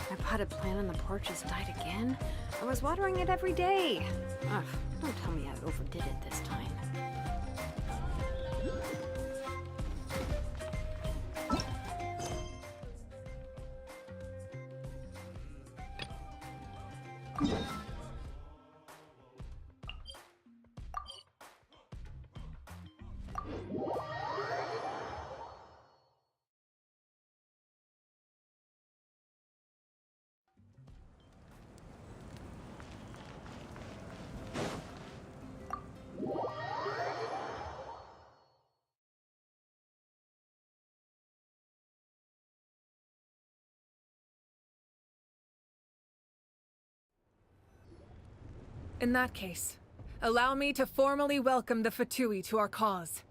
My potted plant on the porch has died again. I was watering it every day. Ugh, don't tell me I overdid it this time. In that case, allow me to formally welcome the Fatui to our cause.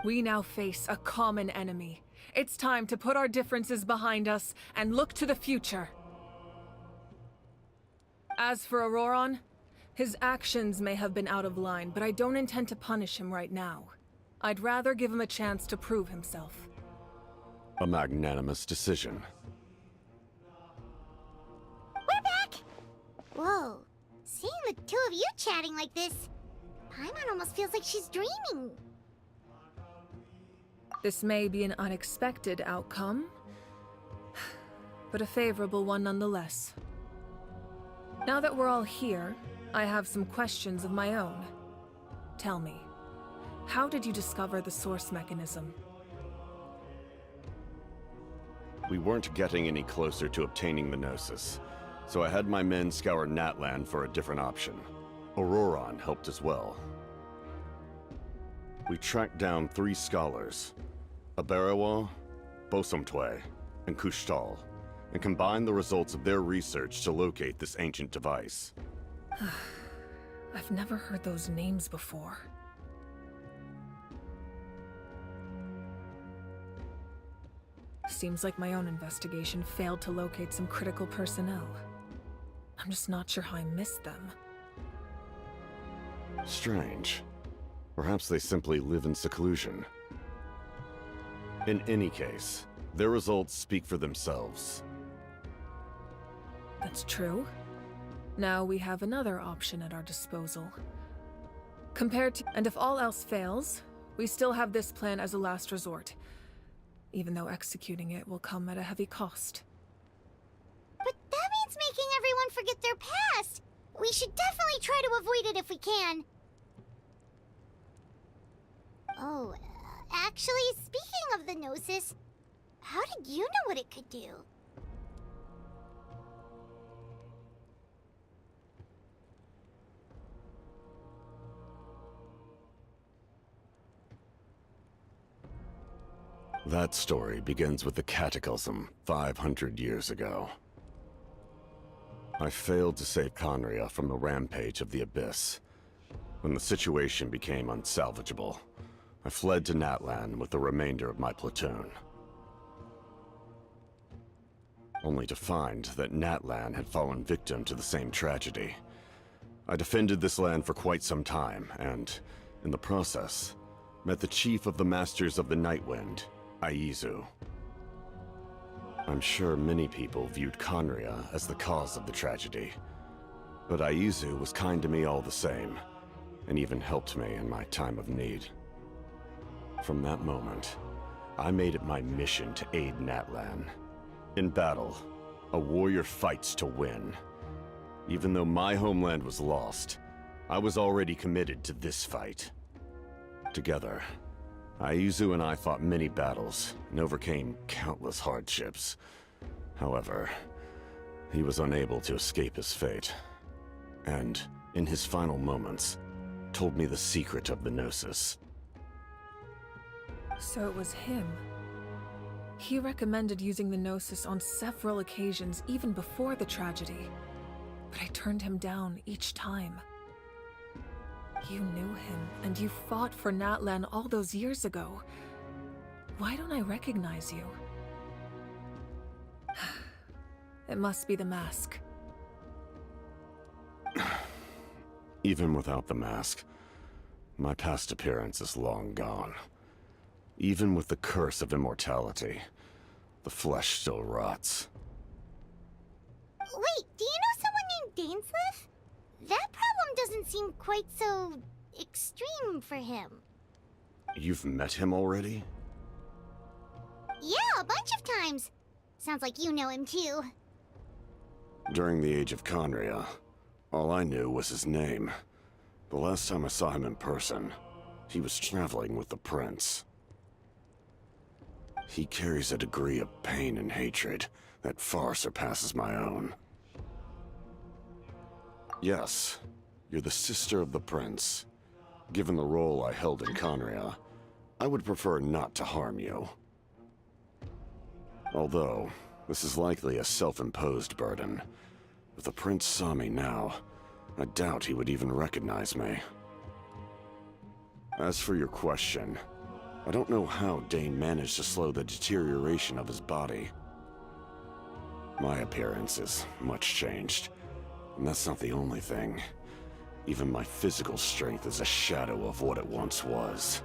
We now face a common enemy. It's time to put our differences behind us and look to the future. As for Auroron, his actions may have been out of line, but I don't intend to punish him right now. I'd rather give him a chance to prove himself. A magnanimous decision. We're back! Whoa. Seeing the two of you chatting like this, Paimon almost feels like she's dreaming. This may be an unexpected outcome, but a favorable one nonetheless. Now that we're all here, I have some questions of my own. Tell me, how did you discover the source mechanism? We weren't getting any closer to obtaining the Gnosis, so I had my men scour Natlan for a different option. Auroron helped as well. We tracked down 3 scholars, Aberawa, Bosomtwe, and Kushtal, and combined the results of their research to locate this ancient device. I've never heard those names before. Seems like my own investigation failed to locate some critical personnel. I'm just not sure how I missed them. Strange. Perhaps they simply live in seclusion. In any case, their results speak for themselves. That's true. Now we have another option at our disposal. And if all else fails, we still have this plan as a last resort, even though executing it will come at a heavy cost. But that means making everyone forget their past! We should definitely try to avoid it if we can. Oh, actually, speaking of the Gnosis, how did you know what it could do? That story begins with the Cataclysm 500 years ago. I failed to save Conria from the rampage of the Abyss. When the situation became unsalvageable, I fled to Natlan with the remainder of my platoon. Only to find that Natlan had fallen victim to the same tragedy. I defended this land for quite some time, and, in the process, met the chief of the Masters of the Nightwind, Aizu. I'm sure many people viewed Conria as the cause of the tragedy, but Aizu was kind to me all the same, and even helped me in my time of need. From that moment, I made it my mission to aid Natlan. In battle, a warrior fights to win. Even though my homeland was lost, I was already committed to this fight. Together, Aizu and I fought many battles and overcame countless hardships. However, he was unable to escape his fate, and, in his final moments, told me the secret of the Gnosis. So it was him. He recommended using the Gnosis on several occasions, even before the tragedy. But I turned him down each time. You knew him, and you fought for Natlan all those years ago. Why don't I recognize you? It must be the mask. Even without the mask, my past appearance is long gone. Even with the curse of immortality, the flesh still rots. Wait, do you know someone named Dainsleif? That problem doesn't seem quite so extreme for him. You've met him already? Yeah, a bunch of times. Sounds like you know him too. During the Age of Conria, all I knew was his name. The last time I saw him in person, he was traveling with the prince. He carries a degree of pain and hatred that far surpasses my own. Yes, you're the sister of the prince. Given the role I held in Conria, I would prefer not to harm you. Although, this is likely a self-imposed burden. If the prince saw me now, I doubt he would even recognize me. As for your question, I don't know how Dane managed to slow the deterioration of his body. My appearance is much changed, and that's not the only thing. Even my physical strength is a shadow of what it once was.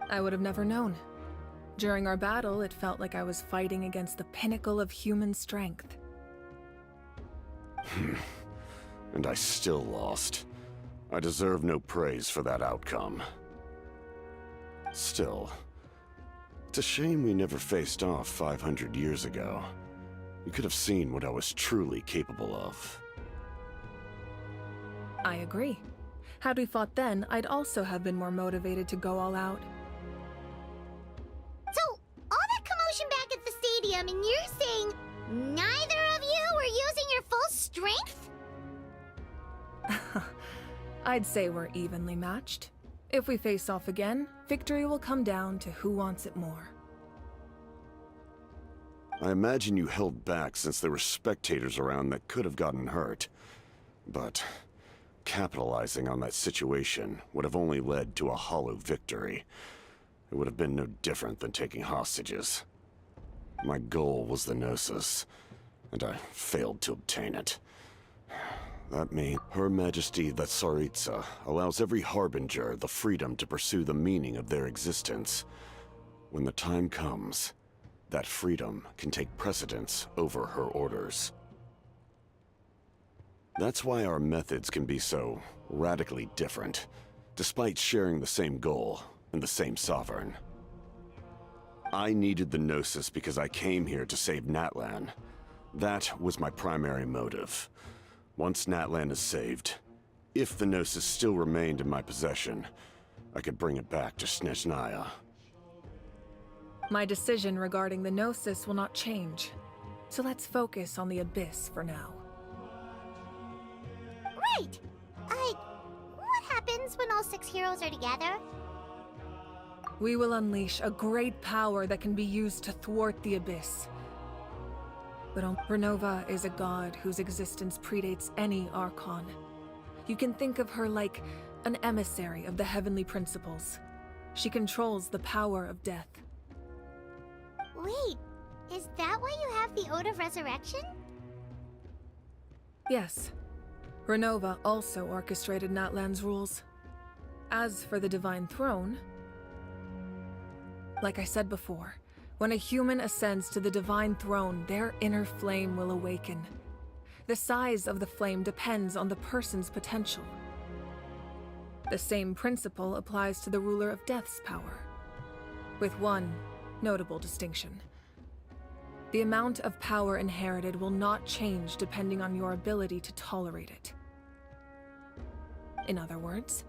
I would have never known. During our battle, it felt like I was fighting against the pinnacle of human strength. And I still lost. I deserve no praise for that outcome. Still, it's a shame we never faced off 500 years ago. You could have seen what I was truly capable of. I agree. Had we fought then, I'd also have been more motivated to go all out. So, all that commotion back at the stadium, and you're saying neither of you were using your full strength? I'd say we're evenly matched. If we face off again, victory will come down to who wants it more. I imagine you held back since there were spectators around that could have gotten hurt. But capitalizing on that situation would have only led to a hollow victory. It would have been no different than taking hostages. My goal was the Gnosis, and I failed to obtain it. That means Her Majesty the Tsaritsa allows every Harbinger the freedom to pursue the meaning of their existence. When the time comes, that freedom can take precedence over her orders. That's why our methods can be so radically different, despite sharing the same goal and the same sovereign. I needed the Gnosis because I came here to save Natlan. That was my primary motive. Once Natlan is saved, if the Gnosis still remained in my possession, I could bring it back to Snezhnaya. My decision regarding the Gnosis will not change, so let's focus on the Abyss for now. Right! What happens when all 6 heroes are together? We will unleash a great power that can be used to thwart the Abyss. But Renova is a god whose existence predates any Archon. You can think of her like an emissary of the heavenly principles. She controls the power of death. Wait, is that why you have the Ode of Resurrection? Yes. Renova also orchestrated Natlan's rules. As for the Divine Throne, like I said before, when a human ascends to the Divine Throne, their inner flame will awaken. The size of the flame depends on the person's potential. The same principle applies to the ruler of Death's power, with one notable distinction. The amount of power inherited will not change depending on your ability to tolerate it. In other words,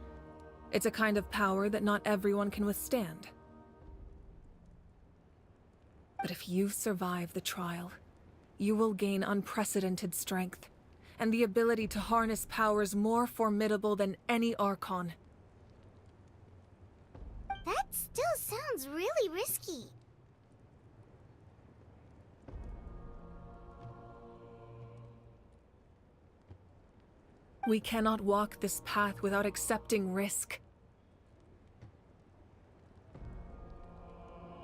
it's a kind of power that not everyone can withstand. But if you survive the trial, you will gain unprecedented strength, and the ability to harness powers more formidable than any Archon. That still sounds really risky. We cannot walk this path without accepting risk.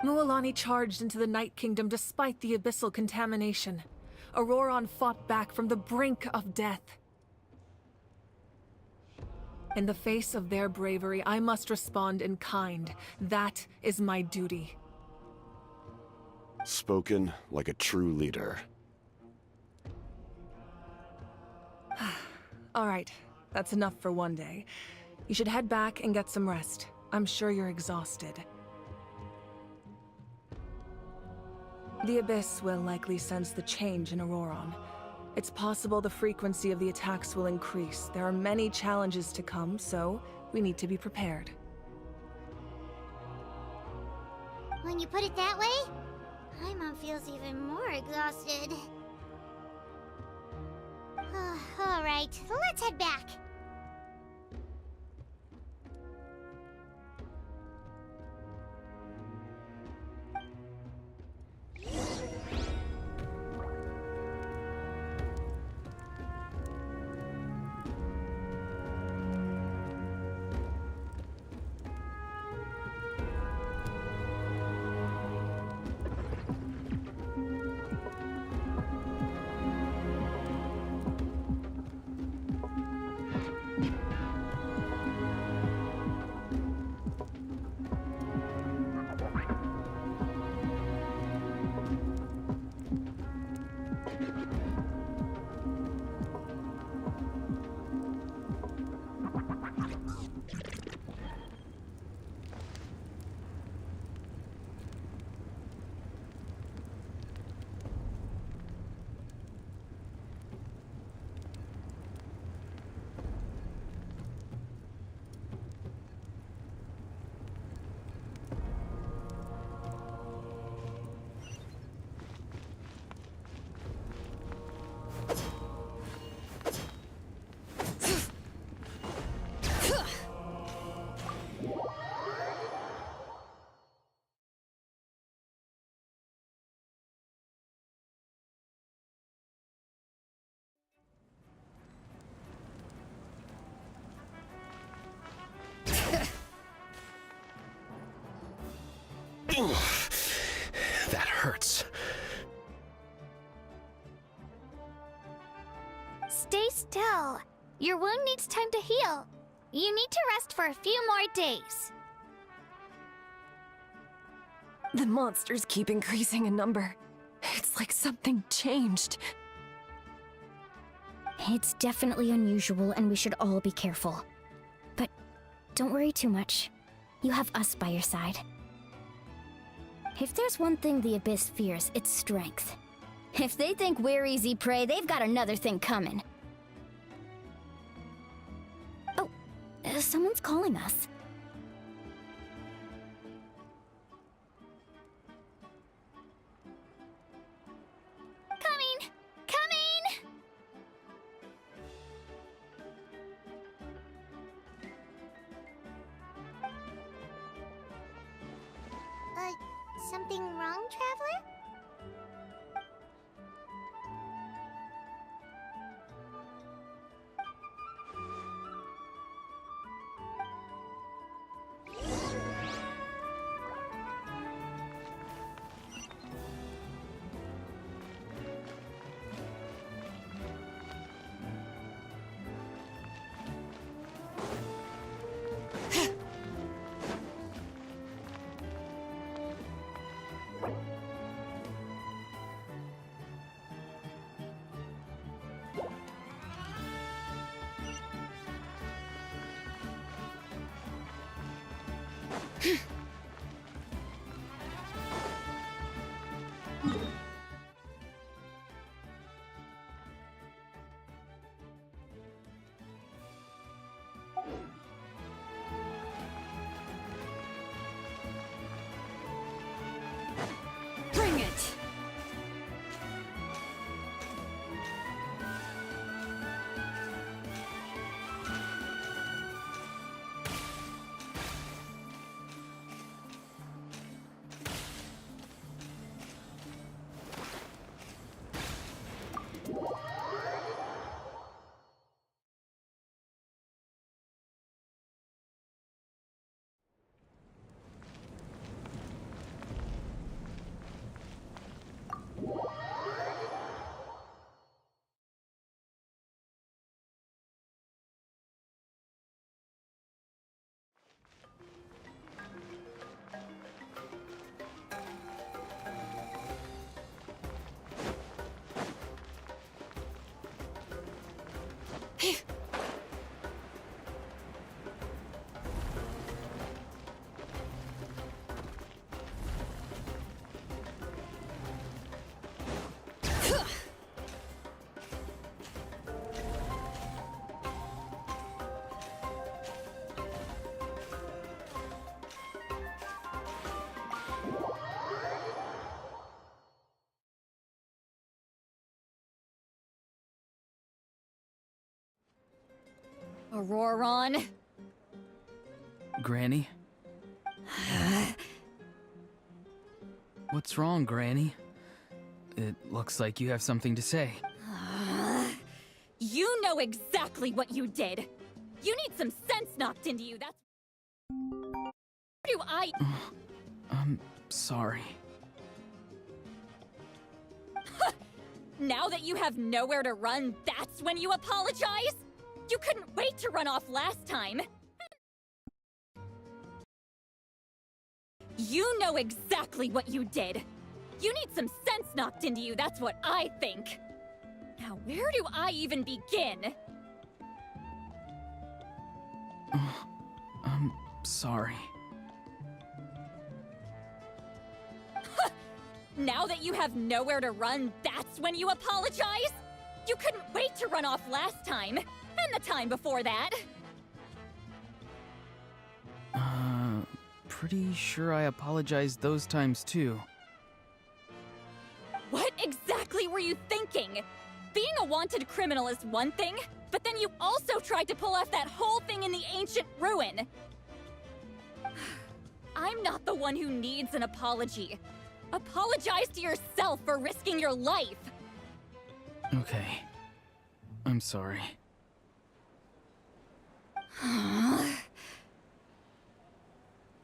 Mualani charged into the Night Kingdom despite the abyssal contamination. Auroron fought back from the brink of death. In the face of their bravery, I must respond in kind. That is my duty. Spoken like a true leader. All right, that's enough for one day. You should head back and get some rest. I'm sure you're exhausted. The Abyss will likely sense the change in Auroron. It's possible the frequency of the attacks will increase. There are many challenges to come, so we need to be prepared. When you put it that way, Paimon feels even more exhausted. Alright, let's head back. That hurts. Stay still. Your wound needs time to heal. You need to rest for a few more days. The monsters keep increasing in number. It's like something changed. It's definitely unusual, and we should all be careful. But don't worry too much. You have us by your side. If there's one thing the Abyss fears, it's strength. If they think we're easy prey, they've got another thing coming. Oh, someone's calling us. Coming! Coming! Something wrong, Traveler? Bring it! Auroron. Granny? What's wrong, Granny? It looks like you have something to say. You know exactly what you did. You need some sense knocked into you, that's... Do I... I'm sorry. Now that you have nowhere to run, that's when you apologize? You couldn't wait to run off last time. You know exactly what you did. You need some sense knocked into you, that's what I think. Now, where do I even begin? I'm sorry. Now that you have nowhere to run, that's when you apologize? You couldn't wait to run off last time, and the time before that. Pretty sure I apologized those times too. What exactly were you thinking? Being a wanted criminal is one thing, but then you also tried to pull off that whole thing in the ancient ruin. I'm not the one who needs an apology. Apologize to yourself for risking your life. Okay. I'm sorry.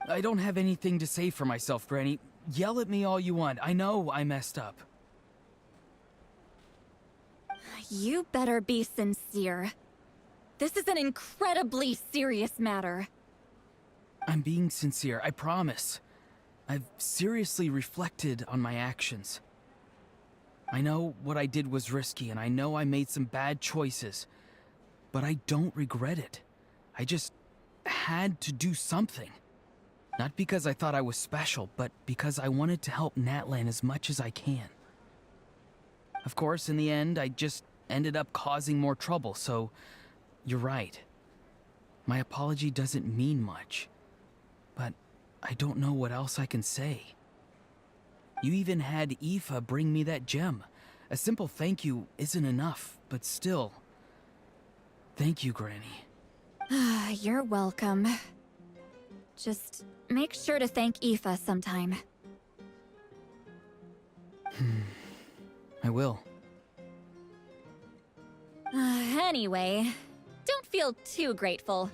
I don't have anything to say for myself, Granny. Yell at me all you want. I know I messed up. You better be sincere. This is an incredibly serious matter. I'm being sincere, I promise. I've seriously reflected on my actions. I know what I did was risky, and I know I made some bad choices. But I don't regret it. I just had to do something. Not because I thought I was special, but because I wanted to help Natlan as much as I can. Of course, in the end, I just ended up causing more trouble, so you're right. My apology doesn't mean much, but I don't know what else I can say. You even had Aoife bring me that gem. A simple thank you isn't enough, but still. Thank you, Granny. You're welcome. Just make sure to thank Aoife sometime. I will. Anyway, don't feel too grateful.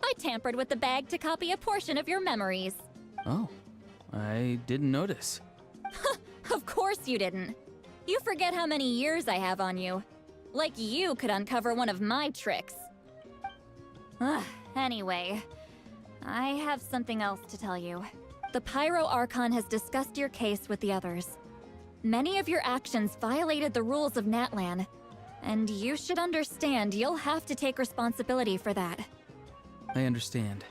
I tampered with the bag to copy a portion of your memories. Oh, I didn't notice. Of course you didn't. You forget how many years I have on you. Like you could uncover one of my tricks. Anyway, I have something else to tell you. The Pyro Archon has discussed your case with the others. Many of your actions violated the rules of Natlan, and you should understand you'll have to take responsibility for that. I understand.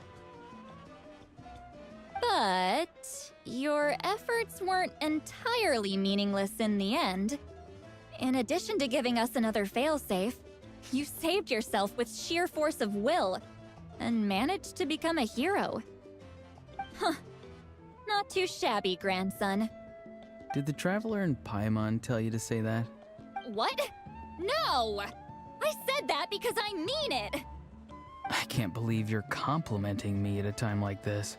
But your efforts weren't entirely meaningless in the end. In addition to giving us another failsafe, you saved yourself with sheer force of will and managed to become a hero. Huh. Not too shabby, grandson. Did the Traveler and Paimon tell you to say that? What? No! I said that because I mean it! I can't believe you're complimenting me at a time like this.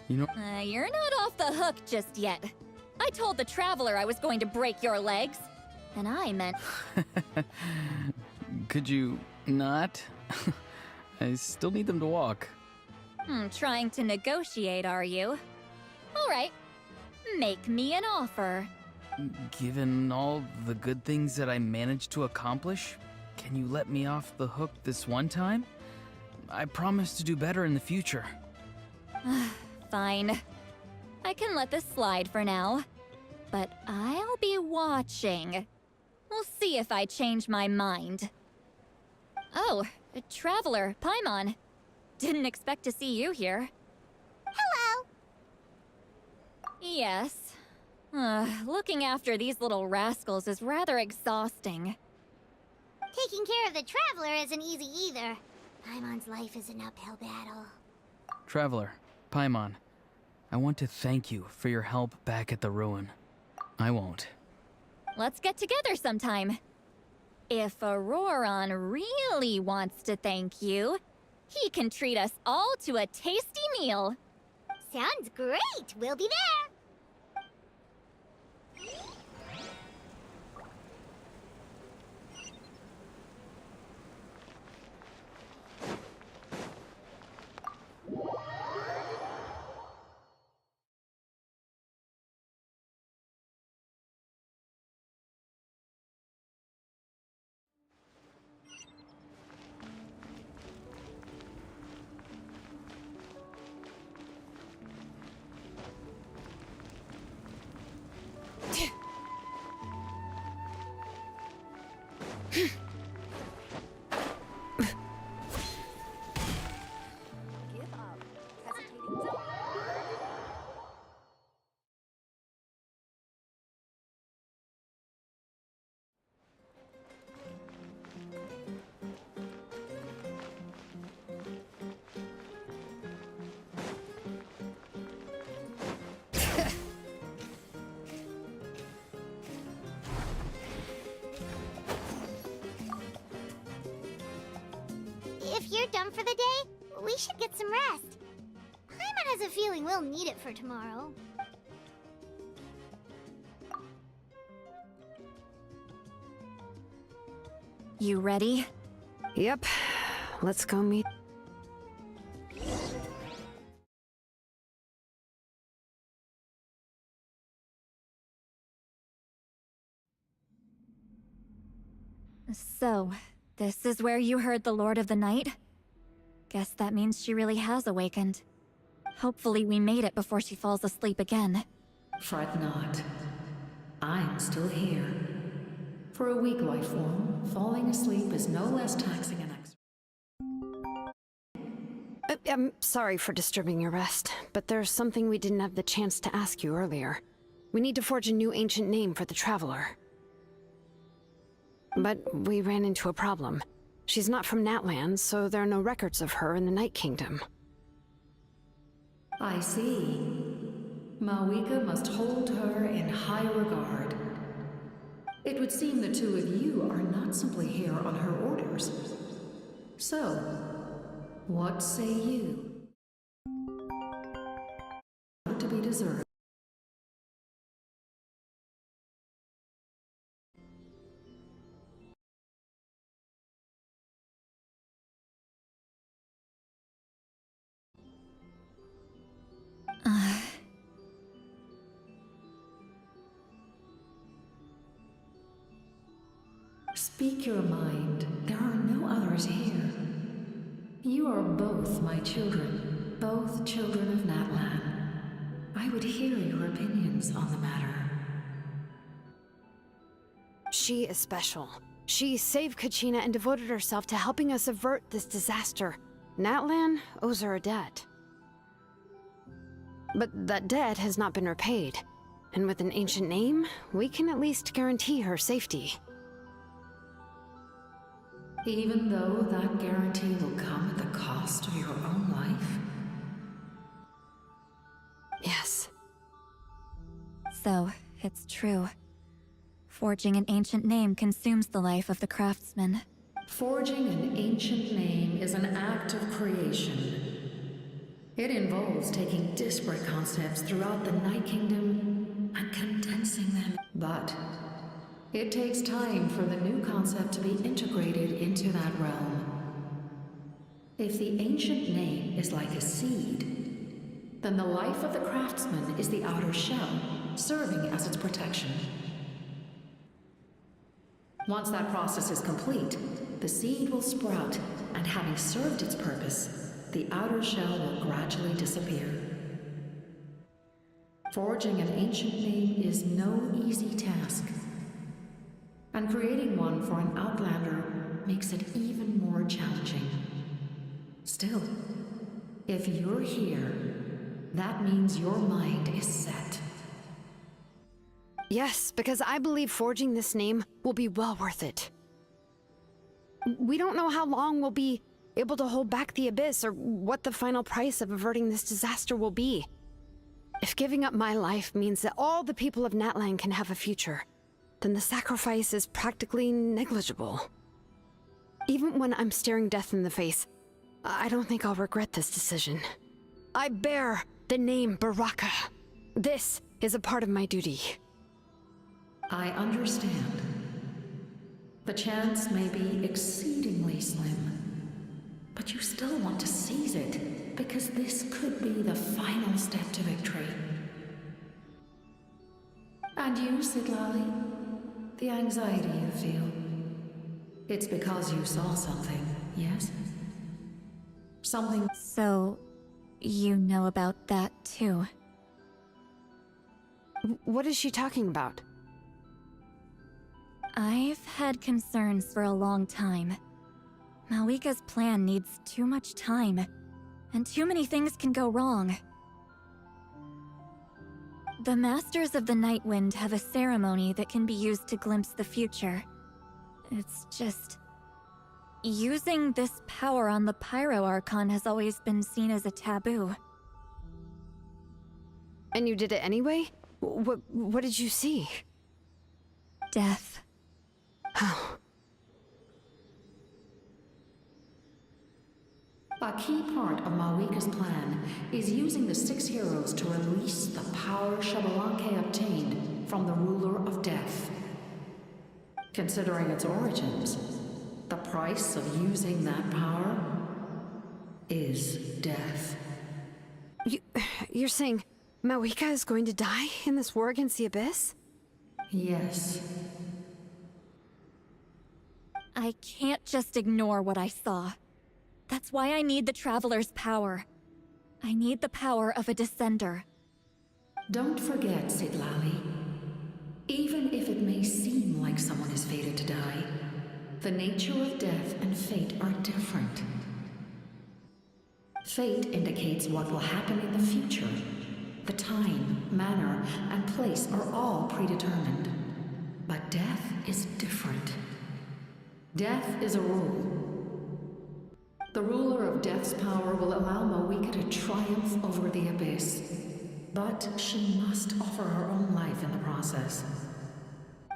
You know... You're not off the hook just yet. I told the Traveler I was going to break your legs. And I meant... Could you not? I still need them to walk. Trying to negotiate, are you? All right. Make me an offer. Given all the good things that I managed to accomplish, can you let me off the hook this one time? I promise to do better in the future. Fine. I can let this slide for now. But I'll be watching. We'll see if I change my mind. Oh, a Traveler, Paimon. Didn't expect to see you here. Hello! Yes. Looking after these little rascals is rather exhausting. Taking care of the Traveler isn't easy either. Paimon's life is an uphill battle. Traveler, Paimon, I want to thank you for your help back at the ruin. I won't. Let's get together sometime. If Auroron really wants to thank you, he can treat us all to a tasty meal. Sounds great! We'll be there! If you're done for the day, we should get some rest. Paimon has a feeling we'll need it for tomorrow. You ready? Yep. Let's go meet... So, this is where you heard the Lord of the Night? Guess that means she really has awakened. Hopefully we made it before she falls asleep again. Fret not. I'm still here. For a weak life form, falling asleep is no less taxing an I'm sorry for disturbing your rest, but there's something we didn't have the chance to ask you earlier. We need to forge a new ancient name for the Traveler. But we ran into a problem. She's not from Natland, so there are no records of her in the Night Kingdom. I see. Mawika must hold her in high regard. It would seem the two of you are not simply here on her orders. So, what say you? To be deserved. Speak your mind. There are no others here. You are both my children, both children of Natlan. I would hear your opinions on the matter. She is special. She saved Kachina and devoted herself to helping us avert this disaster. Natlan owes her a debt. But that debt has not been repaid. And with an ancient name, we can at least guarantee her safety. Even though that guarantee will come at the cost of your own life? Yes. So, it's true. Forging an ancient name consumes the life of the craftsman. Forging an ancient name is an act of creation. It involves taking disparate concepts throughout the Night Kingdom and condensing them. But it takes time for the new concept to be integrated into that realm. If the ancient name is like a seed, then the life of the craftsman is the outer shell, serving as its protection. Once that process is complete, the seed will sprout, and having served its purpose, the outer shell will gradually disappear. Forging an ancient name is no easy task. And creating one for an outlander makes it even more challenging. Still, if you're here, that means your mind is set. Yes, because I believe forging this name will be well worth it. We don't know how long we'll be able to hold back the Abyss or what the final price of averting this disaster will be. If giving up my life means that all the people of Natlan can have a future, then the sacrifice is practically negligible. Even when I'm staring death in the face, I don't think I'll regret this decision. I bear the name Baraka. This is a part of my duty. I understand. The chance may be exceedingly slim, but you still want to seize it, because this could be the final step to victory. And you, Siglali? The anxiety you feel. It's because you saw something, yes? Something. So, you know about that too. What is she talking about? I've had concerns for a long time. Malika's plan needs too much time, and too many things can go wrong. The Masters of the Night Wind have a ceremony that can be used to glimpse the future. It's just... using this power on the Pyro Archon has always been seen as a taboo. And you did it anyway? What did you see? Death. How? A key part of Malika's plan is using the 6 heroes to release the power Xbalanque obtained from the Ruler of Death. Considering its origins, the price of using that power is death. You're saying Malika is going to die in this war against the Abyss? Yes. I can't just ignore what I saw. That's why I need the Traveler's power. I need the power of a Descender. Don't forget, Siglali. Even if it may seem like someone is fated to die, the nature of death and fate are different. Fate indicates what will happen in the future. The time, manner, and place are all predetermined. But death is different. Death is a rule. The ruler of Death's power will allow Malika to triumph over the Abyss. But she must offer her own life in the process.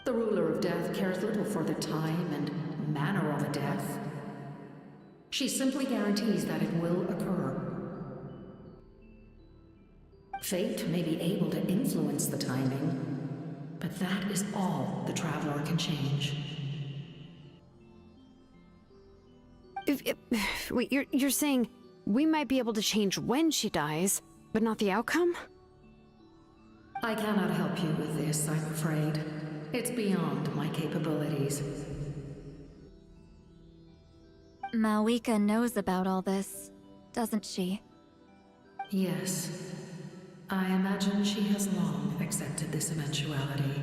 The ruler of Death cares little for the time and manner of a death. She simply guarantees that it will occur. Fate may be able to influence the timing, but that is all the Traveler can change. Wait, you're saying we might be able to change when she dies, but not the outcome? I cannot help you with this, I'm afraid. It's beyond my capabilities. Malika knows about all this, doesn't she? Yes. I imagine she has long accepted this eventuality.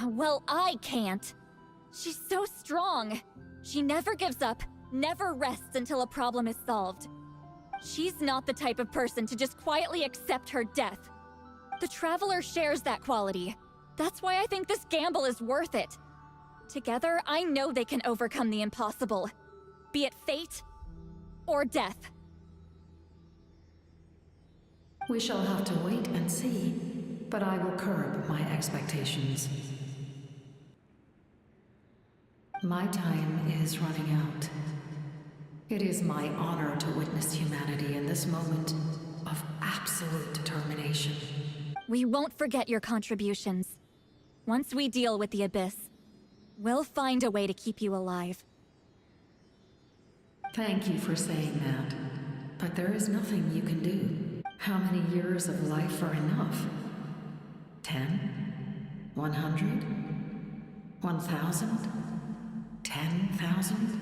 Well, I can't. She's so strong. She never gives up, never rests until a problem is solved. She's not the type of person to just quietly accept her death. The Traveler shares that quality. That's why I think this gamble is worth it. Together, I know they can overcome the impossible. Be it fate or death. We shall have to wait and see, but I will curb my expectations. My time is running out. It is my honor to witness humanity in this moment of absolute determination. We won't forget your contributions. Once we deal with the Abyss, we'll find a way to keep you alive. Thank you for saying that, but there is nothing you can do. How many years of life are enough? 10? 100? 1,000? 10,000?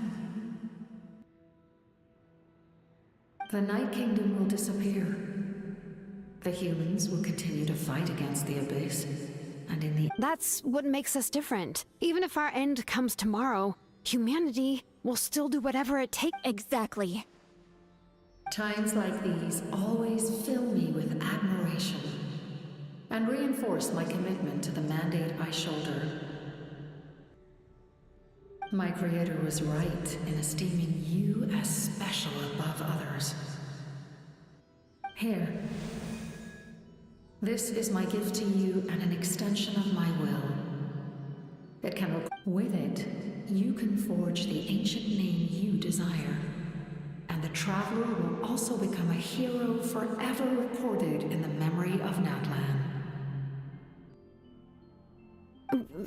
The Night Kingdom will disappear. The humans will continue to fight against the Abyss, and in the... That's what makes us different. Even if our end comes tomorrow, humanity will still do whatever it takes. Exactly. Times like these always fill me with admiration and reinforce my commitment to the mandate I shoulder. My creator was right in esteeming you as special above others. Here. This is my gift to you and an extension of my will. It can with it, you can forge the ancient name you desire. And the Traveler will also become a hero forever recorded in the memory of Natlan.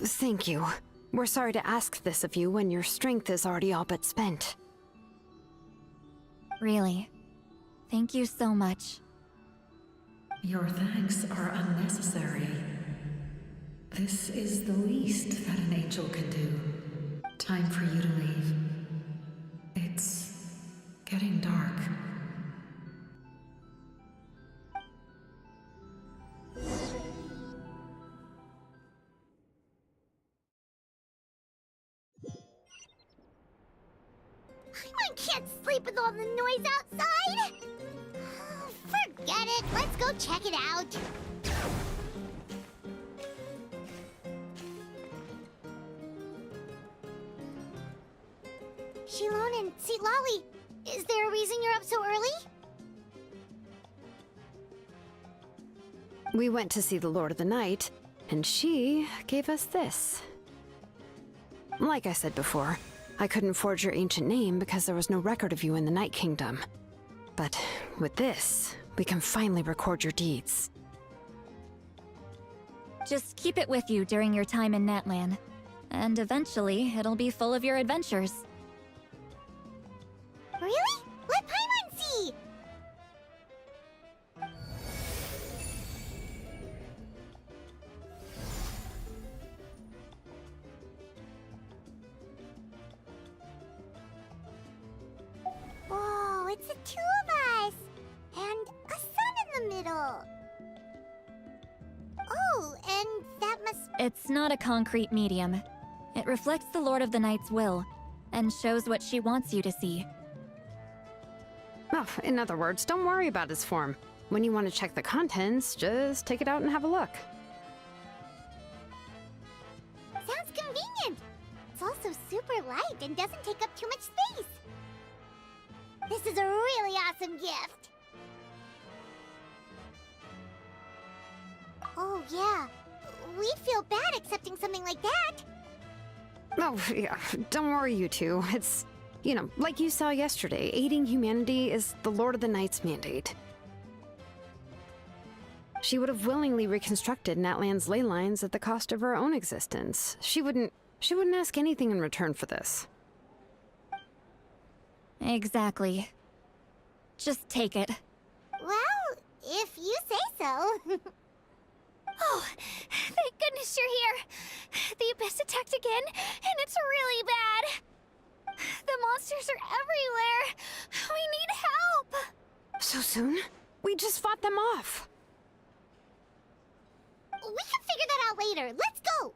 Thank you. We're sorry to ask this of you when your strength is already all but spent. Really. Thank you so much. Your thanks are unnecessary. This is the least that an angel can do. Time for you to leave. It's getting dark. I can't sleep with all the noise outside! Forget it, let's go check it out. Shilon and Lolly, is there a reason you're up so early? We went to see the Lord of the Night, and she gave us this. Like I said before, I couldn't forge your ancient name because there was no record of you in the Night Kingdom. But with this, we can finally record your deeds. Just keep it with you during your time in Natlan. And eventually, it'll be full of your adventures. Really? Let Paimon see! Whoa, it's the two of us! And a sun in the middle! Oh, and that must... It's not a concrete medium. It reflects the Lord of the Night's will, and shows what she wants you to see. Oh, in other words, don't worry about his form. When you want to check the contents, just take it out and have a look. Sounds convenient! It's also super light and doesn't take up too much space. This is a really awesome gift! Oh yeah, we'd feel bad accepting something like that. Oh, yeah, don't worry, you two. It's, you know, like you saw yesterday, aiding humanity is the Lord of the Night's mandate. She would have willingly reconstructed Natlan's ley lines at the cost of her own existence. She wouldn't ask anything in return for this. Exactly. Just take it. Well, if you say so. Oh, thank goodness you're here. The Abyss attacked again, and it's really bad. The monsters are everywhere. We need help. So soon? We just fought them off. We can figure that out later. Let's go!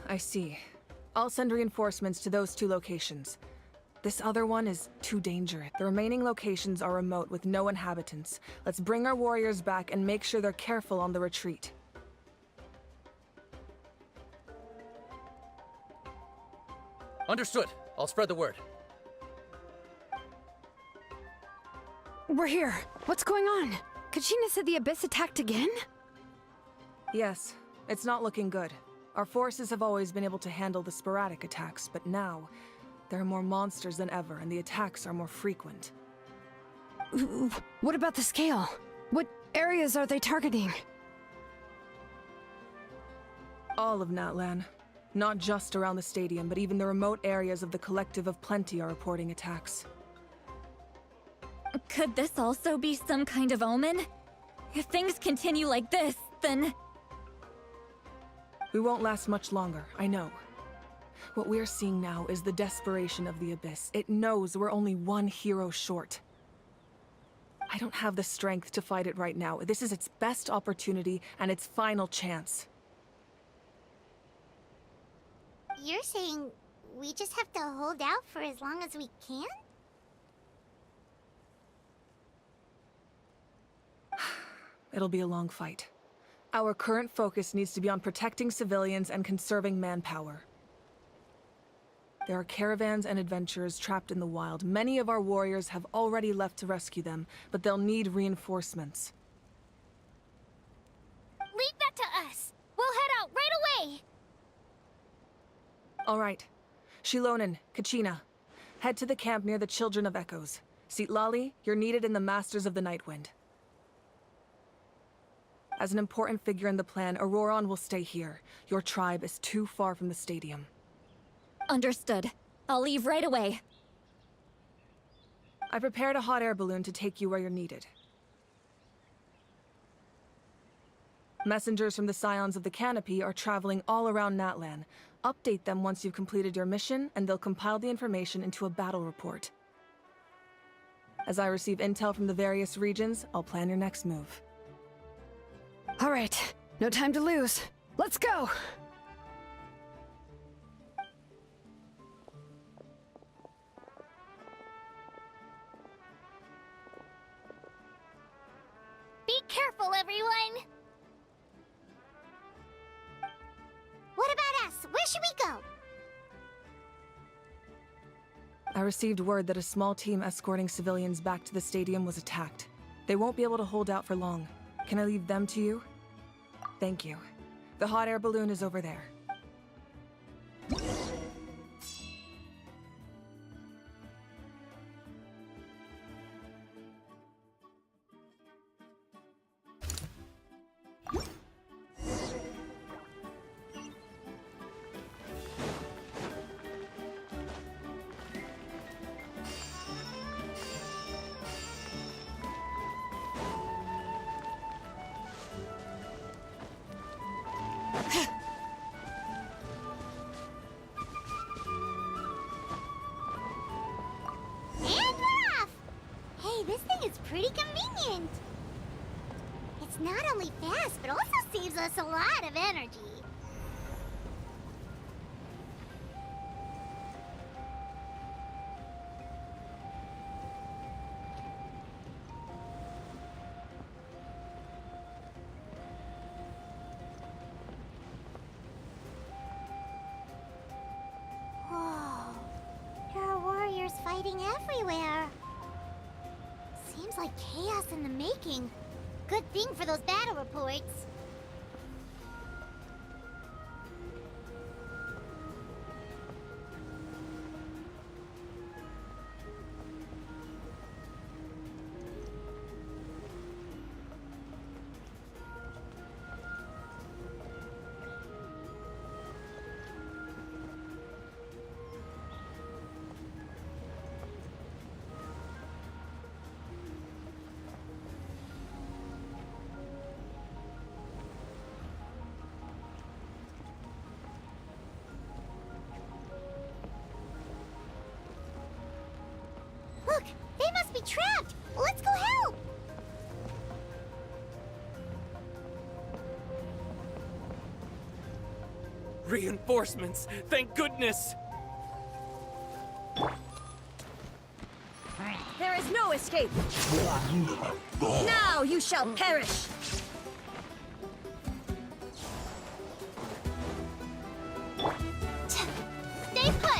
I see. I'll send reinforcements to those two locations. This other one is too dangerous. The remaining locations are remote with no inhabitants. Let's bring our warriors back and make sure they're careful on the retreat. Understood. I'll spread the word. We're here. What's going on? Kachina said the Abyss attacked again? Yes, it's not looking good. Our forces have always been able to handle the sporadic attacks, but now, there are more monsters than ever, and the attacks are more frequent. What about the scale? What areas are they targeting? All of Natlan. Not just around the stadium, but even the remote areas of the Collective of Plenty are reporting attacks. Could this also be some kind of omen? If things continue like this, then... We won't last much longer, I know. What we're seeing now is the desperation of the Abyss. It knows we're only one hero short. I don't have the strength to fight it right now. This is its best opportunity and its final chance. You're saying we just have to hold out for as long as we can? It'll be a long fight. Our current focus needs to be on protecting civilians and conserving manpower. There are caravans and adventurers trapped in the wild. Many of our warriors have already left to rescue them, but they'll need reinforcements. Leave that to us. We'll head out right away. All right. Shilonen, Kachina, head to the camp near the Children of Echoes. Sitlali, you're needed in the Masters of the Nightwind. As an important figure in the plan, Auroron will stay here. Your tribe is too far from the stadium. Understood. I'll leave right away. I prepared a hot air balloon to take you where you're needed. Messengers from the Scions of the Canopy are traveling all around Natlan. Update them once you've completed your mission, and they'll compile the information into a battle report. As I receive intel from the various regions, I'll plan your next move. All right, no time to lose. Let's go! Be careful, everyone. What about us? Where should we go? I received word that a small team escorting civilians back to the stadium was attacked. They won't be able to hold out for long. Can I leave them to you? Thank you. The hot air balloon is over there. And we're off! Hey, this thing is pretty convenient. It's not only fast, but also saves us a lot of energy. Whoa. There are warriors fighting everywhere. Seems like chaos in the making. Good thing for those battle reports. Look, they must be trapped. Let's go help. Reinforcements! Thank goodness! There is no escape! Now you shall perish! Stay put.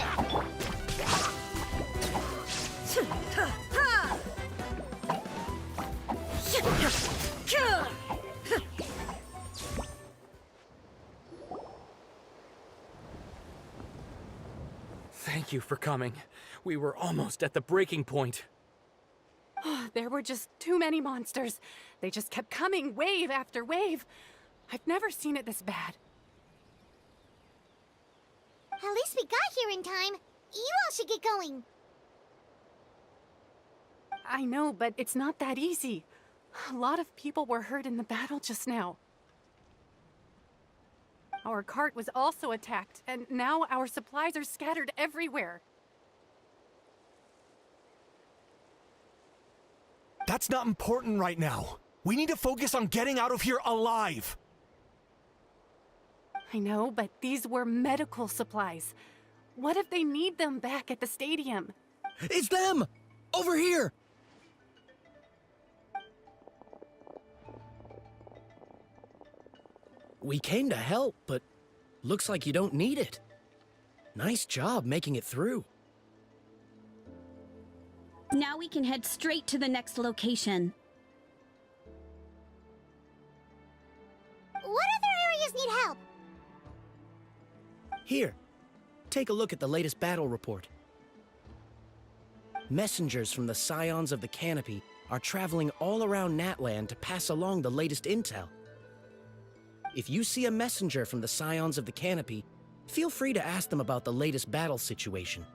Thank you for coming. We were almost at the breaking point. There were just too many monsters. They just kept coming, wave after wave. I've never seen it this bad. At least we got here in time. You all should get going. I know, but it's not that easy. A lot of people were hurt in the battle just now. Our cart was also attacked, and now our supplies are scattered everywhere. That's not important right now. We need to focus on getting out of here alive. I know, but these were medical supplies. What if they need them back at the stadium? It's them! Over here! We came to help, but looks like you don't need it. Nice job making it through. Now we can head straight to the next location. What other areas need help? Here, take a look at the latest battle report. Messengers from the Scions of the Canopy are traveling all around Natland to pass along the latest intel. If you see a messenger from the Scions of the Canopy, feel free to ask them about the latest battle situation.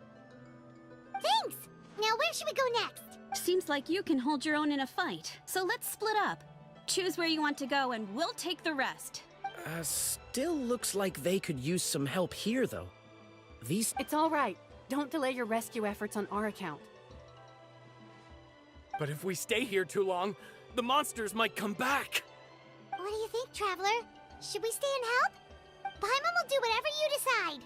Thanks! Now where should we go next? Seems like you can hold your own in a fight, so let's split up. Choose where you want to go and we'll take the rest. Still looks like they could use some help here, though. It's all right. Don't delay your rescue efforts on our account. But if we stay here too long, the monsters might come back. What do you think, Traveler? Should we stay and help? Paimon will do whatever you decide.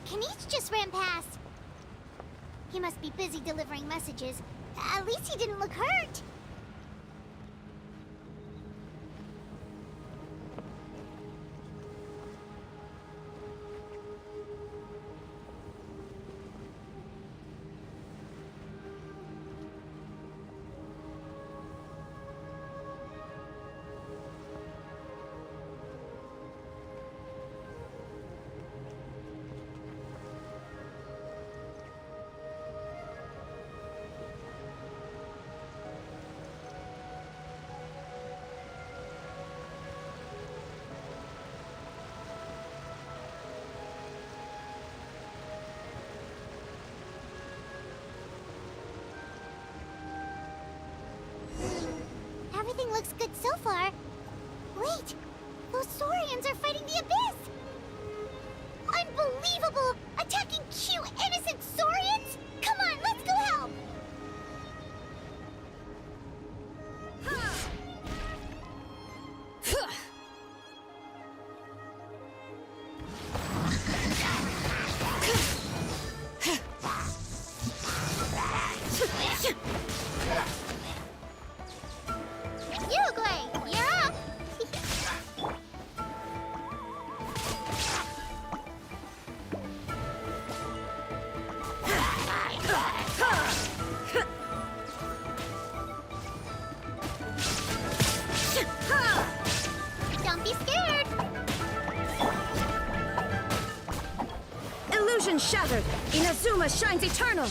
Kaniche just ran past. He must be busy delivering messages. At least he didn't look hurt. Everything looks good so far. Wait, those Saurians are fighting the Abyss! Unbelievable! Attacking cute, innocent Saurians? Come on, let's go help! Don't be scared! Illusion shattered! Inazuma shines eternal!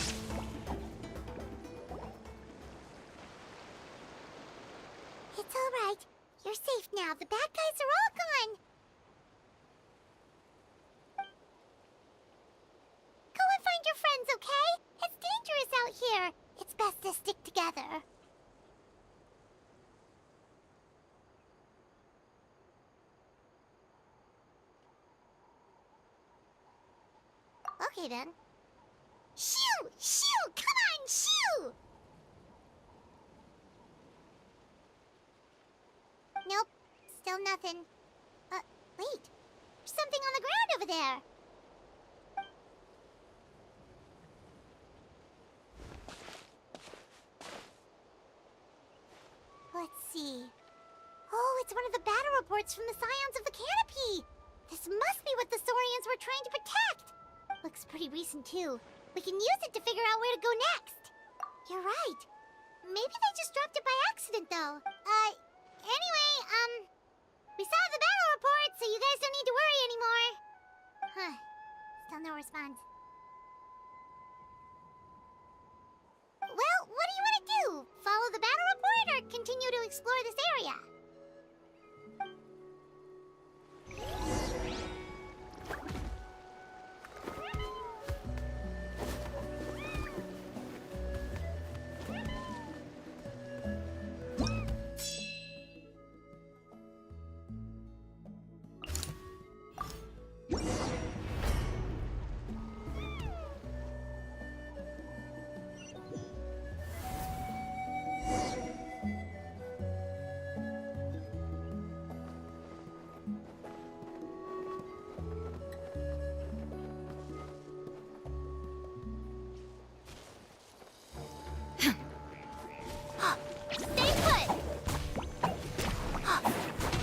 Okay then. Shoo! Shoo! Come on, shoo! Nope. Still nothing. Wait. There's something on the ground over there. Let's see. Oh, it's one of the battle reports from the Scions of the Canopy! This must be what the Saurians were trying to protect! Looks pretty recent, too. We can use it to figure out where to go next. You're right. Maybe they just dropped it by accident, though. Anyway, we saw the battle report, so you guys don't need to worry anymore. Huh. Still no response. Well, what do you want to do? Follow the battle report or continue to explore this area?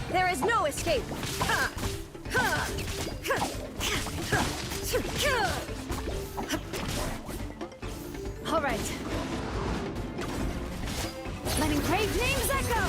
There is no escape! All right. Let engraved names echo!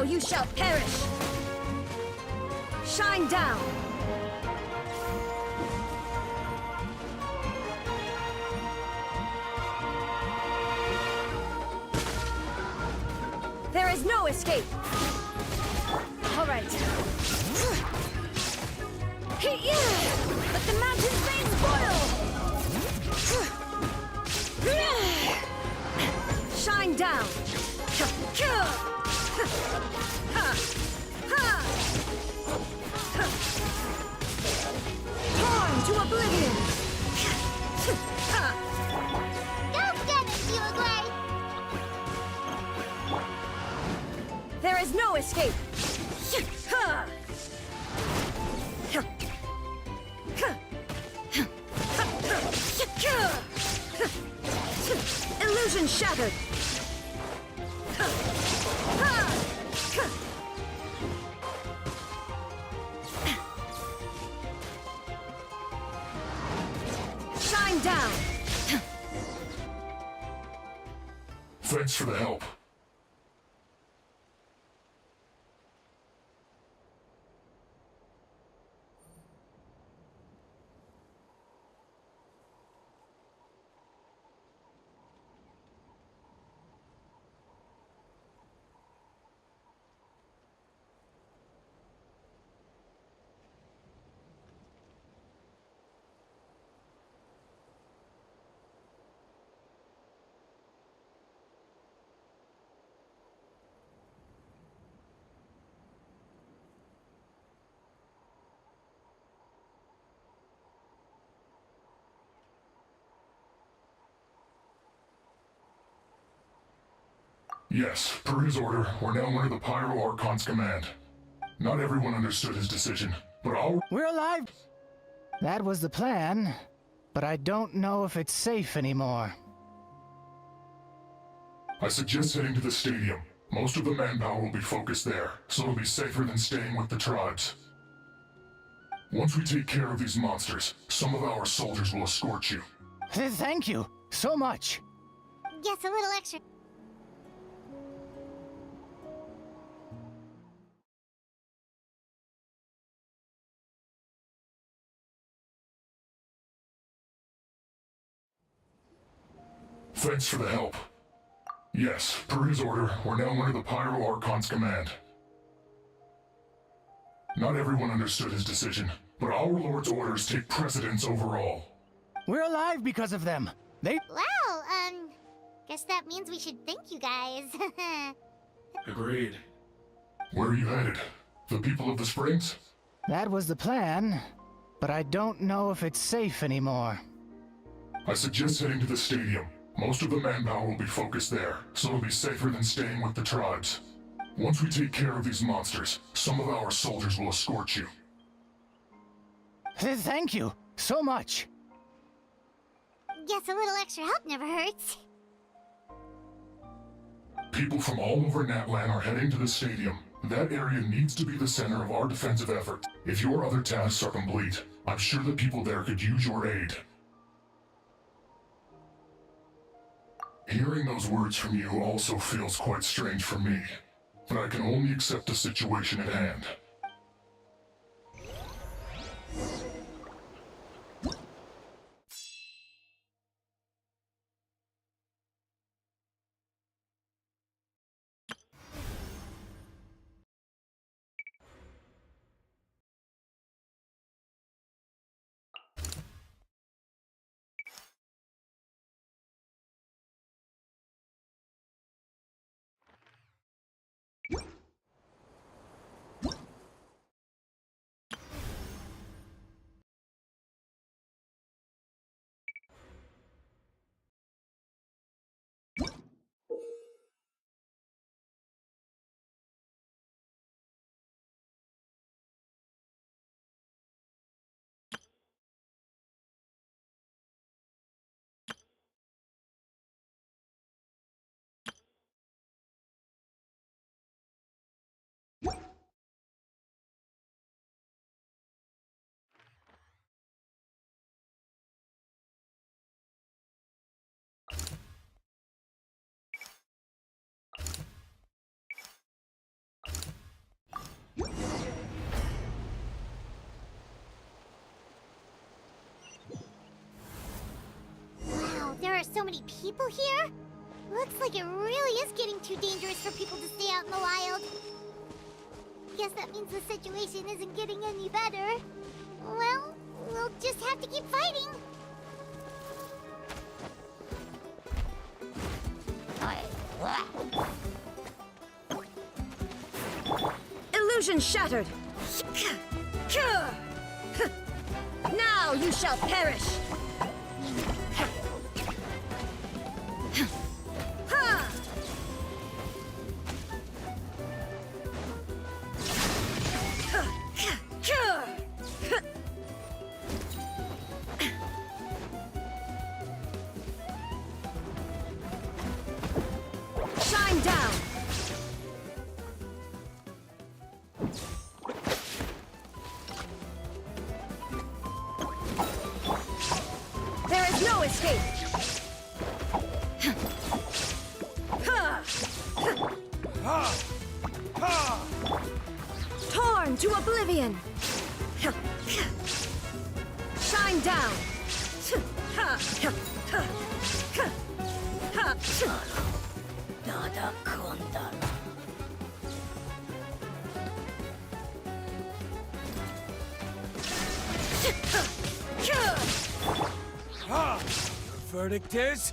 You shall perish! Shine down! There is no escape! All right. Let the mountain veins boil! Shine down! Torn to oblivion! Go get it, Uruguay! There is no escape! Illusion shattered! Shine down! Thanks for the help. Yes, per his order, we're now under the Pyro Archon's command. Not everyone understood his decision, but We're alive! That was the plan, but I don't know if it's safe anymore. I suggest heading to the stadium. Most of the manpower will be focused there, so it'll be safer than staying with the tribes. Once we take care of these monsters, some of our soldiers will escort you. Thank you so much. Guess a little extra. Thanks for the help. Yes, per his order, we're now under the Pyro Archon's command. Not everyone understood his decision, but our Lord's orders take precedence over all. We're alive because of them. They... Well, guess that means we should thank you guys. Agreed. Where are you headed? The people of the Springs? That was the plan, but I don't know if it's safe anymore. I suggest heading to the stadium. Most of the manpower will be focused there, so it'll be safer than staying with the tribes. Once we take care of these monsters, some of our soldiers will escort you. Thank you so much. Guess a little extra help never hurts. People from all over Natlan are heading to the stadium. That area needs to be the center of our defensive effort. If your other tasks are complete, I'm sure the people there could use your aid. Hearing those words from you also feels quite strange for me, but I can only accept the situation at hand. Wow, there are so many people here? Looks like it really is getting too dangerous for people to stay out in the wild. Guess that means the situation isn't getting any better. Well, we'll just have to keep fighting. Illusion shattered! Now you shall perish! Shine down! There is no escape! Torn to oblivion! Shine down! Nada condan. Your verdict is?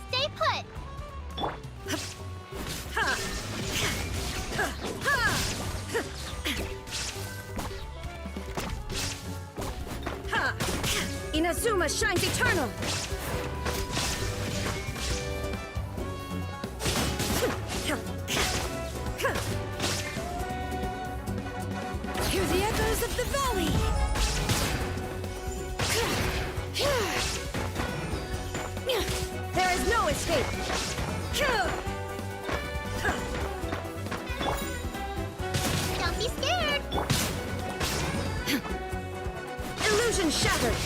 Stay put! Inazuma shines eternal! Hear the echoes of the valley! There is no escape! Don't be scared! Illusion shattered!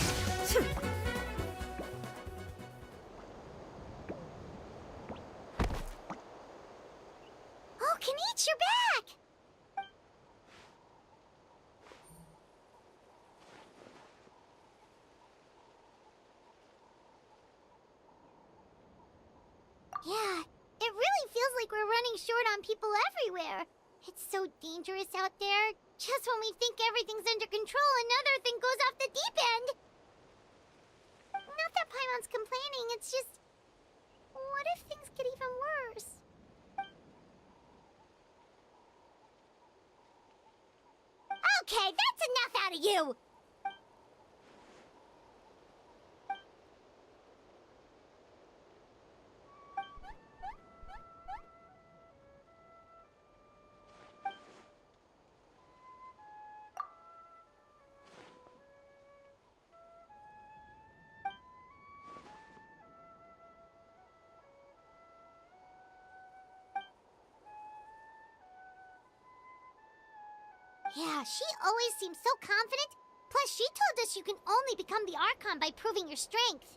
Oh, Kenichi, you're back! Yeah, it really feels like we're running short on people everywhere. It's so dangerous out there. Just when we think everything's under control, another thing goes off the deep end. Not that Paimon's complaining, it's just... what if things get even worse? Okay, that's enough out of you! Yeah, she always seems so confident. Plus, she told us you can only become the Archon by proving your strength.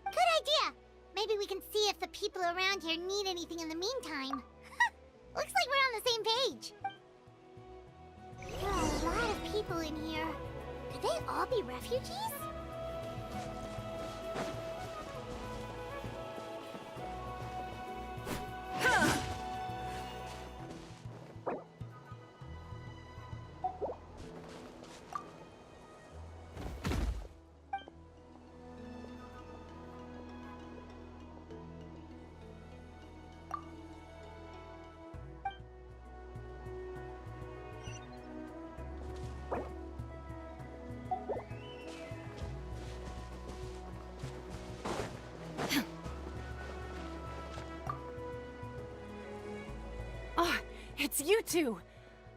Good idea! Maybe we can see if the people around here need anything in the meantime. Looks like we're on the same page. There are a lot of people in here. Could they all be refugees? It's you two!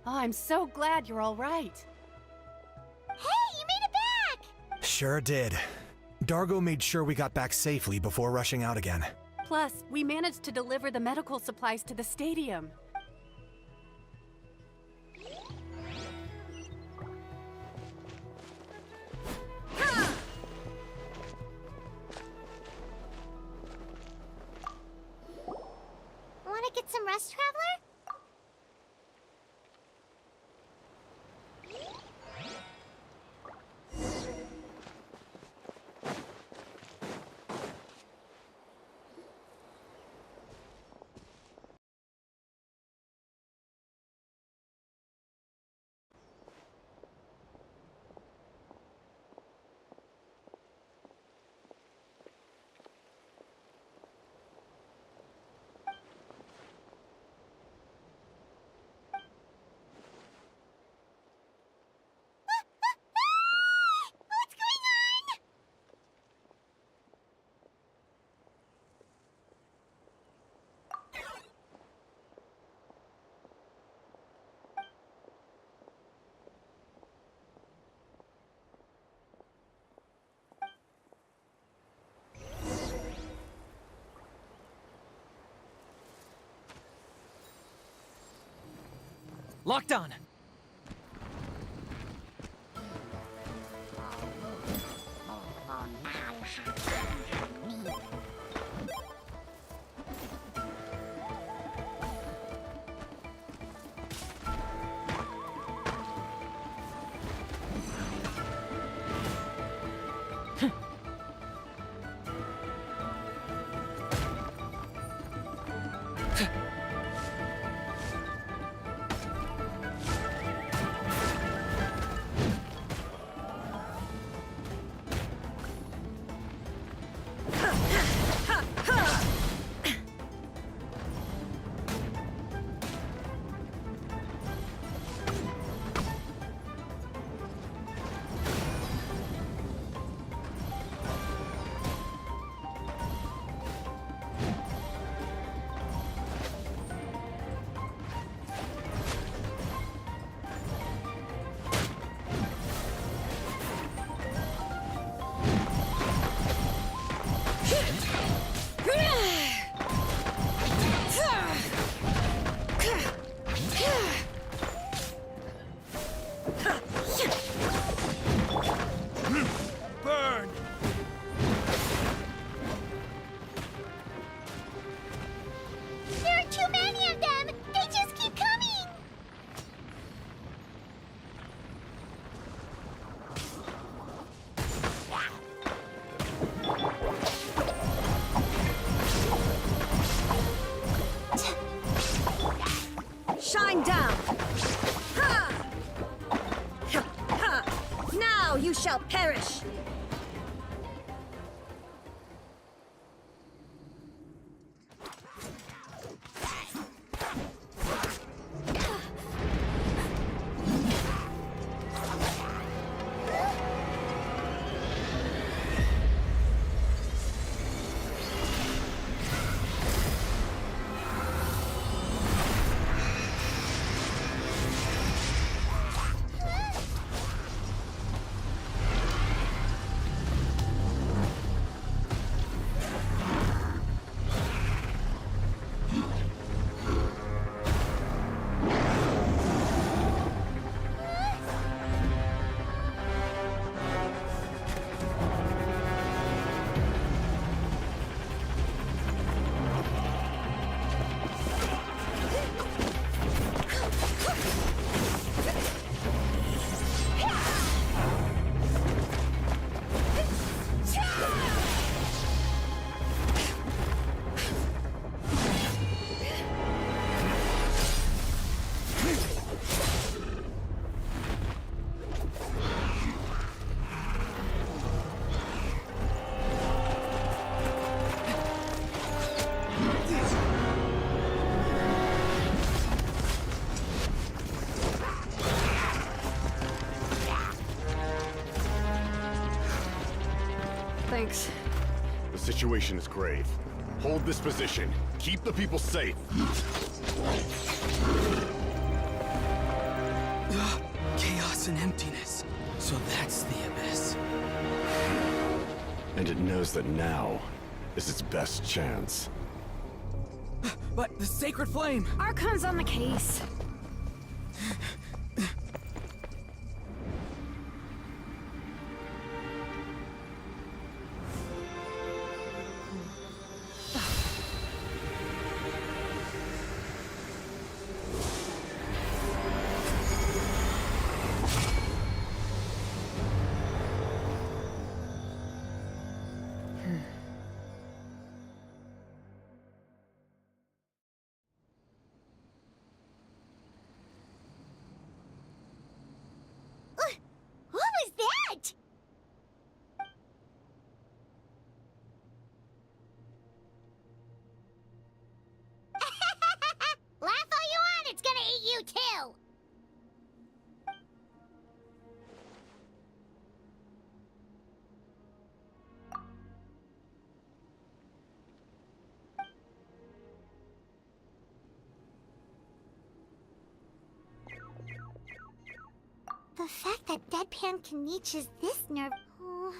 Oh, I'm so glad you're all right. Hey, you made it back! Sure did. Dargo made sure we got back safely before rushing out again. Plus, we managed to deliver the medical supplies to the stadium. Wanna get some rest, Traveler? What's going on? Locked on! Thanks. The situation is grave. Hold this position. Keep the people safe. Chaos and emptiness. So that's the abyss. And it knows that now is its best chance. But the sacred flame! Archon's on the case. What was that? Laugh all you want, it's gonna eat you too! The fact that Deadpan can reach is this nerve. Oh,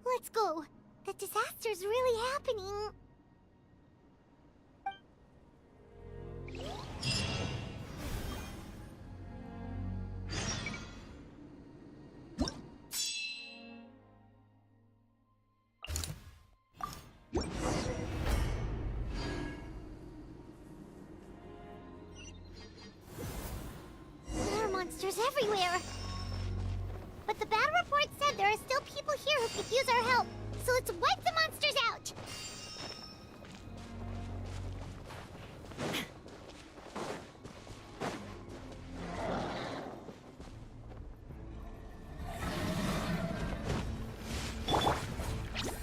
let's go. The disaster's really happening. There are monsters everywhere. But the battle report said there are still people here who could use our help. So let's wipe the monsters out!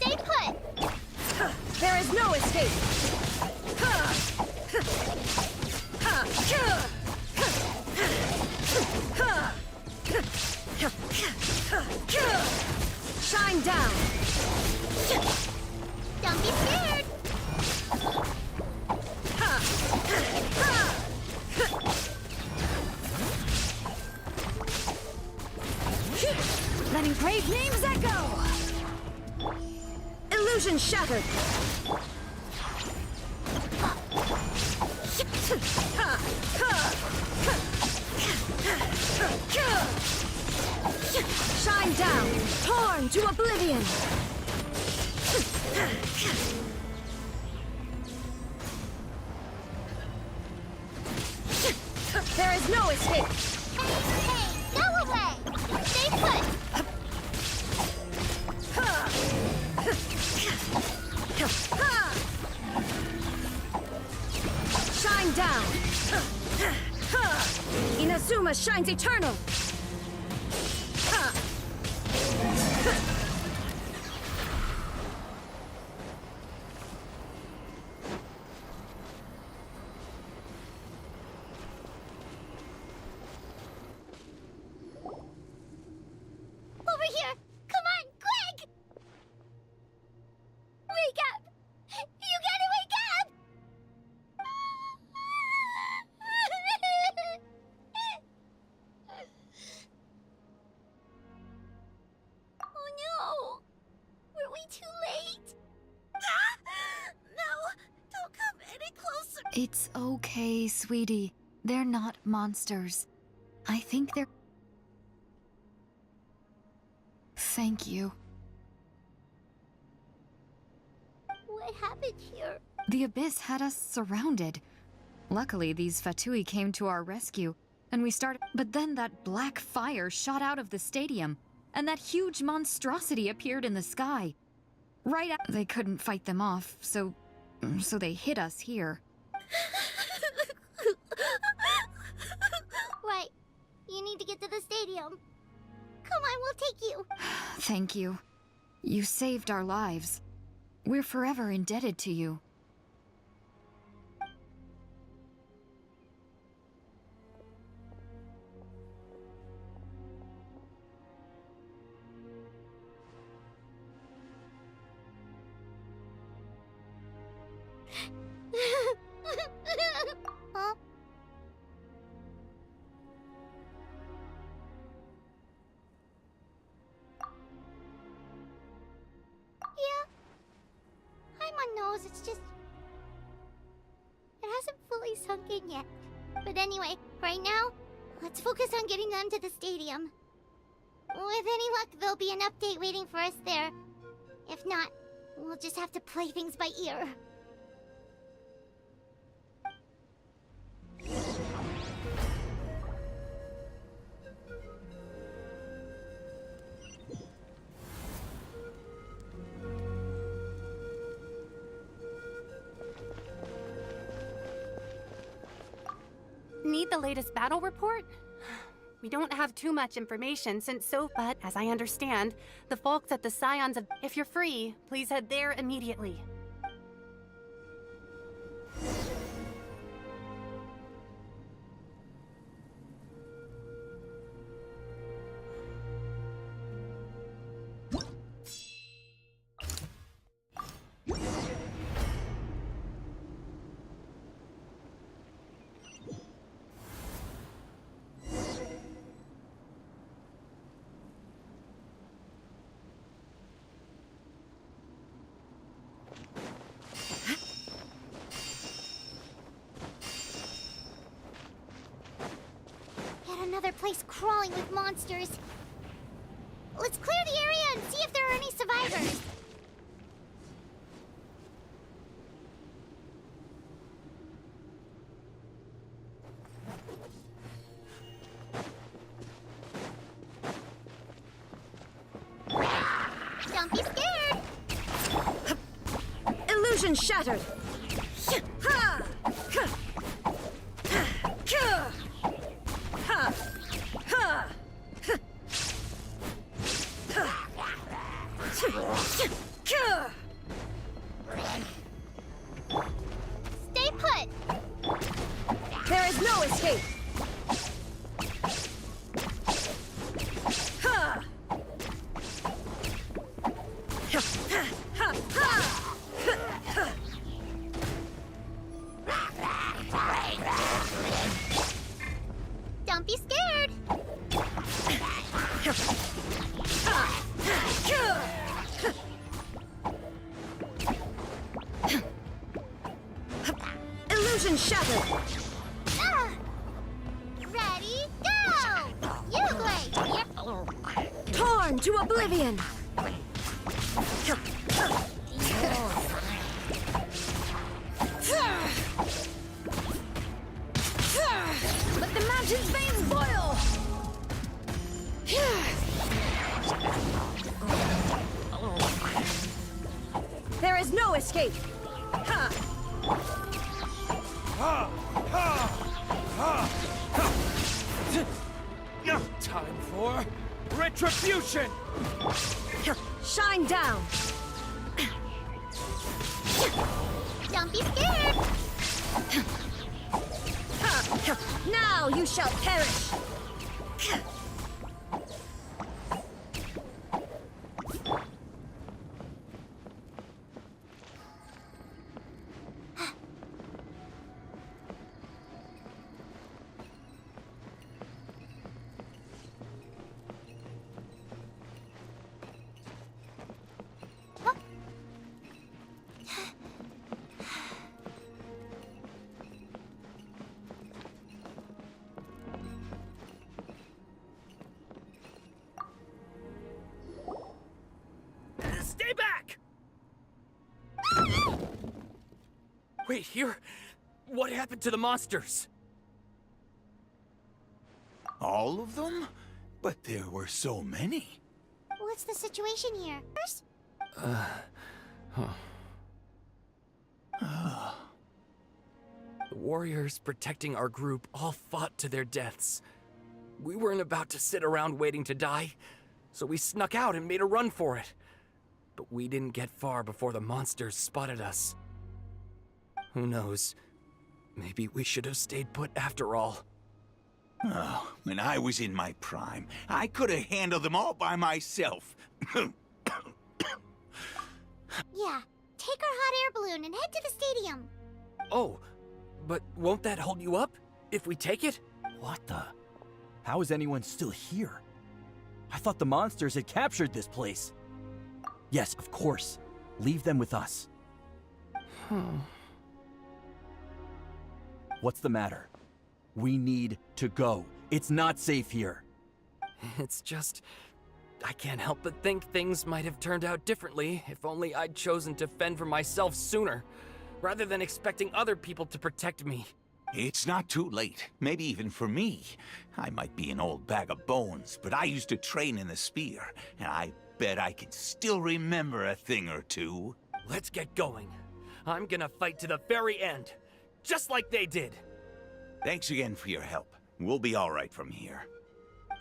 Stay put! There is no escape! Shine down! Don't be scared! Letting brave names echo! Illusion shattered! Shine down! Torn to oblivion! There is no escape! Hey, go away! Stay put! Shine down! Inazuma shines eternal! Over here! Come on, quick! Wake up! You gotta wake up! Oh no! Were we too late? No! Don't come any closer! It's okay, sweetie. They're not monsters. I think they're... Thank you. What happened here? The Abyss had us surrounded. Luckily, these Fatui came to our rescue, and we started... But then that black fire shot out of the stadium, and that huge monstrosity appeared in the sky. Right after... They couldn't fight them off, so they hit us here. Right. You need to get to the stadium. Come on, we'll take you. Thank you. You saved our lives. We're forever indebted to you. Huh? Yeah. Paimon knows, it's just... It hasn't fully sunk in yet. But anyway, right now, let's focus on getting them to the stadium. With any luck, there'll be an update waiting for us there. If not, we'll just have to play things by ear. Need the latest battle report? We don't have too much information but as I understand, the folks at the Scions of... If you're free, please head there immediately. Another place crawling with monsters. Let's clear the area and see if there are any survivors. Don't be scared. Illusion shattered. Ha! Stay put. There is no escape. Don't be scared. Illusion shattered. Ready, go! Uglade! Torn to oblivion. Let the mountain's veins boil! There is no escape. Time for retribution! Shine down. Don't be scared. Now you shall perish. Stay back! Wait, here? What happened to the monsters? All of them? But there were so many. What's the situation here? First, The warriors protecting our group all fought to their deaths. We weren't about to sit around waiting to die, so we snuck out and made a run for it. But we didn't get far before the monsters spotted us. Who knows? Maybe we should have stayed put after all. Oh, when I was in my prime, I could have handled them all by myself. yeah, take our hot air balloon and head to the stadium. Oh, but won't that hold you up if we take it? What the? How is anyone still here? I thought the monsters had captured this place. Yes, of course. Leave them with us. What's the matter? We need to go. It's not safe here. It's just... I can't help but think things might have turned out differently if only I'd chosen to fend for myself sooner, rather than expecting other people to protect me. It's not too late. Maybe even for me. I might be an old bag of bones, but I used to train in the spear, and I bet I can still remember a thing or two. Let's get going. I'm gonna fight to the very end, just like they did. Thanks again for your help. We'll be all right from here.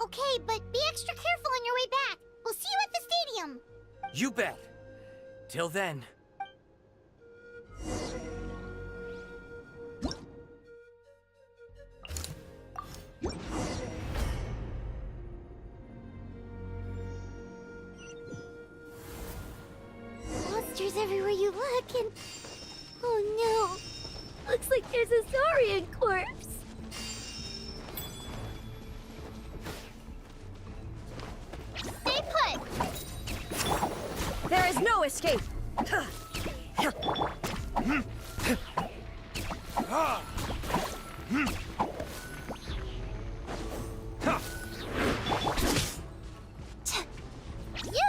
Okay, but be extra careful on your way back. We'll see you at the stadium. You bet. Till then. Monsters everywhere you look, and... Oh no! Looks like there's a saurian corpse! Stay put! There is no escape!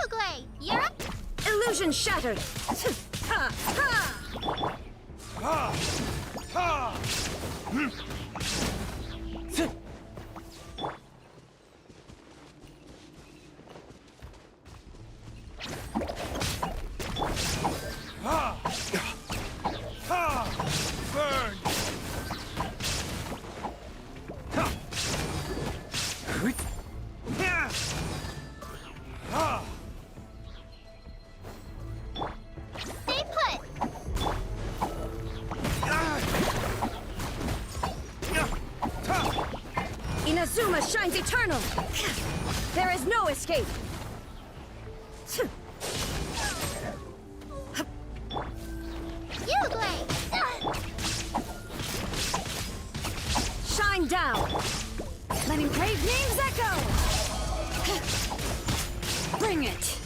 Uglay, you're up! Illusion shattered! Ha! Ha! Ha! Ha! Ha! Ha! Burn! Ha! Ha! Ha! Stay put! Inazuma shines eternal! There is no escape! Uglay! Shine down! Letting brave names echo! Bring it!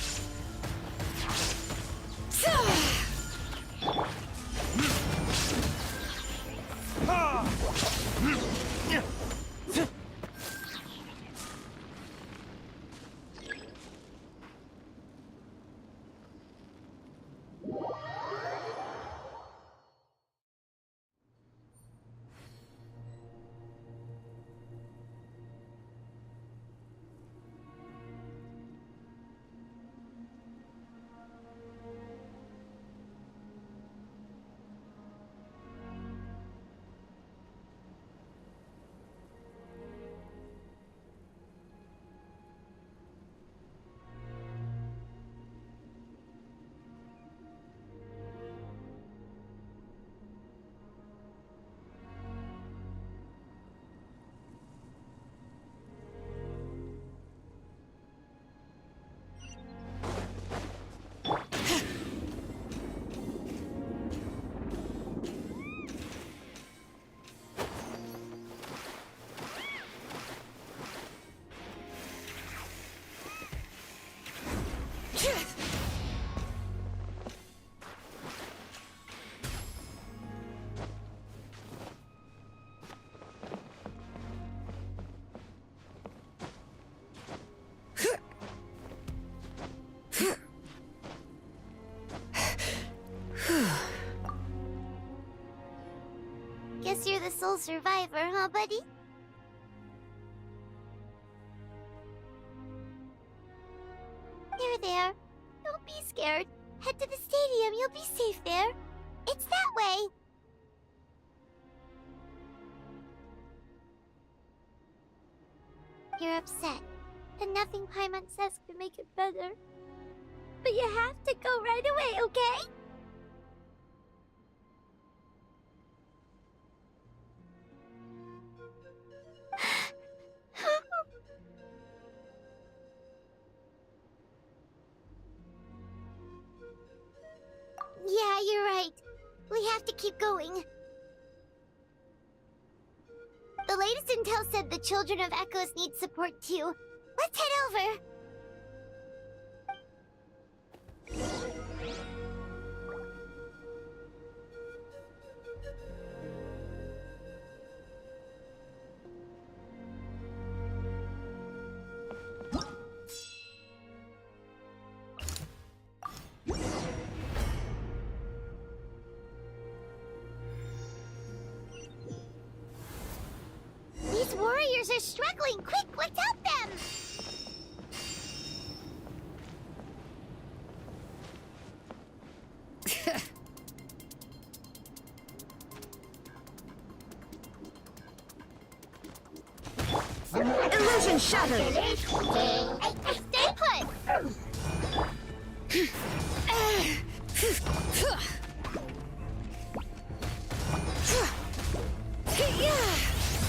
Guess you're the sole survivor, huh, buddy? There. Don't be scared. Head to the stadium, you'll be safe there. It's that way. You're upset, and nothing Paimon says can make it better. But you have to go right away, okay? Yeah, you're right. We have to keep going. The latest intel said the children of Echoes need support too. Let's head over. These warriors are struggling. Quick, let's help them! Illusion shattered! Stay put!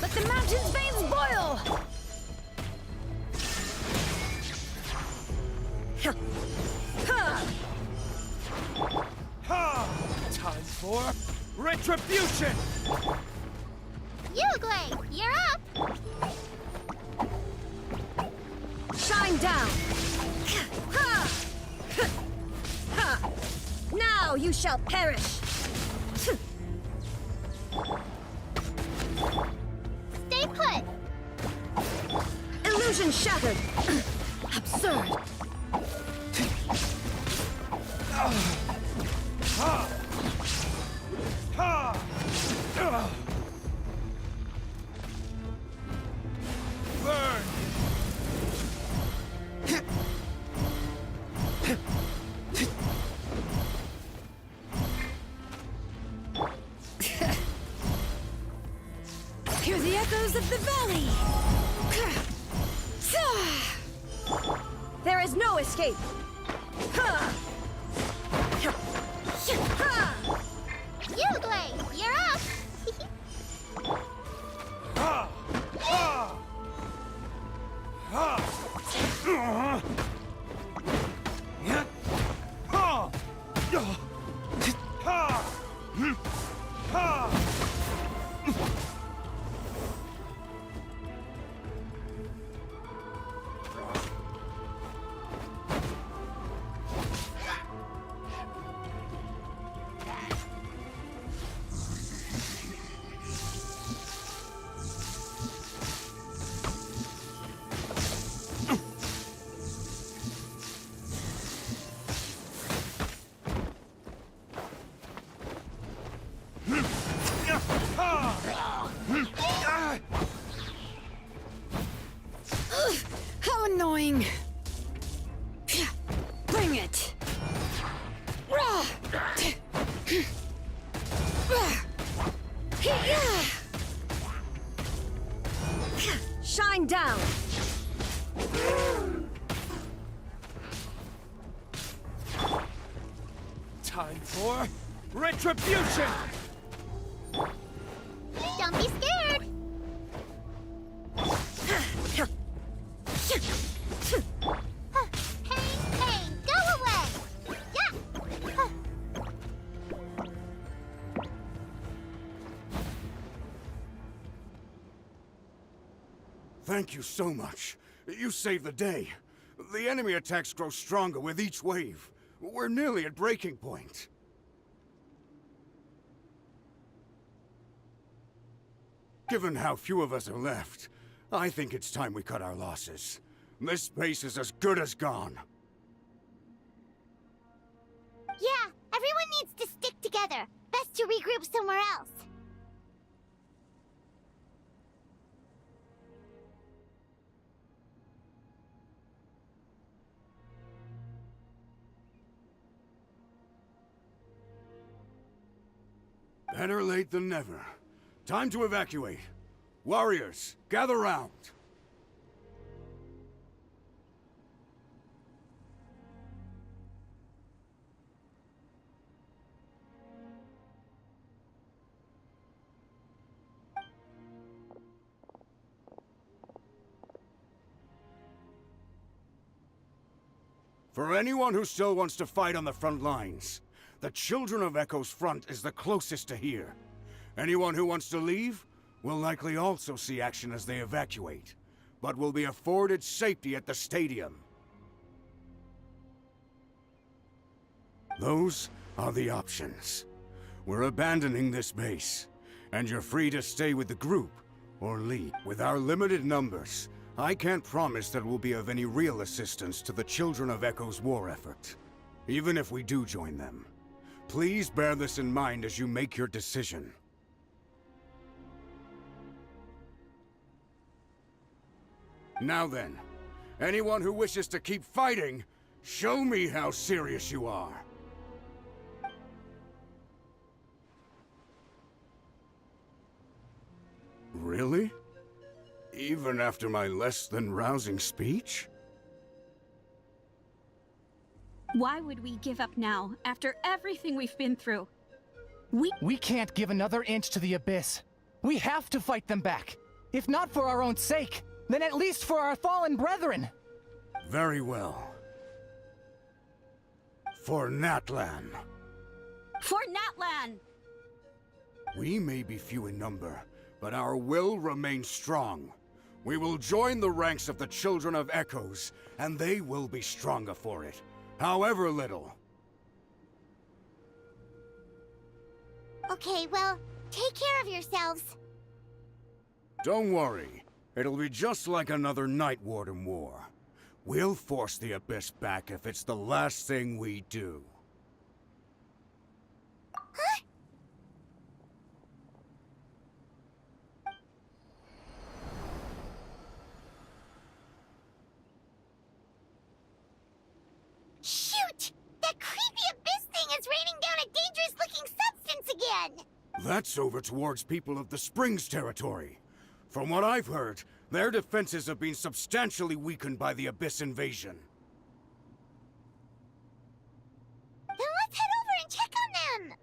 Let the mountain's veins boil! Time for retribution! Uglay, you're up! Shine down! Now you shall perish! Stay put! Illusion shattered! Absurd! Burn! Hear the echoes of the valley! There is no escape! Uglay, you're up! How annoying! Bring it! Shine down! Time for retribution! Don't be scared! Hey, go away! Yeah! Thank you so much. You saved the day. The enemy attacks grow stronger with each wave. We're nearly at breaking point. Given how few of us are left, I think it's time we cut our losses. This base is as good as gone. Yeah, everyone needs to stick together. Best to regroup somewhere else. Better late than never. Time to evacuate. Warriors, gather round. For anyone who still wants to fight on the front lines, the Children of Echo's front is the closest to here. Anyone who wants to leave, will likely also see action as they evacuate, but will be afforded safety at the stadium. Those are the options. We're abandoning this base, and you're free to stay with the group or leave. With our limited numbers, I can't promise that we'll be of any real assistance to the Children of Echo's war effort. Even if we do join them, please bear this in mind as you make your decision. Now then, anyone who wishes to keep fighting, show me how serious you are. Really? Even after my less than rousing speech? Why would we give up now, after everything we've been through? We can't give another inch to the Abyss. We have to fight them back. If not for our own sake, then at least for our fallen brethren. Very well. For Natlan. For Natlan! We may be few in number, but our will remains strong. We will join the ranks of the Children of Echoes, and they will be stronger for it, however little. Okay, well, take care of yourselves. Don't worry. It'll be just like another Night Warden war. We'll force the Abyss back if it's the last thing we do. Huh? Shoot! That creepy Abyss thing is raining down a dangerous-looking substance again! That's over towards people of the Springs territory. From what I've heard, their defenses have been substantially weakened by the Abyss invasion. Then let's head over and check on them!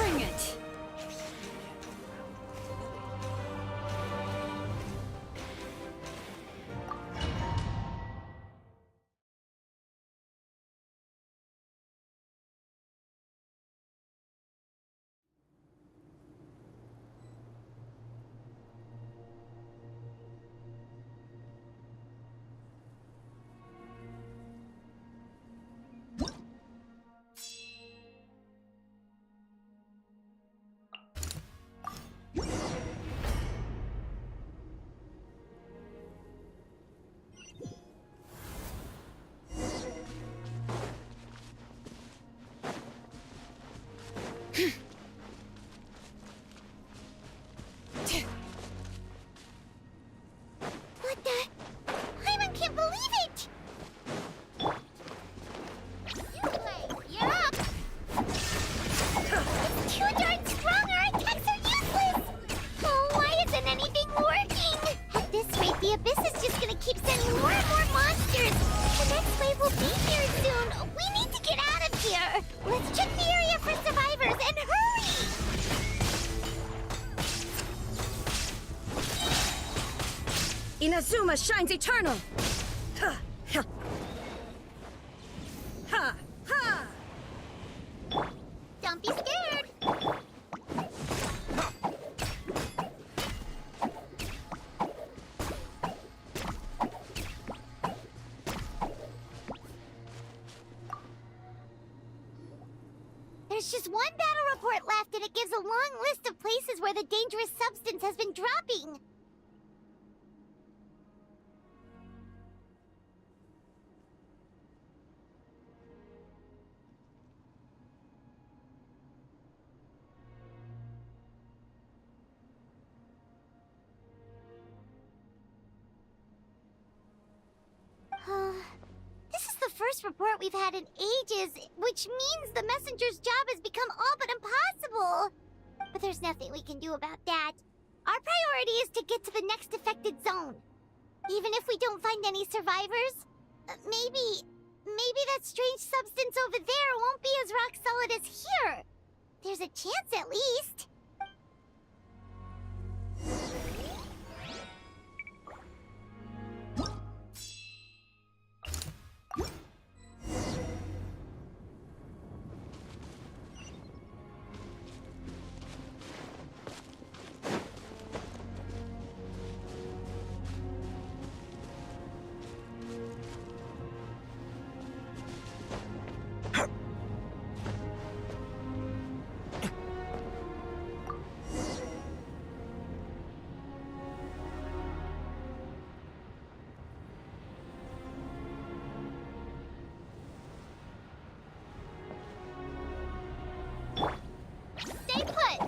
Bring it! What the? Paimon can't believe it! You're up! It's too darn strong, our attacks are useless! Oh, why isn't anything working? At this rate, the Abyss is just gonna keep sending more and more monsters! The next wave will be here soon! We need to get out of here! Let's check the area for survivors, and hurry! Inazuma shines eternal! Ha! Ha! Ha! Ha! Don't be scared! There's just one battle report left, and it gives a long list of places where the dangerous substance has been dropping. This is the first report we've had in ages, which means the messenger's job has become all but impossible. But there's nothing we can do about that. Our priority is to get to the next affected zone. Even if we don't find any survivors, maybe that strange substance over there won't be as rock solid as here. There's a chance at least. Stay put!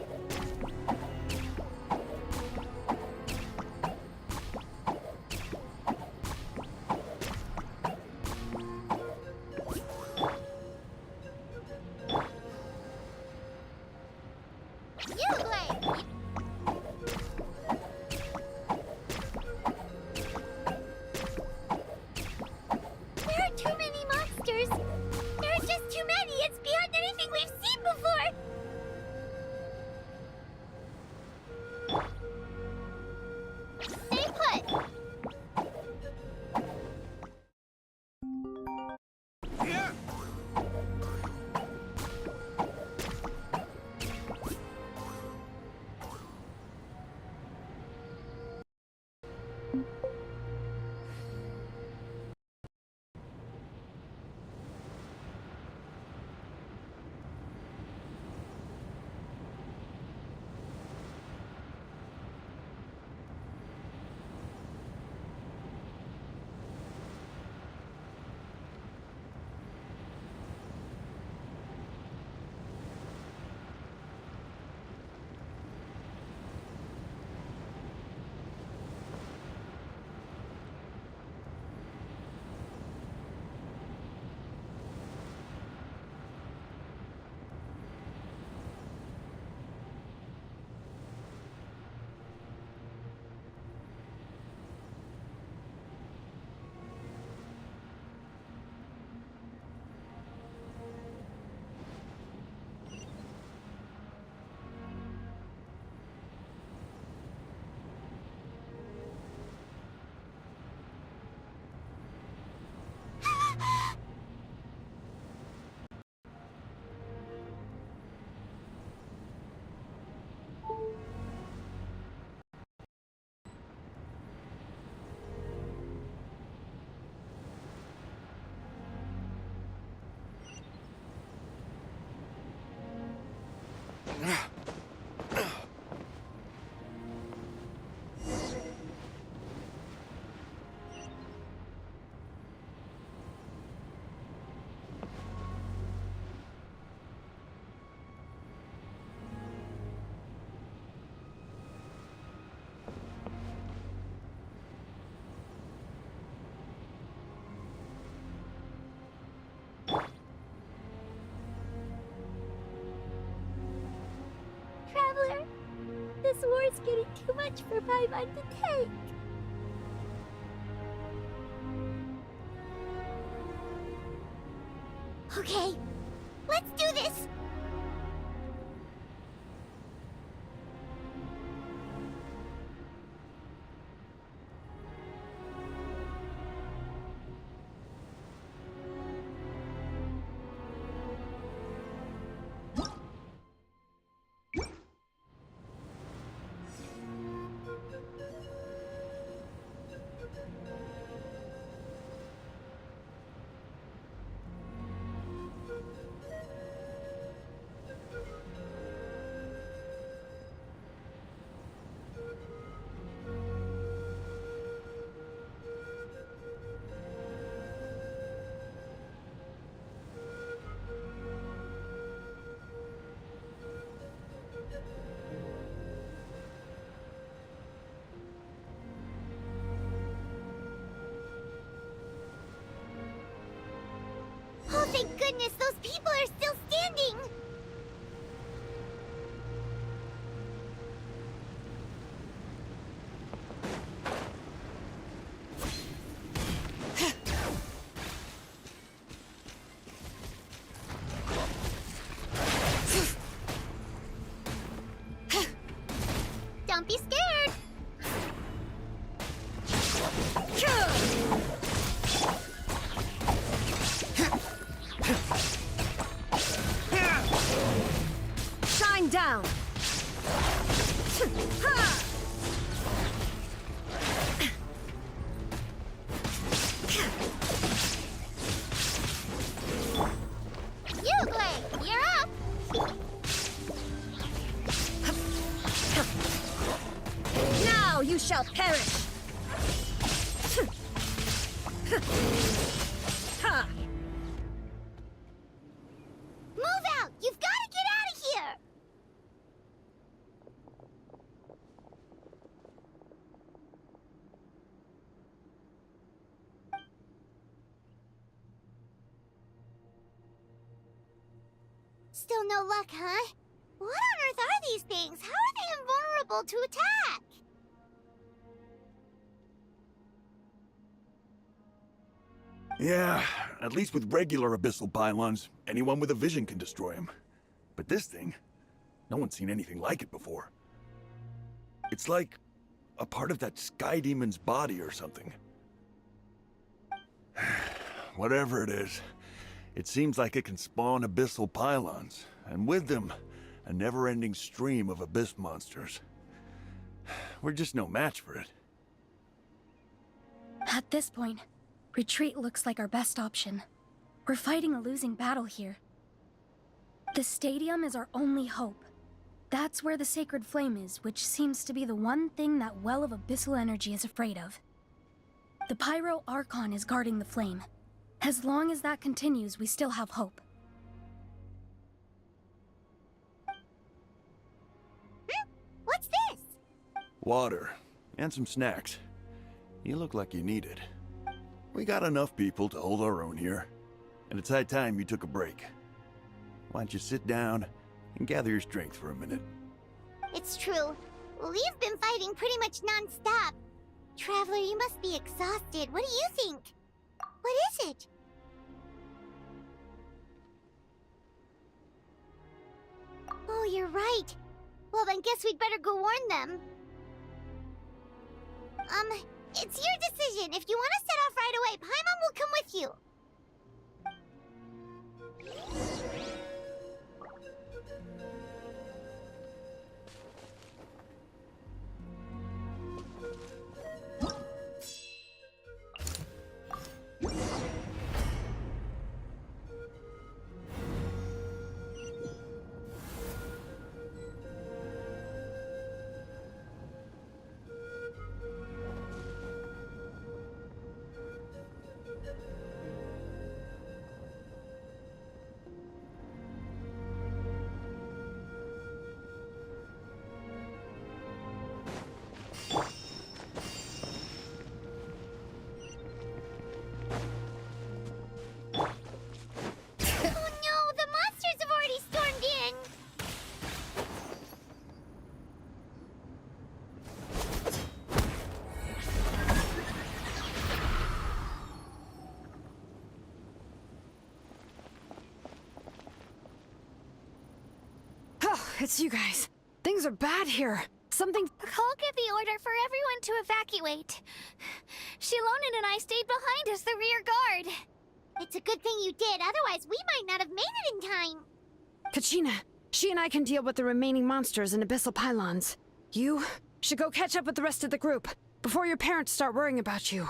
There are too many monsters! There are just too many! It's beyond anything we've seen before! Stay put! Traveler, this war's getting too much for Paimon to take. Okay, let's do this! Oh, thank goodness, those people are still standing! Don't be scared! Shine down! Yugle, you're up! Now you shall perish! Ha! Move out! You've got to get out of here! Still no luck, huh? What on earth are these things? How are they invulnerable to attack? Yeah, at least with regular abyssal pylons, anyone with a vision can destroy them. But this thing, no one's seen anything like it before. It's like a part of that sky demon's body or something. Whatever it is, it seems like it can spawn abyssal pylons, and with them, a never-ending stream of abyss monsters. We're just no match for it. At this point, retreat looks like our best option. We're fighting a losing battle here. The stadium is our only hope. That's where the sacred flame is, which seems to be the one thing that well of abyssal energy is afraid of. The Pyro Archon is guarding the flame. As long as that continues, we still have hope. What's this? Water, and some snacks. You look like you need it. We got enough people to hold our own here, and it's high time you took a break. Why don't you sit down and gather your strength for a minute? It's true. We've been fighting pretty much non-stop. Traveler, you must be exhausted. What do you think? What is it? Oh, you're right. Well, then guess we'd better go warn them. It's your decision. If you want to set off right away, Paimon will come with you. It's you guys. Things are bad here. Something... I'll give the order for everyone to evacuate. Shilonen and I stayed behind as the rear guard. It's a good thing you did, otherwise we might not have made it in time. Kachina, she and I can deal with the remaining monsters and abyssal pylons. You should go catch up with the rest of the group before your parents start worrying about you.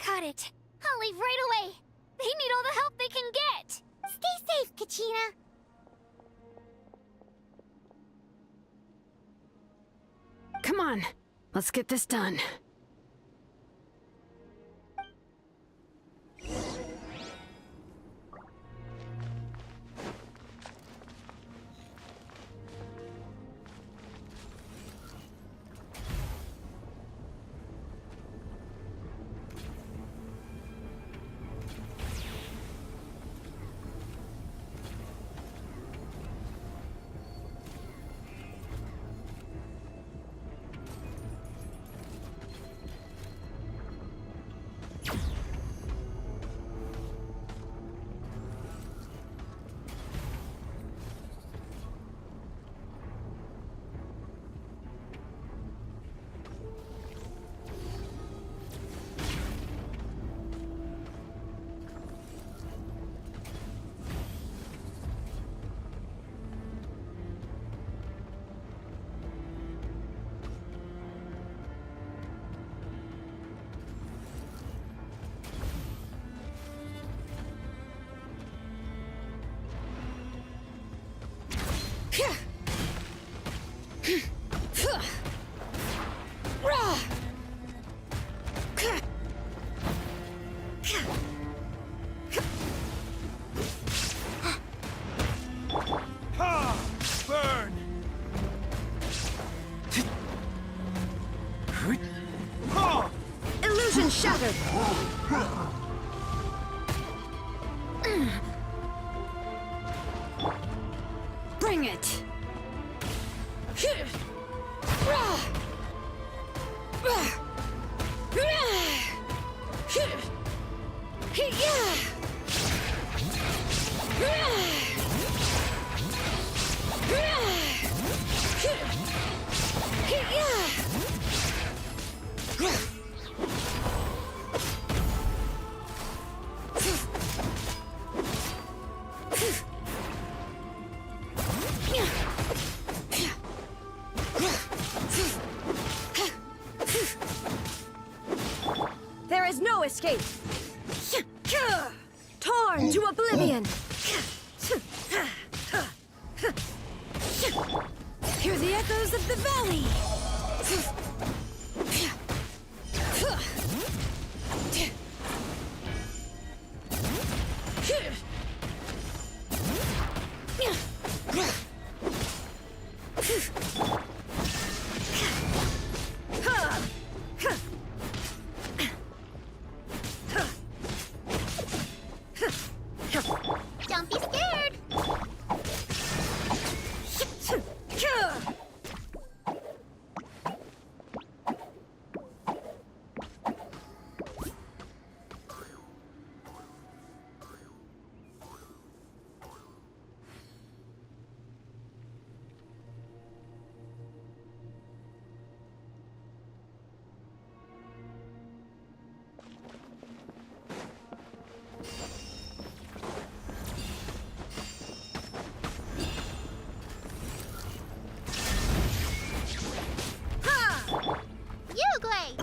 Got it. I'll leave right away. They need all the help they can get. Stay safe, Kachina. Come on, let's get this done. Illusion shattered! Bring it! There is no escape! Torn to oblivion! Hear the echoes of the valley! Don't be scared!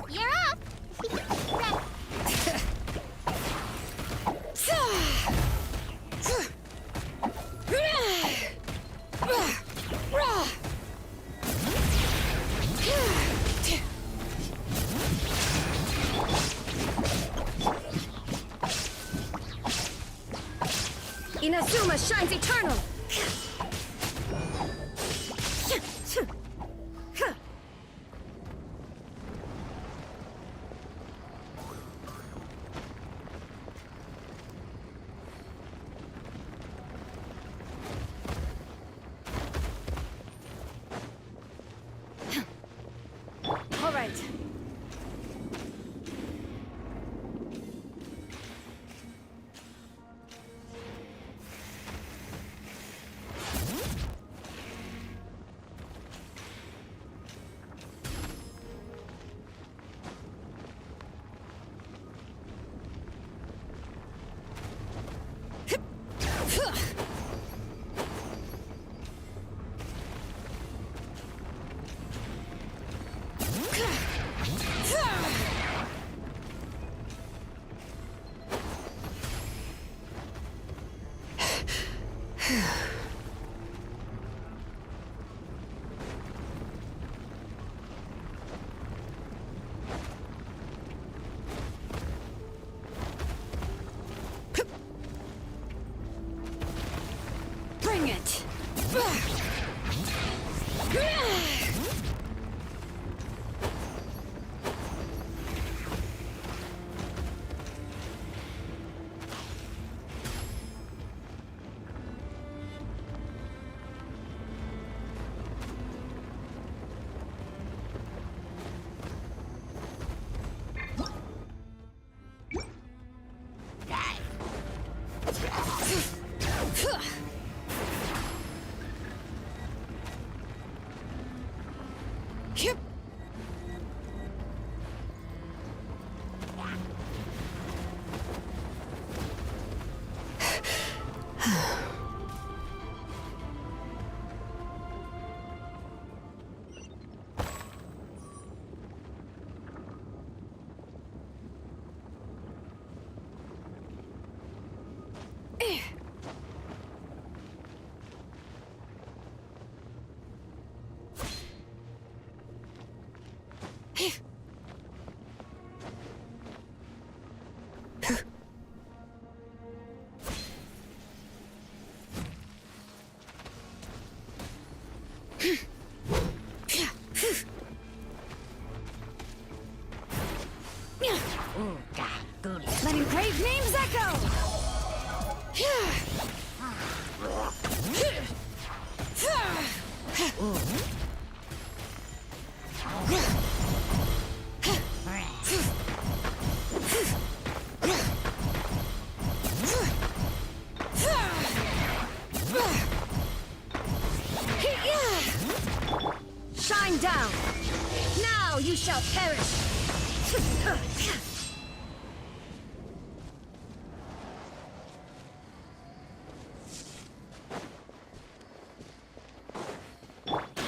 You're up! Inazuma shines eternal! All right. Letting brave names echo! Shine down! Now you shall perish!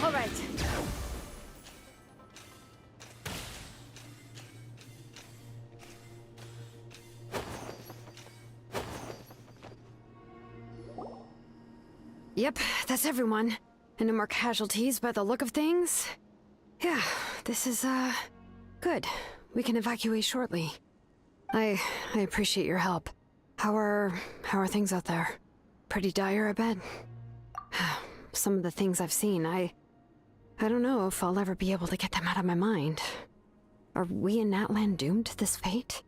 All right. Yep, that's everyone. And no more casualties by the look of things. Yeah, this is, good. We can evacuate shortly. I appreciate your help. How are things out there? Pretty dire, I bet. Some of the things I've seen, I don't know if I'll ever be able to get them out of my mind. Are we in Natlan doomed to this fate?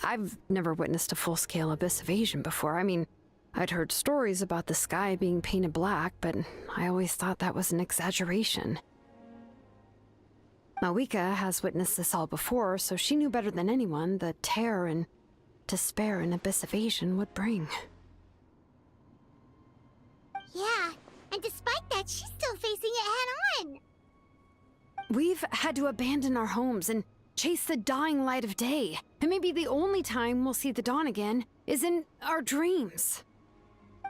I've never witnessed a full-scale abyss invasion before. I mean, I'd heard stories about the sky being painted black, but I always thought that was an exaggeration. Mawika has witnessed this all before, so she knew better than anyone the terror and despair an abyss invasion would bring. Yeah, and despite that, she's still facing it head-on. We've had to abandon our homes and chase the dying light of day. And maybe the only time we'll see the dawn again is in our dreams.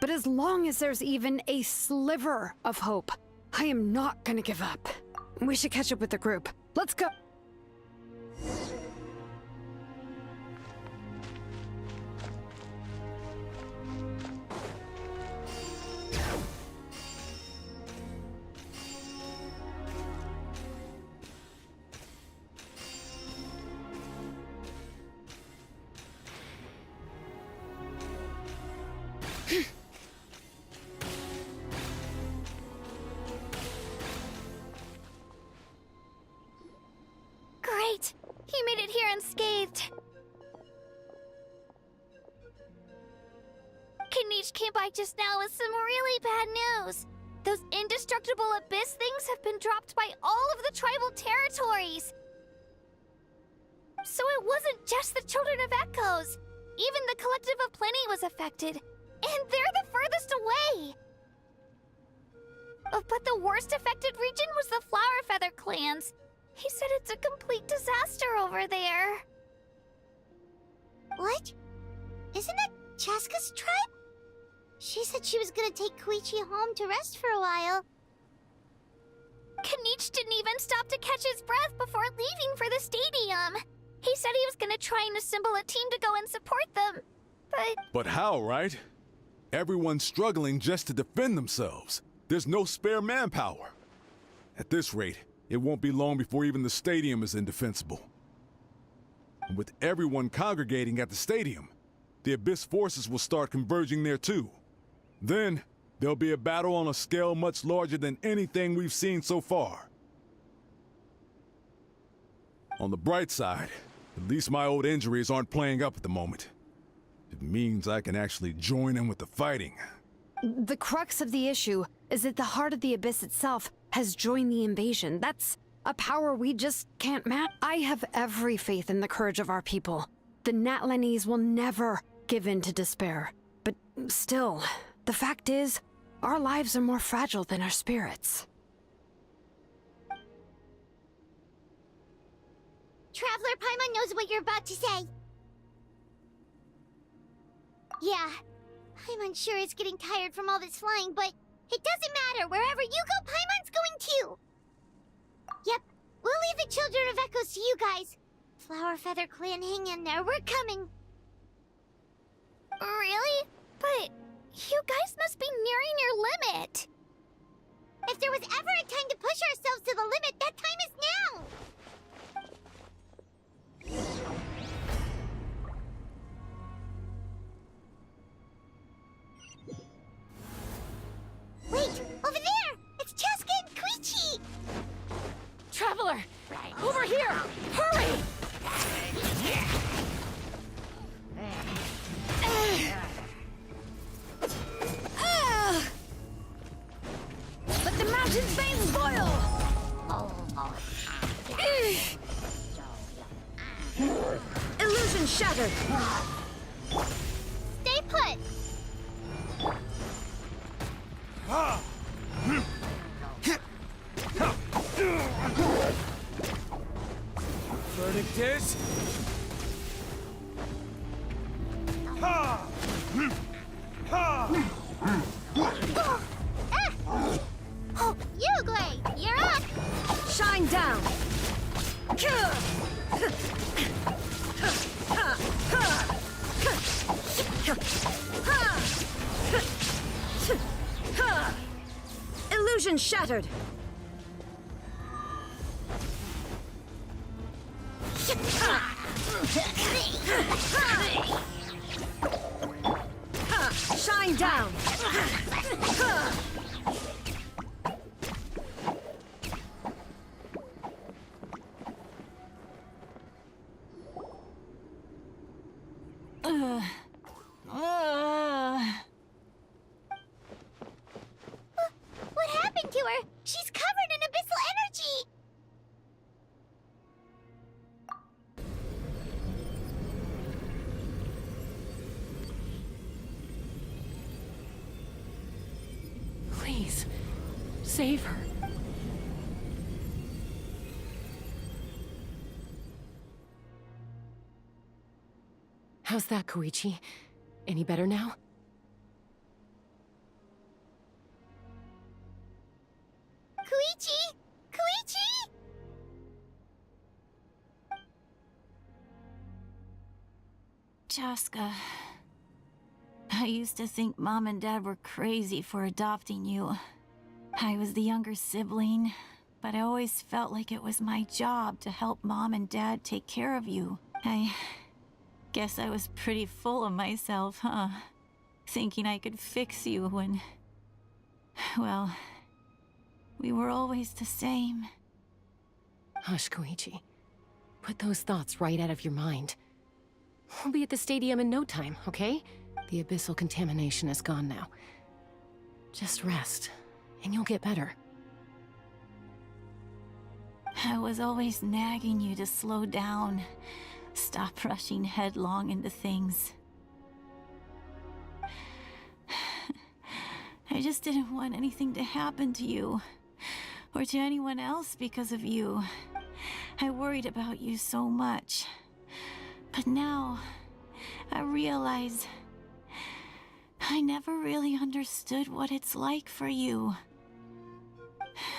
But as long as there's even a sliver of hope, I am not gonna give up. We should catch up with the group. Let's go! Great! He made it here unscathed. Kanish came by just now with some really bad news. Those indestructible abyss things have been dropped by all of the tribal territories. So it wasn't just the Children of Echoes. Even the Collective of Plenty was affected. And they're the furthest away. But the worst affected region was the Flower Feather clans. He said it's a complete disaster over there. What? Isn't that Chaska's tribe? She said she was gonna take Koichi home to rest for a while. Kanish didn't even stop to catch his breath before leaving for the stadium. He said he was gonna try and assemble a team to go and support them, but... But how, right? Everyone's struggling just to defend themselves. There's no spare manpower. At this rate, it won't be long before even the stadium is indefensible. And with everyone congregating at the stadium, the Abyss forces will start converging there too. Then, there'll be a battle on a scale much larger than anything we've seen so far. On the bright side, at least my old injuries aren't playing up at the moment. It means I can actually join in with the fighting. The crux of the issue is that the heart of the Abyss itself has joined the invasion. That's a power we just can't match. I have every faith in the courage of our people. The Natlanese will never give in to despair. But still, the fact is, our lives are more fragile than our spirits. Traveler Paimon knows what you're about to say. Yeah, Paimon sure is getting tired from all this flying, but it doesn't matter. Wherever you go, Paimon's going too. Yep, we'll leave the Children of Echoes to you guys. Flower Feather Clan, hang in there. We're coming. Really? But you guys must be nearing your limit. If there was ever a time to push ourselves to the limit, that time is now! Wait! Over there! It's Cheska and Koichi! Traveler! Over here! Hurry! Let the mountain's veins boil! Illusion shattered! Stay put! Verdict is... Ha! Ha! Oh, Yugui, you're up! Shine down! Illusion shattered! Shine down! What happened to her? She's covered in abyssal energy! Please, save her. How's that, Koichi? Any better now? Koichi! Koichi! Cheska, I used to think Mom and Dad were crazy for adopting you. I was the younger sibling, but I always felt like it was my job to help Mom and Dad take care of you. I guess I was pretty full of myself, huh? Thinking I could fix you when... well, we were always the same. Hush, Koichi. Put those thoughts right out of your mind. We'll be at the stadium in no time, okay? The abyssal contamination is gone now. Just rest, and you'll get better. I was always nagging you to slow down. Stop rushing headlong into things. I just didn't want anything to happen to you, or to anyone else because of you. I worried about you so much. But now, I realize I never really understood what it's like for you.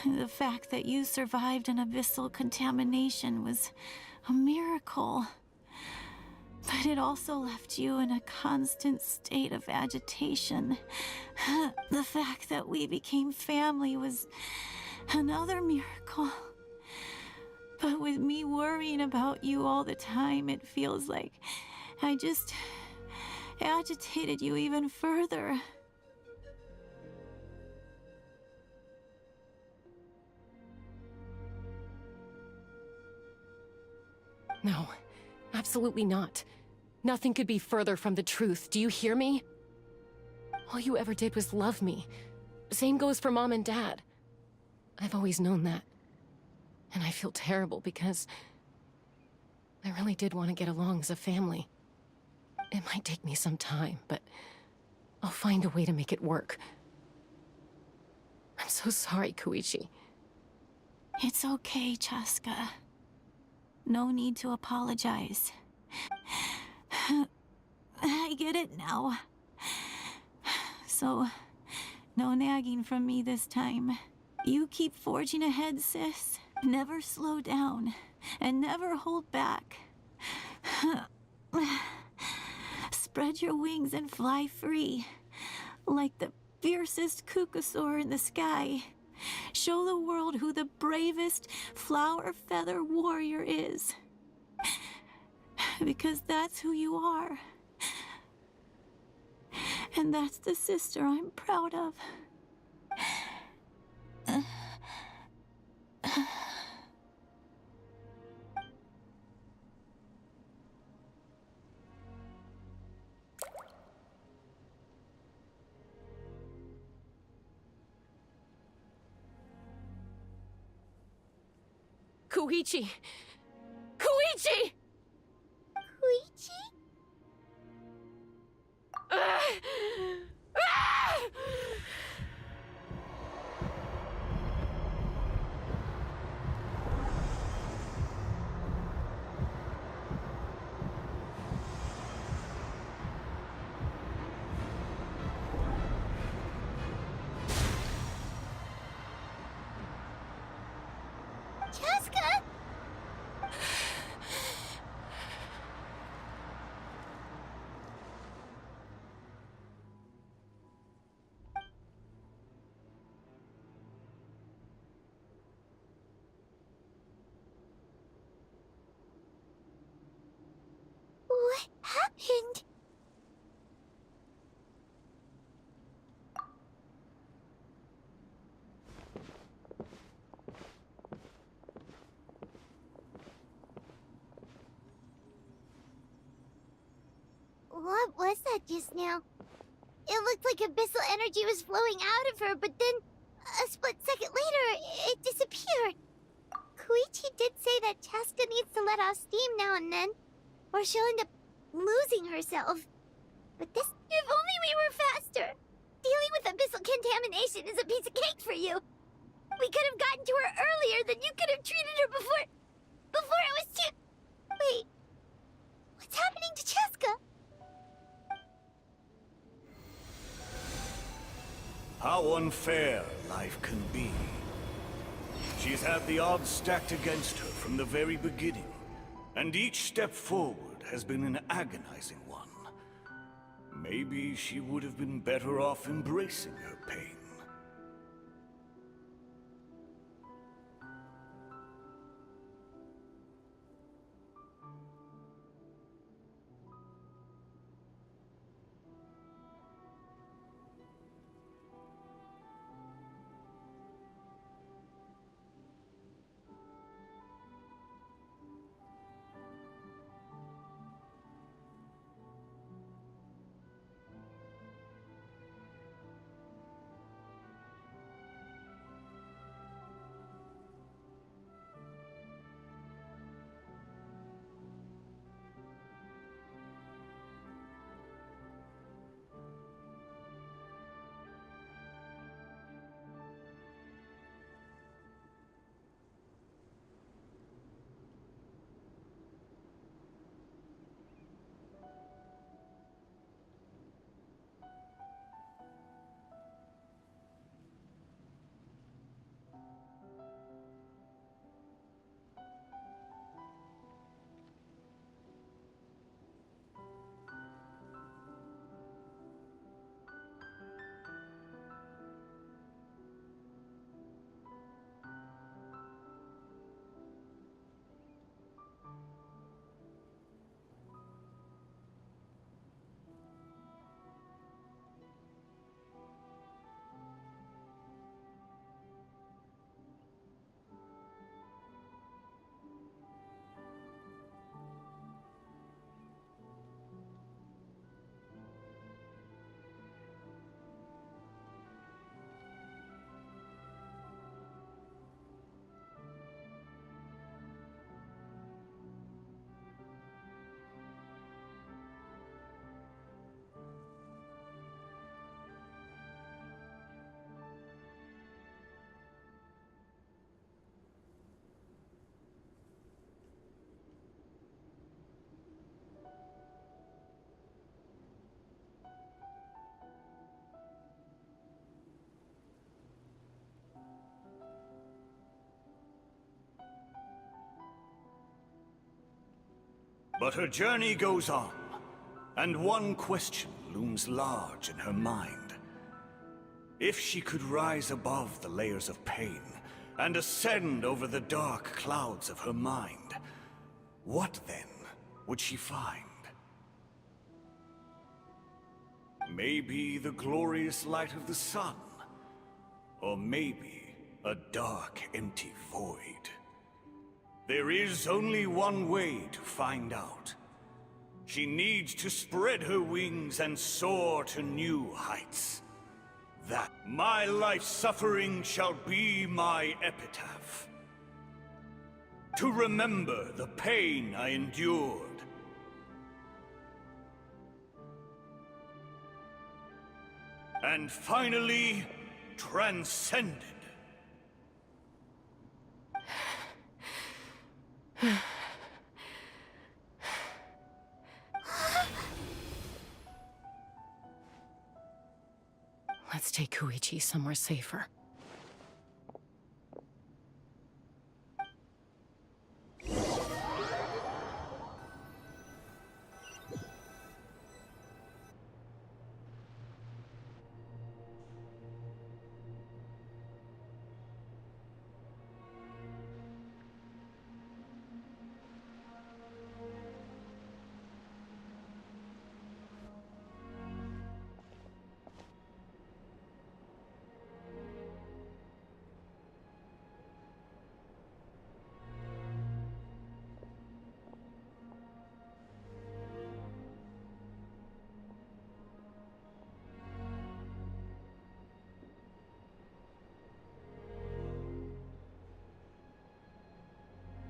The fact that you survived an abyssal contamination was a miracle. But it also left you in a constant state of agitation. The fact that we became family was another miracle. But with me worrying about you all the time, it feels like I just agitated you even further. No, absolutely not. Nothing could be further from the truth. Do you hear me? All you ever did was love me. Same goes for Mom and Dad. I've always known that. And I feel terrible because I really did want to get along as a family. It might take me some time, but I'll find a way to make it work. I'm so sorry, Koichi. It's okay, Cheska. No need to apologize. I get it now. So, no nagging from me this time. You keep forging ahead, sis. Never slow down, and never hold back. Spread your wings and fly free, like the fiercest kukasaur in the sky. Show the world who the bravest flower feather warrior is. Because that's who you are. And that's the sister I'm proud of. Koichi! Koichi! Koichi? Chaska? What happened? What was that just now? It looked like abyssal energy was flowing out of her, but then a split second later, it disappeared. Koichi did say that Chaska needs to let off steam now and then, or she'll end up losing herself. But this, if only we were faster. Dealing with abyssal contamination is a piece of cake for you. We could have gotten to her earlier, then you could have treated her before it was too... Wait, what's happening to Chaska? How unfair life can be. She's had the odds stacked against her from the very beginning, and each step forward has been an agonizing one. Maybe she would have been better off embracing her pain. But her journey goes on, and one question looms large in her mind. If she could rise above the layers of pain and ascend over the dark clouds of her mind, what then would she find? Maybe the glorious light of the sun, or maybe a dark, empty void. There is only one way to find out. She needs to spread her wings and soar to new heights. That my life's suffering shall be my epitaph. To remember the pain I endured. And finally, transcended. Let's take Koichi somewhere safer.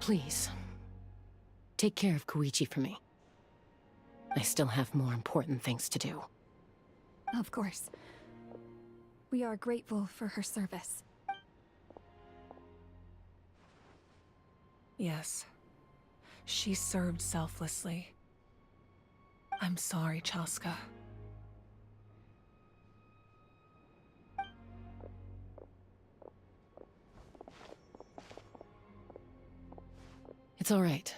Please, take care of Koichi for me. I still have more important things to do. Of course. We are grateful for her service. Yes. She served selflessly. I'm sorry, Chaska. It's all right.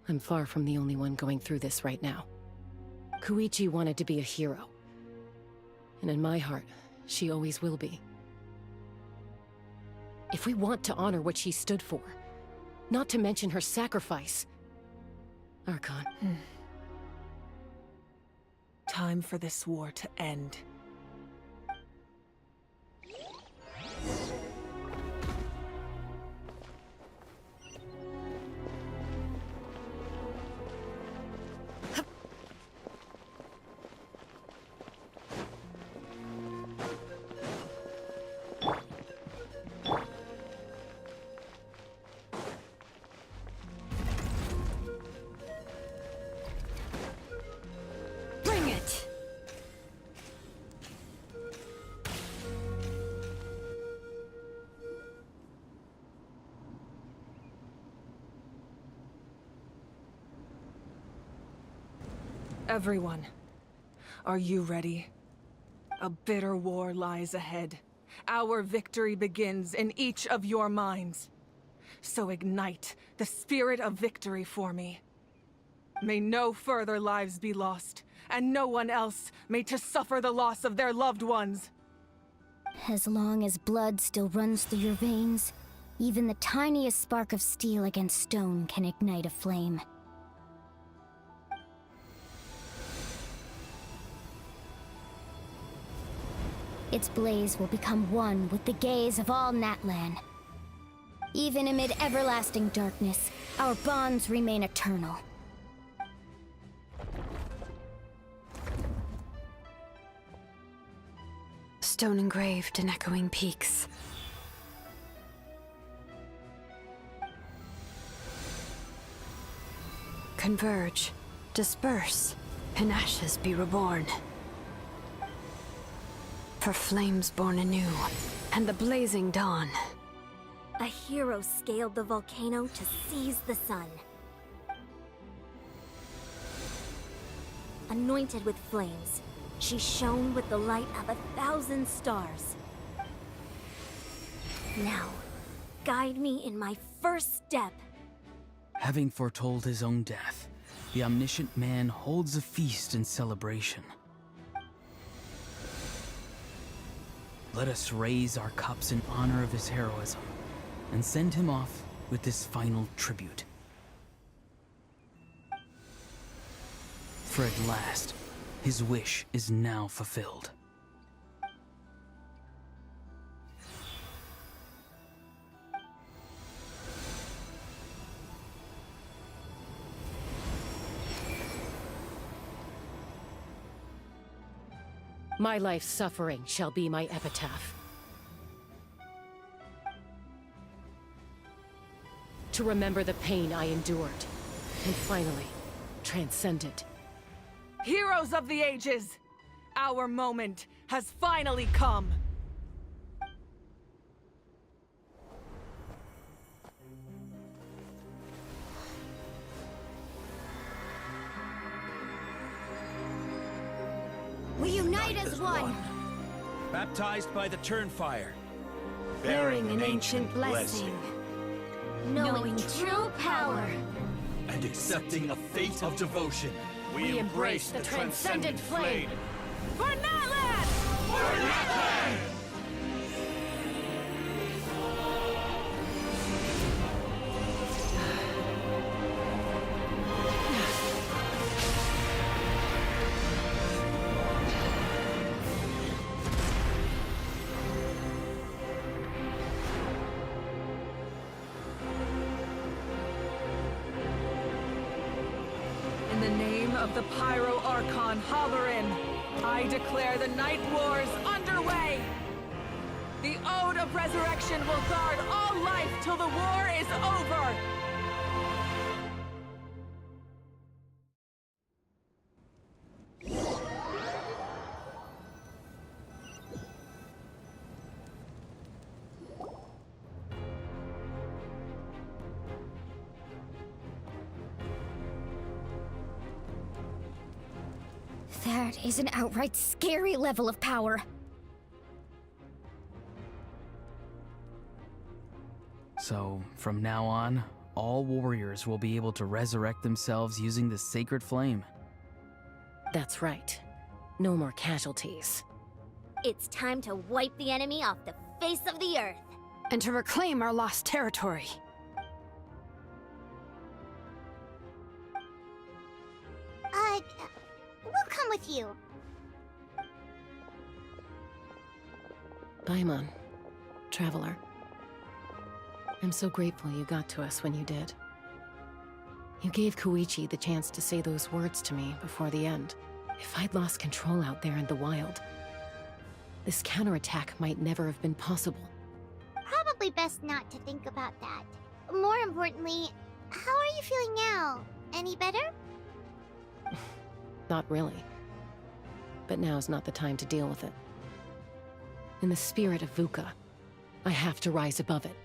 I'm far from the only one going through this right now. Koichi wanted to be a hero. And in my heart, she always will be. If we want to honor what she stood for, not to mention her sacrifice... Archon. Time for this war to end. Bring it! Everyone, are you ready? A bitter war lies ahead. Our victory begins in each of your minds. So ignite the spirit of victory for me. May no further lives be lost, and no one else may to suffer the loss of their loved ones. As long as blood still runs through your veins, even the tiniest spark of steel against stone can ignite a flame. Its blaze will become one with the gaze of all Natlan. Even amid everlasting darkness, our bonds remain eternal. Stone engraved in echoing peaks. Converge, disperse, in ashes be reborn. For flames born anew, and the blazing dawn. A hero scaled the volcano to seize the sun. Anointed with flames, she shone with the light of 1,000 stars. Now, guide me in my first step. Having foretold his own death, the omniscient man holds a feast in celebration. Let us raise our cups in honor of his heroism and send him off with this final tribute. For at last, his wish is now fulfilled. My life's suffering shall be my epitaph. To remember the pain I endured, and finally, transcend it. Heroes of the ages! Our moment has finally come! We unite as one! Baptized by the Turnfire. Bearing an ancient blessing. Knowing true power. And accepting a fate of devotion. We embrace the transcendent flame. For Natlan! For Natlan! In the name of the Pyro Archon Halloran, I declare the Night Wars underway! The Ode of Resurrection will guard all life till the war is over! That is an outright scary level of power. So, from now on, all warriors will be able to resurrect themselves using the sacred flame. That's right. No more casualties. It's time to wipe the enemy off the face of the earth. And to reclaim our lost territory. We'll come with you. Paimon, traveler. I'm so grateful you got to us when you did. You gave Koichi the chance to say those words to me before the end. If I'd lost control out there in the wild, this counterattack might never have been possible. Probably best not to think about that. More importantly, how are you feeling now? Any better? Not really. But now's not the time to deal with it. In the spirit of VUCA, I have to rise above it.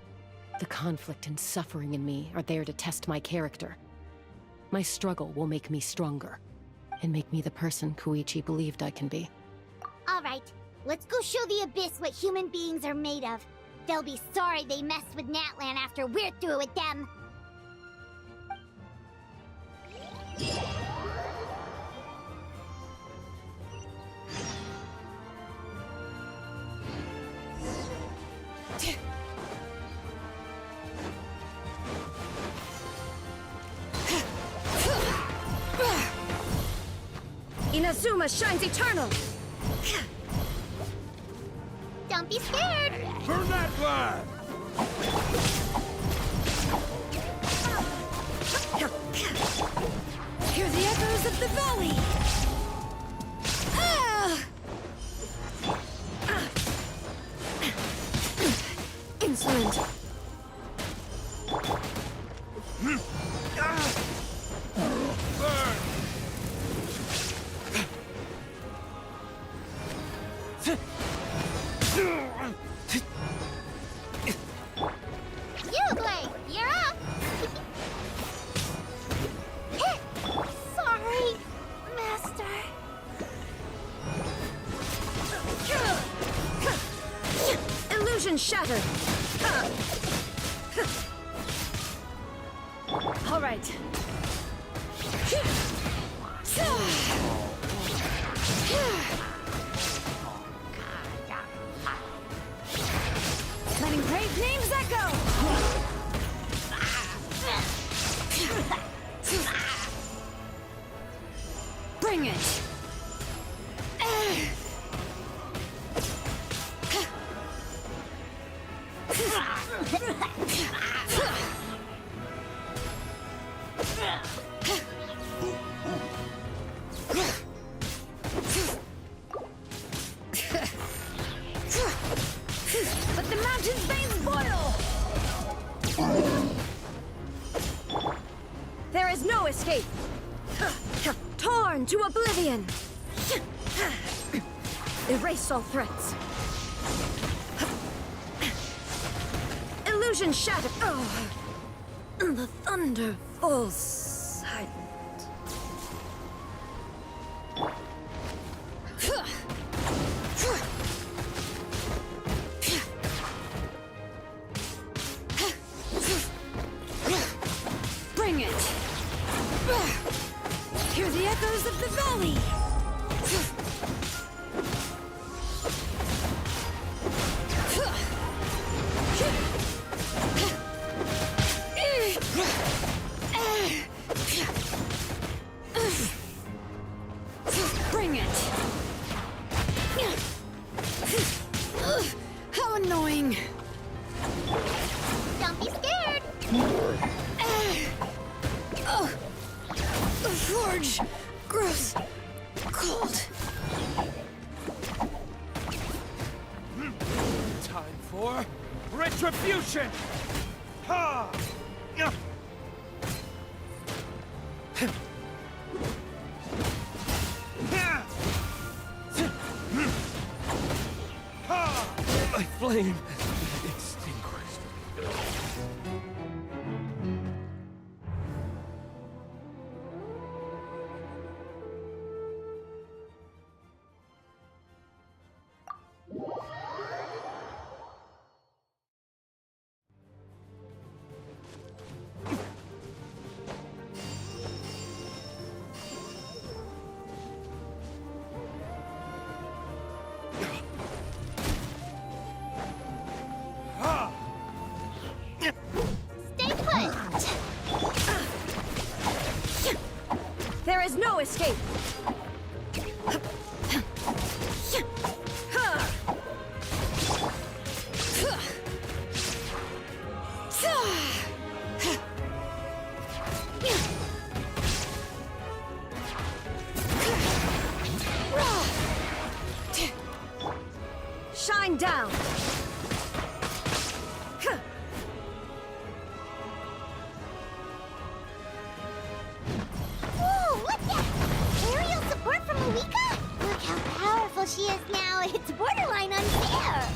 The conflict and suffering in me are there to test my character. My struggle will make me stronger, and make me the person Koichi believed I can be. Alright, let's go show the Abyss what human beings are made of. They'll be sorry they messed with Natlan after we're through with them. Inazuma shines eternal! Don't be scared! For Natlan! Hear the echoes of the valley! Insolent! You're up! Sorry, Master. Illusion shattered! All right. There is no escape! Torn to oblivion! Erase all threats. Illusion shattered. Oh. The thunder falls silent. Bring it! Hear the echoes of the valley! Bring it! How annoying! Don't be scared! The forge grows cold. Time for retribution! Ha! My flame extinguished. Stay put! There is no escape! Shine down! Whoa, look at aerial support from Malika? Look how powerful she is now. It's borderline unfair.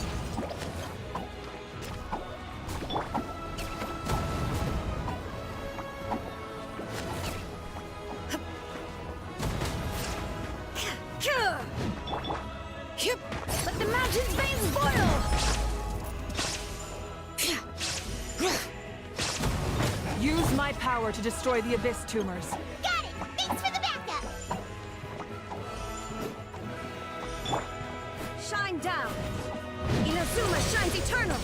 Yep. Let the mountain's veins boil! Use my power to destroy the abyss tumors. Got it! Thanks for the backup! Shine down! Inazuma shines eternal!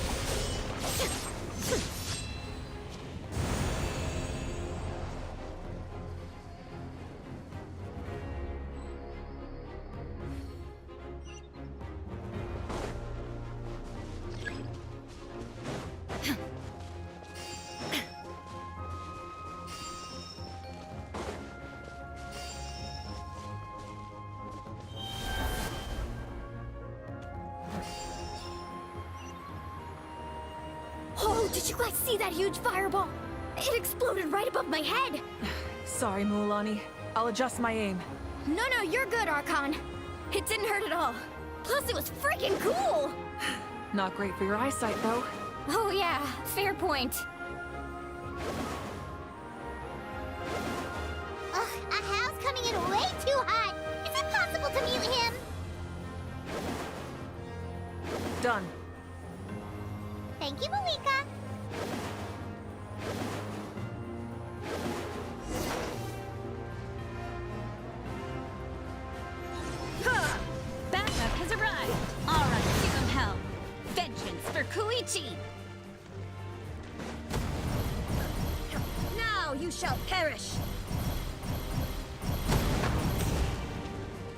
Oh, did you guys see that huge fireball? It exploded right above my head. Sorry, Mualani. I'll adjust my aim. No, you're good, Archon. It didn't hurt at all. Plus, it was freaking cool. Not great for your eyesight, though. Oh yeah, fair point. Ugh, Ahal's coming in way too hot. Is it possible to mute him? Done. Thank you, Malika. Backup has arrived. All right, give them hell. Vengeance for Koichi. Now you shall perish!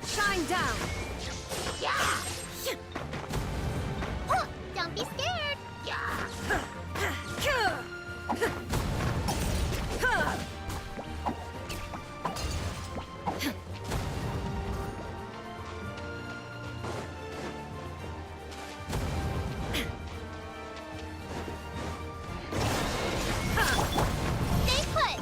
Shine down! Yeah! Don't be scared. Yeah! Stay put!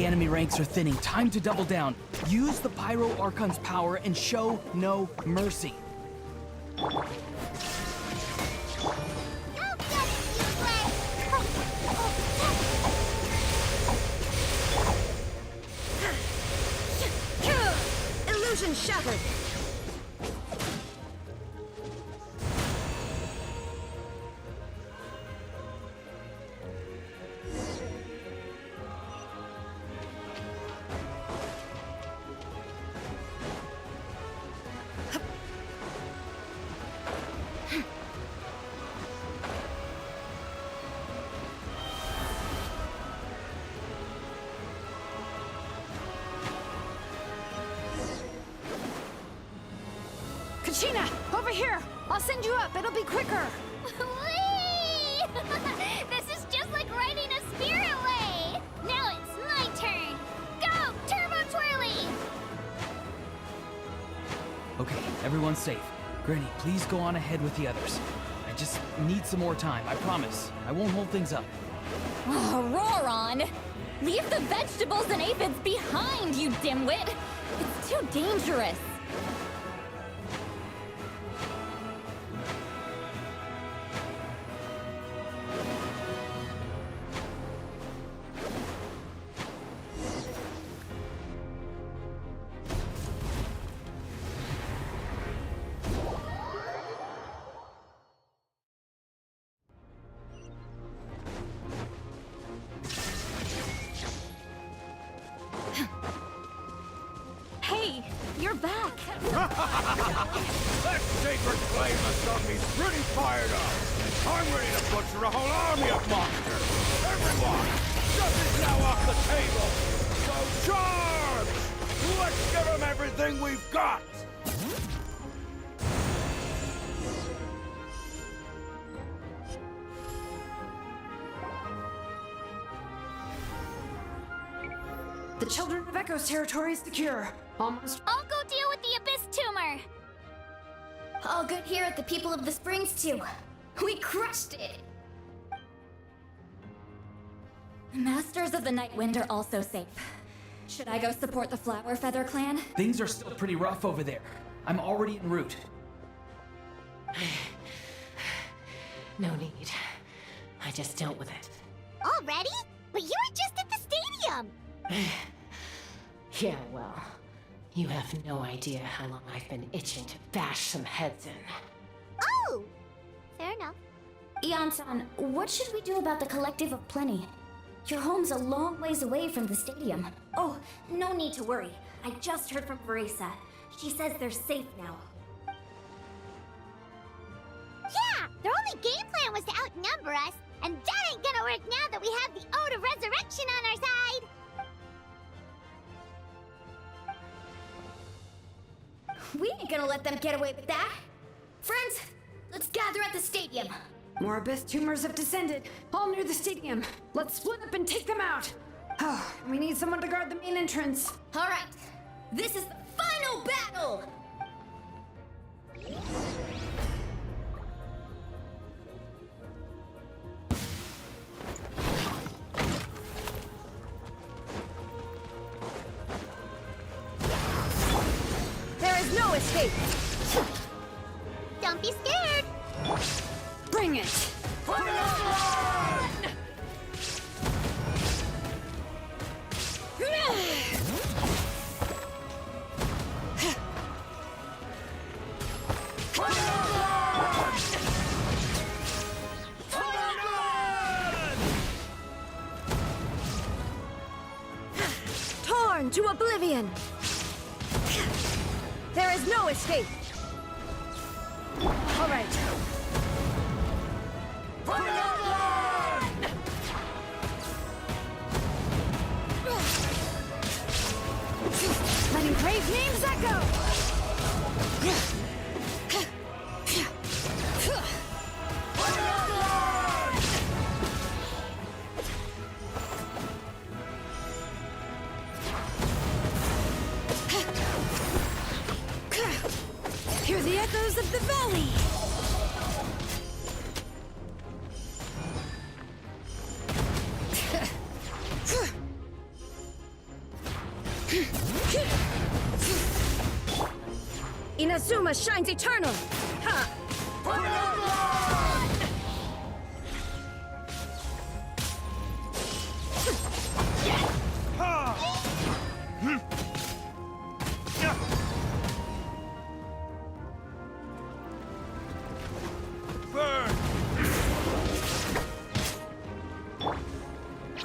The enemy ranks are thinning. Time to double down. Use the Pyro Archon's power and show no mercy. Illusion shattered. Kachina, over here! I'll send you up, it'll be quicker! Whee! This is just like riding a spirit way! Now it's my turn! Go, Turbo Twirly! Okay, everyone's safe. Granny, please go on ahead with the others. I just need some more time, I promise. I won't hold things up. Oh, roar on! Leave the vegetables and aphids behind, you dimwit! It's too dangerous! Hey, you're back. That sacred flame has got me pretty fired up. I'm ready to butcher a whole army of monsters. Everyone, justice is now off the table. So charge! Let's give them everything we've got. The Children of Echo's territory is secure. Almost. I'll go deal with the Abyss Tumor! All good here at the People of the Springs, too. We crushed it! Masters of the Night Wind are also safe. Should I go support the Flower Feather Clan? Things are still pretty rough over there. I'm already en route. No need. I just dealt with it. Already? But you were just at the stadium! Yeah, well, you have no idea how long I've been itching to bash some heads in. Oh! Fair enough. Ian-san, what should we do about the Collective of Plenty? Your home's a long ways away from the stadium. Oh, no need to worry. I just heard from Veresa. She says they're safe now. Yeah! Their only game plan was to outnumber us, and that ain't gonna work now that we have the Ode of Resurrection on our side! We ain't gonna let them get away with that! Friends, let's gather at the stadium! More Abyss tumors have descended, all near the stadium. Let's split up and take them out. Oh, we need someone to guard the main entrance. Alright, this is the final battle! There is no escape. Don't be scared! Bring it! Torn to oblivion! There is no escape! All right. Letting brave names echo! Hear the echoes of the valley! Suma shines eternal! Ha!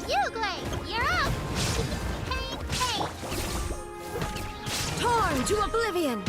Yuglei, you're up! Hey! Torn to oblivion!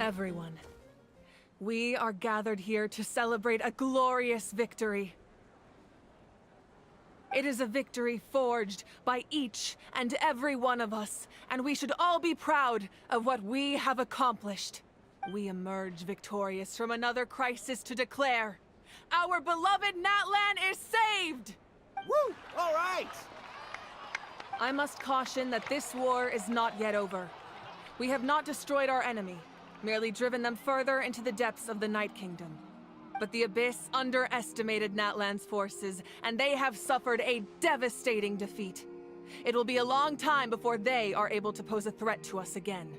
Everyone, we are gathered here to celebrate a glorious victory. It is a victory forged by each and every one of us, and we should all be proud of what we have accomplished. We emerge victorious from another crisis to declare, our beloved Natlan is saved! Woo! All right! I must caution that this war is not yet over. We have not destroyed our enemy, merely driven them further into the depths of the Night Kingdom. But the Abyss underestimated Natlan's forces, and they have suffered a devastating defeat. It will be a long time before they are able to pose a threat to us again.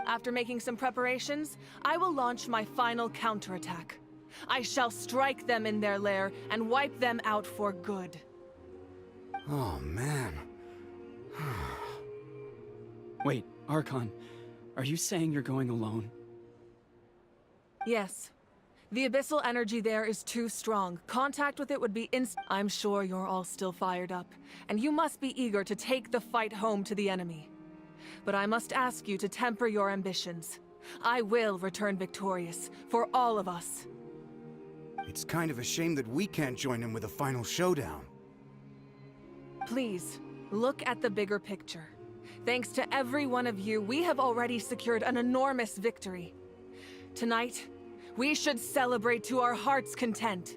After making some preparations, I will launch my final counterattack. I shall strike them in their lair and wipe them out for good. Oh, man. Wait, Archon, are you saying you're going alone? Yes. The abyssal energy there is too strong. Contact with it would be I'm sure you're all still fired up, and you must be eager to take the fight home to the enemy. But I must ask you to temper your ambitions. I will return victorious, for all of us. It's kind of a shame that we can't join him with a final showdown. Please, look at the bigger picture. Thanks to every one of you, we have already secured an enormous victory. Tonight, we should celebrate to our heart's content.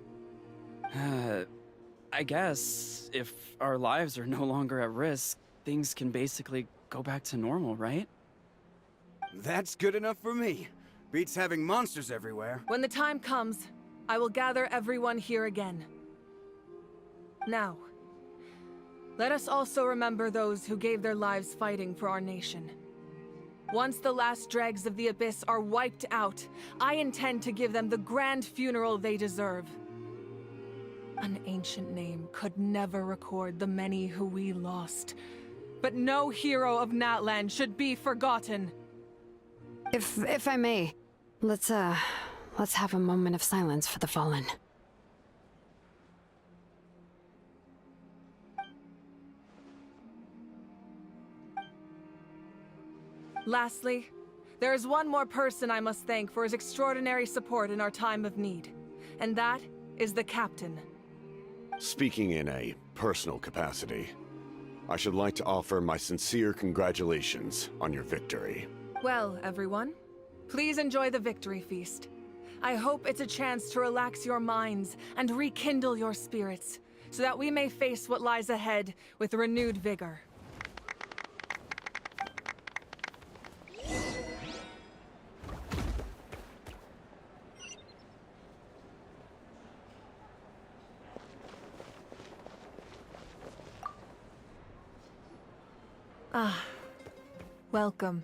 I guess if our lives are no longer at risk, things can basically go back to normal, right? That's good enough for me. Beats having monsters everywhere. When the time comes, I will gather everyone here again. Now, let us also remember those who gave their lives fighting for our nation. Once the last dregs of the Abyss are wiped out, I intend to give them the grand funeral they deserve. An ancient name could never record the many who we lost, but no hero of Natlan should be forgotten. If I may, let's have a moment of silence for the fallen. Lastly, there is one more person I must thank for his extraordinary support in our time of need, and that is the Captain. Speaking in a personal capacity, I should like to offer my sincere congratulations on your victory. Well, everyone, please enjoy the victory feast. I hope it's a chance to relax your minds and rekindle your spirits, so that we may face what lies ahead with renewed vigor. Ah, welcome.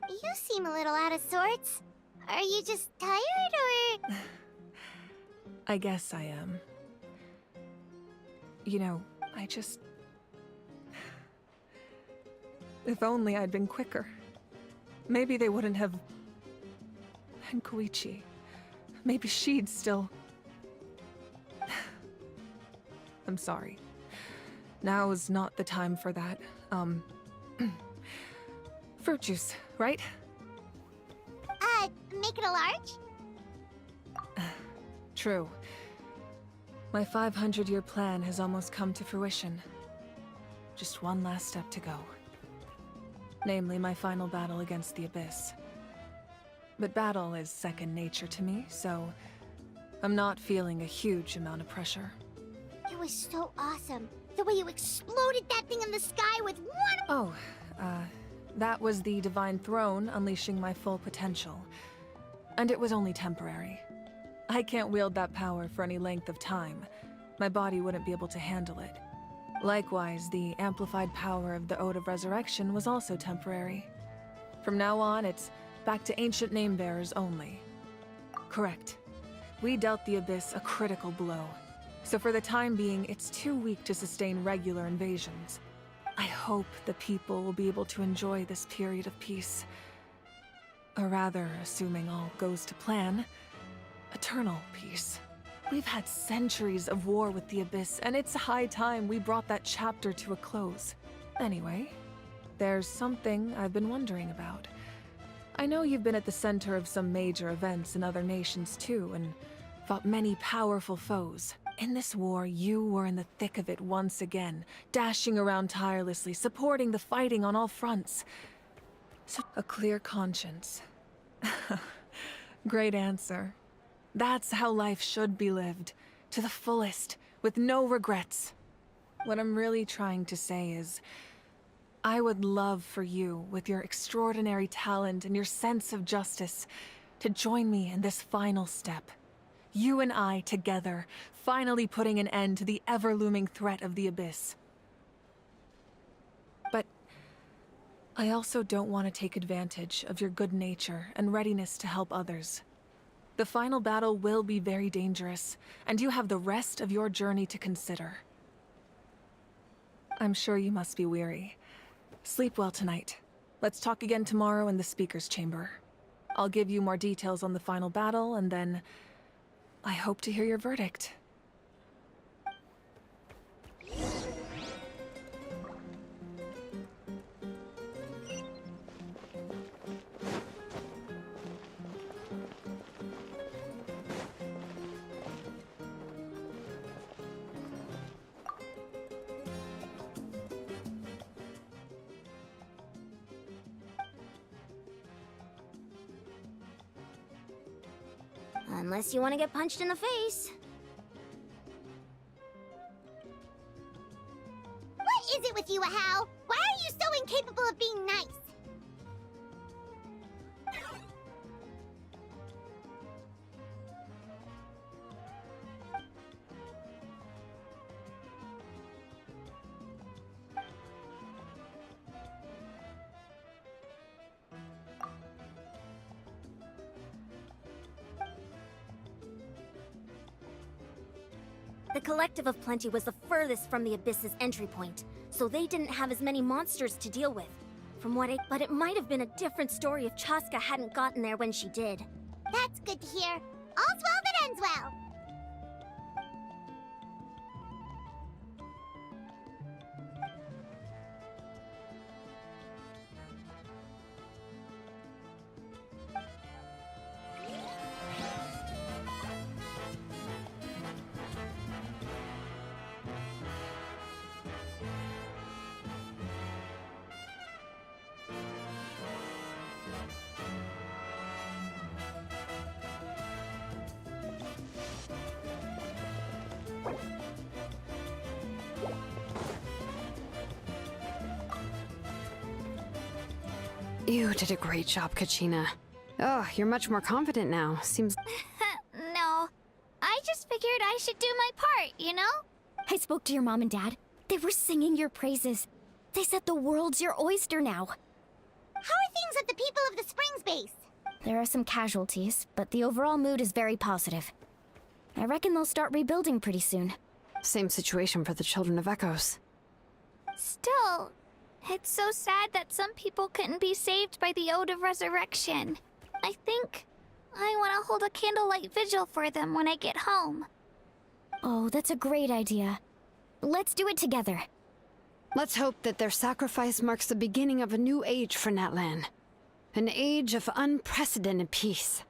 You seem a little out of sorts. Are you just tired, or...? I guess I am. You know, If only I'd been quicker. Maybe they wouldn't have... And Koichi. Maybe she'd still... I'm sorry. Now is not the time for that. Fruit juice, right? Make it a large? True. My 500-year plan has almost come to fruition. Just one last step to go. Namely, my final battle against the Abyss. But battle is second nature to me, so I'm not feeling a huge amount of pressure. It was so awesome. The way you exploded that thing in the sky with one... Oh, that was the Divine Throne unleashing my full potential. And it was only temporary. I can't wield that power for any length of time. My body wouldn't be able to handle it. Likewise, the amplified power of the Ode of Resurrection was also temporary. From now on, it's back to ancient name-bearers only. Correct. We dealt the Abyss a critical blow. So for the time being, it's too weak to sustain regular invasions. I hope the people will be able to enjoy this period of peace. Or rather, assuming all goes to plan, eternal peace. We've had centuries of war with the Abyss, and it's high time we brought that chapter to a close. Anyway, there's something I've been wondering about. I know you've been at the center of some major events in other nations too, and fought many powerful foes. In this war, you were in the thick of it once again, dashing around tirelessly, supporting the fighting on all fronts. So, a clear conscience. Great answer. That's how life should be lived, to the fullest, with no regrets. What I'm really trying to say is, I would love for you, with your extraordinary talent and your sense of justice, to join me in this final step. You and I together, finally putting an end to the ever-looming threat of the Abyss. But I also don't want to take advantage of your good nature and readiness to help others. The final battle will be very dangerous, and you have the rest of your journey to consider. I'm sure you must be weary. Sleep well tonight. Let's talk again tomorrow in the speaker's chamber. I'll give you more details on the final battle, and then I hope to hear your verdict. Unless you want to get punched in the face. What is it with you, Ahau? Why are you so incapable of being nice? The Collective of Plenty was the furthest from the Abyss's entry point, so they didn't have as many monsters to deal with. But it might have been a different story if Chaska hadn't gotten there when she did. That's good to hear. All's well that ends well. You did a great job, Kachina. Oh, you're much more confident now. Seems... No. I just figured I should do my part, you know? I spoke to your mom and dad. They were singing your praises. They said the world's your oyster now. How are things at the People of the Springs base? There are some casualties, but the overall mood is very positive. I reckon they'll start rebuilding pretty soon. Same situation for the Children of Echoes. Still, it's so sad that some people couldn't be saved by the Ode of Resurrection. I think I want to hold a candlelight vigil for them when I get home. Oh, that's a great idea. Let's do it together. Let's hope that their sacrifice marks the beginning of a new age for Natlan. An age of unprecedented peace.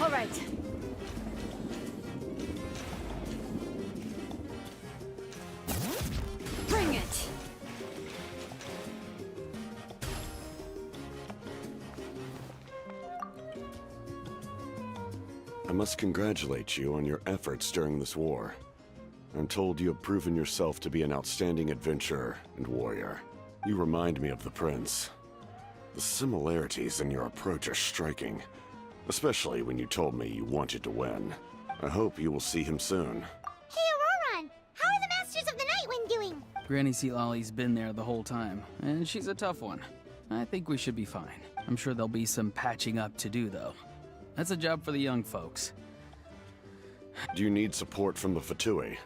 All right. Bring it! I must congratulate you on your efforts during this war. I'm told you have proven yourself to be an outstanding adventurer and warrior. You remind me of the Prince. The similarities in your approach are striking, especially when you told me you wanted to win. I hope you will see him soon. Hey, Auroron! How are the Masters of the Nightwind doing? Granny Sealolly's been there the whole time, and she's a tough one. I think we should be fine. I'm sure there'll be some patching up to do, though. That's a job for the young folks. Do you need support from the Fatui?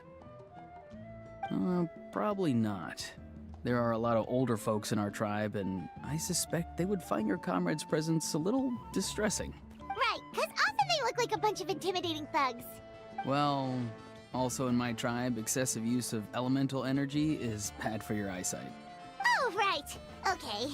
Probably not. There are a lot of older folks in our tribe, and I suspect they would find your comrade's presence a little distressing. Right, because often they look like a bunch of intimidating thugs. Well, also in my tribe, excessive use of elemental energy is bad for your eyesight. Oh, right. Okay.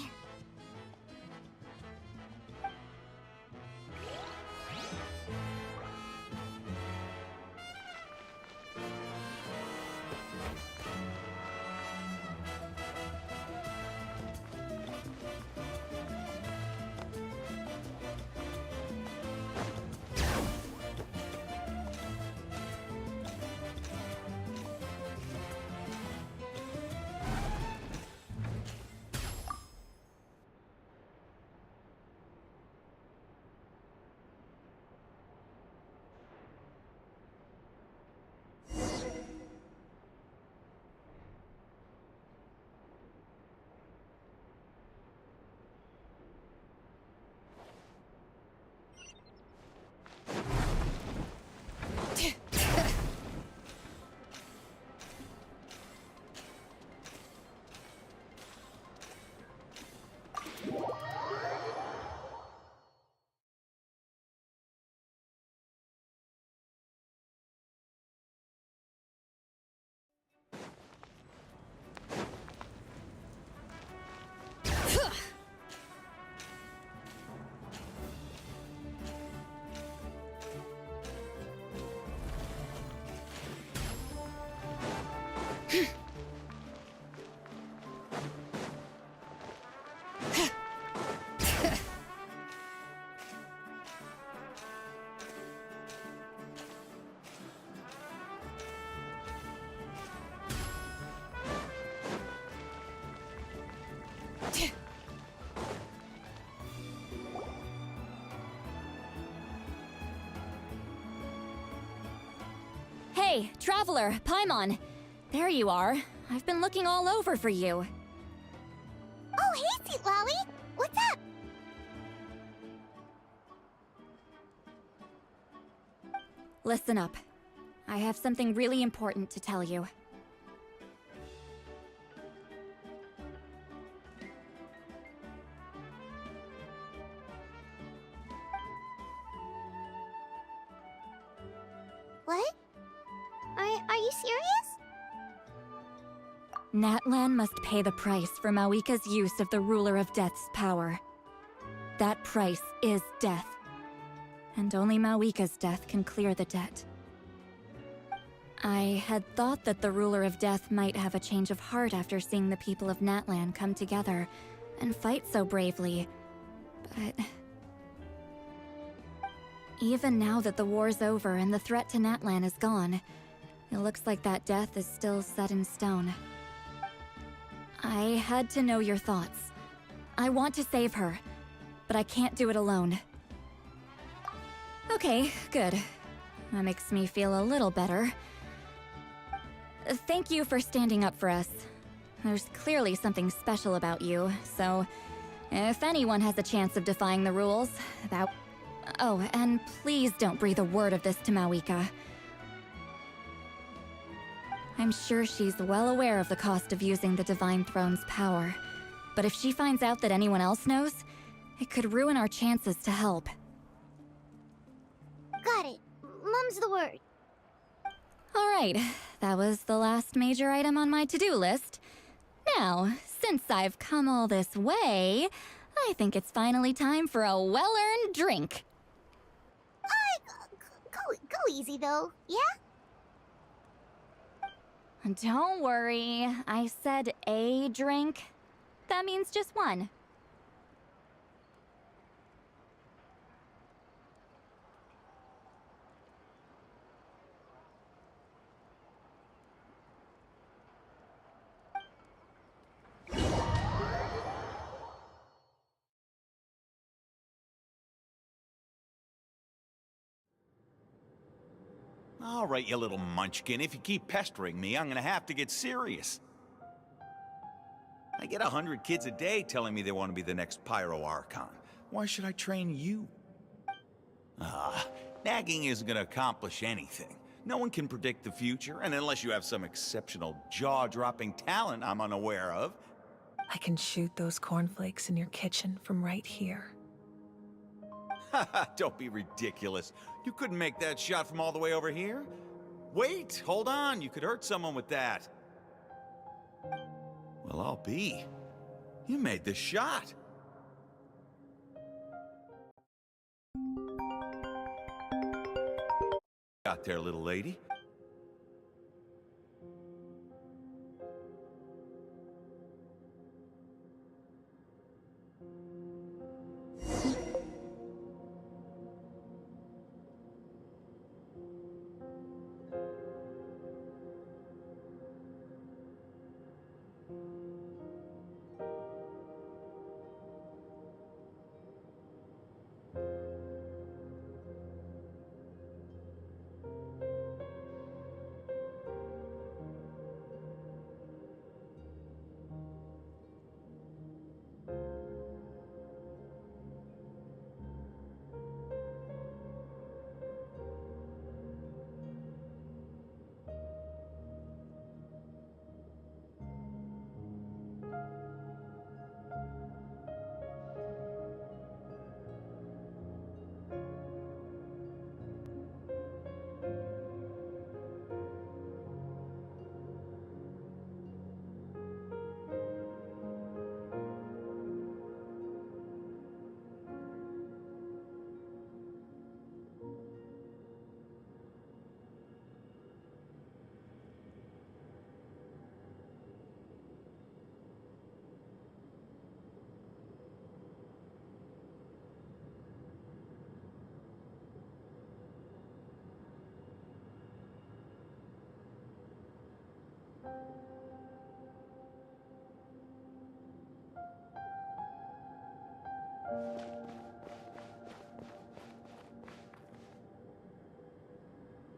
Hey, Traveler, Paimon. There you are. I've been looking all over for you. Oh, hey, Seat Lolly! What's up? Listen up. I have something really important to tell you. What? Are you serious? Natlan must pay the price for Mawika's use of the Ruler of Death's power. That price is death. And only Mawika's death can clear the debt. I had thought that the Ruler of Death might have a change of heart after seeing the people of Natlan come together and fight so bravely, but... Even now that the war's over and the threat to Natlan is gone, it looks like that death is still set in stone. I had to know your thoughts. I want to save her, but I can't do it alone. Okay, good. That makes me feel a little better. Thank you for standing up for us. There's clearly something special about you, so if anyone has a chance of defying the rules, that... Oh, and please don't breathe a word of this to Mawika. I'm sure she's well aware of the cost of using the Divine Throne's power, but if she finds out that anyone else knows, it could ruin our chances to help. Got it. Mum's the word. Alright, that was the last major item on my to-do list. Now, since I've come all this way, I think it's finally time for a well-earned drink. Go easy though, yeah? Don't worry, I said a drink. That means just one. All right, you little munchkin. If you keep pestering me, I'm gonna have to get serious. I get 100 kids a day telling me they want to be the next Pyro Archon. Why should I train you? Nagging isn't gonna accomplish anything. No one can predict the future, and unless you have some exceptional jaw-dropping talent I'm unaware of... I can shoot those cornflakes in your kitchen from right here. Don't be ridiculous. You couldn't make that shot from all the way over here? Wait, hold on. You could hurt someone with that. Well, I'll be. You made this shot. Got there, little lady.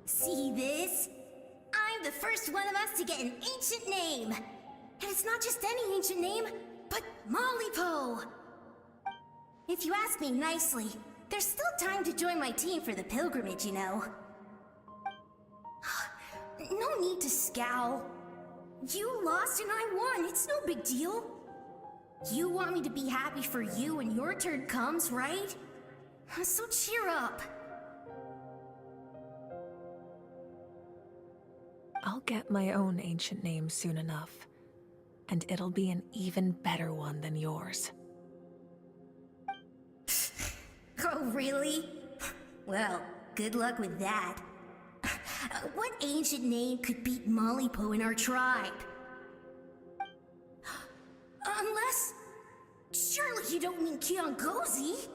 See this? I'm the first one of us to get an ancient name. And it's not just any ancient name, but Mollypo. If you ask me nicely, there's still time to join my team for the pilgrimage, you know. No need to scowl. You lost and I won, it's no big deal. You want me to be happy for you when your turn comes, right? So cheer up. I'll get my own ancient name soon enough. and it'll be an even better one than yours. Oh, really? Well, good luck with that. What ancient name could beat Mollypo in our tribe? Unless... Surely you don't mean Kiangozi?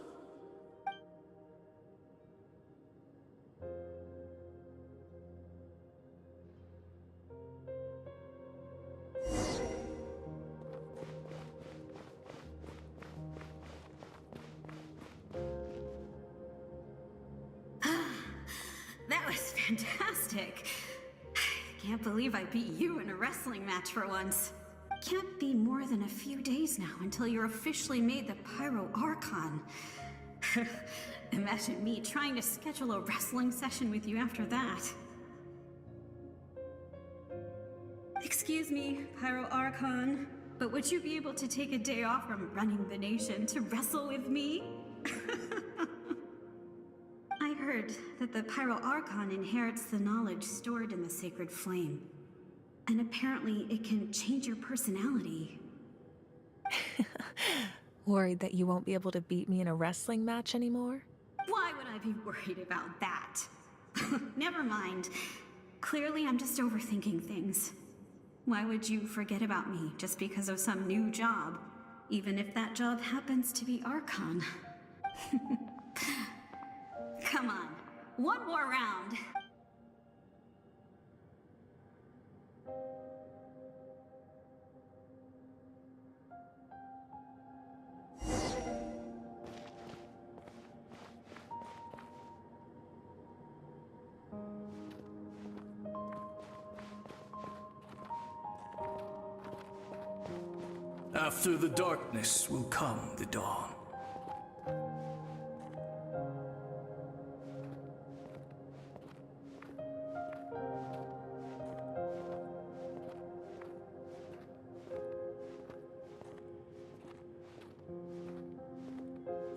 That was fantastic. Can't believe I beat you in a wrestling match for once. Can't be more than a few days now until you're officially made the Pyro Archon. Imagine me trying to schedule a wrestling session with you after that. Excuse me, Pyro Archon, but would you be able to take a day off from running the nation to wrestle with me? I heard that the Pyro Archon inherits the knowledge stored in the sacred flame. And apparently it can change your personality. Worried that you won't be able to beat me in a wrestling match anymore? Why would I be worried about that? Never mind. Clearly I'm just overthinking things. Why would you forget about me just because of some new job? Even if that job happens to be Archon. Come on, one more round. After the darkness will come the dawn.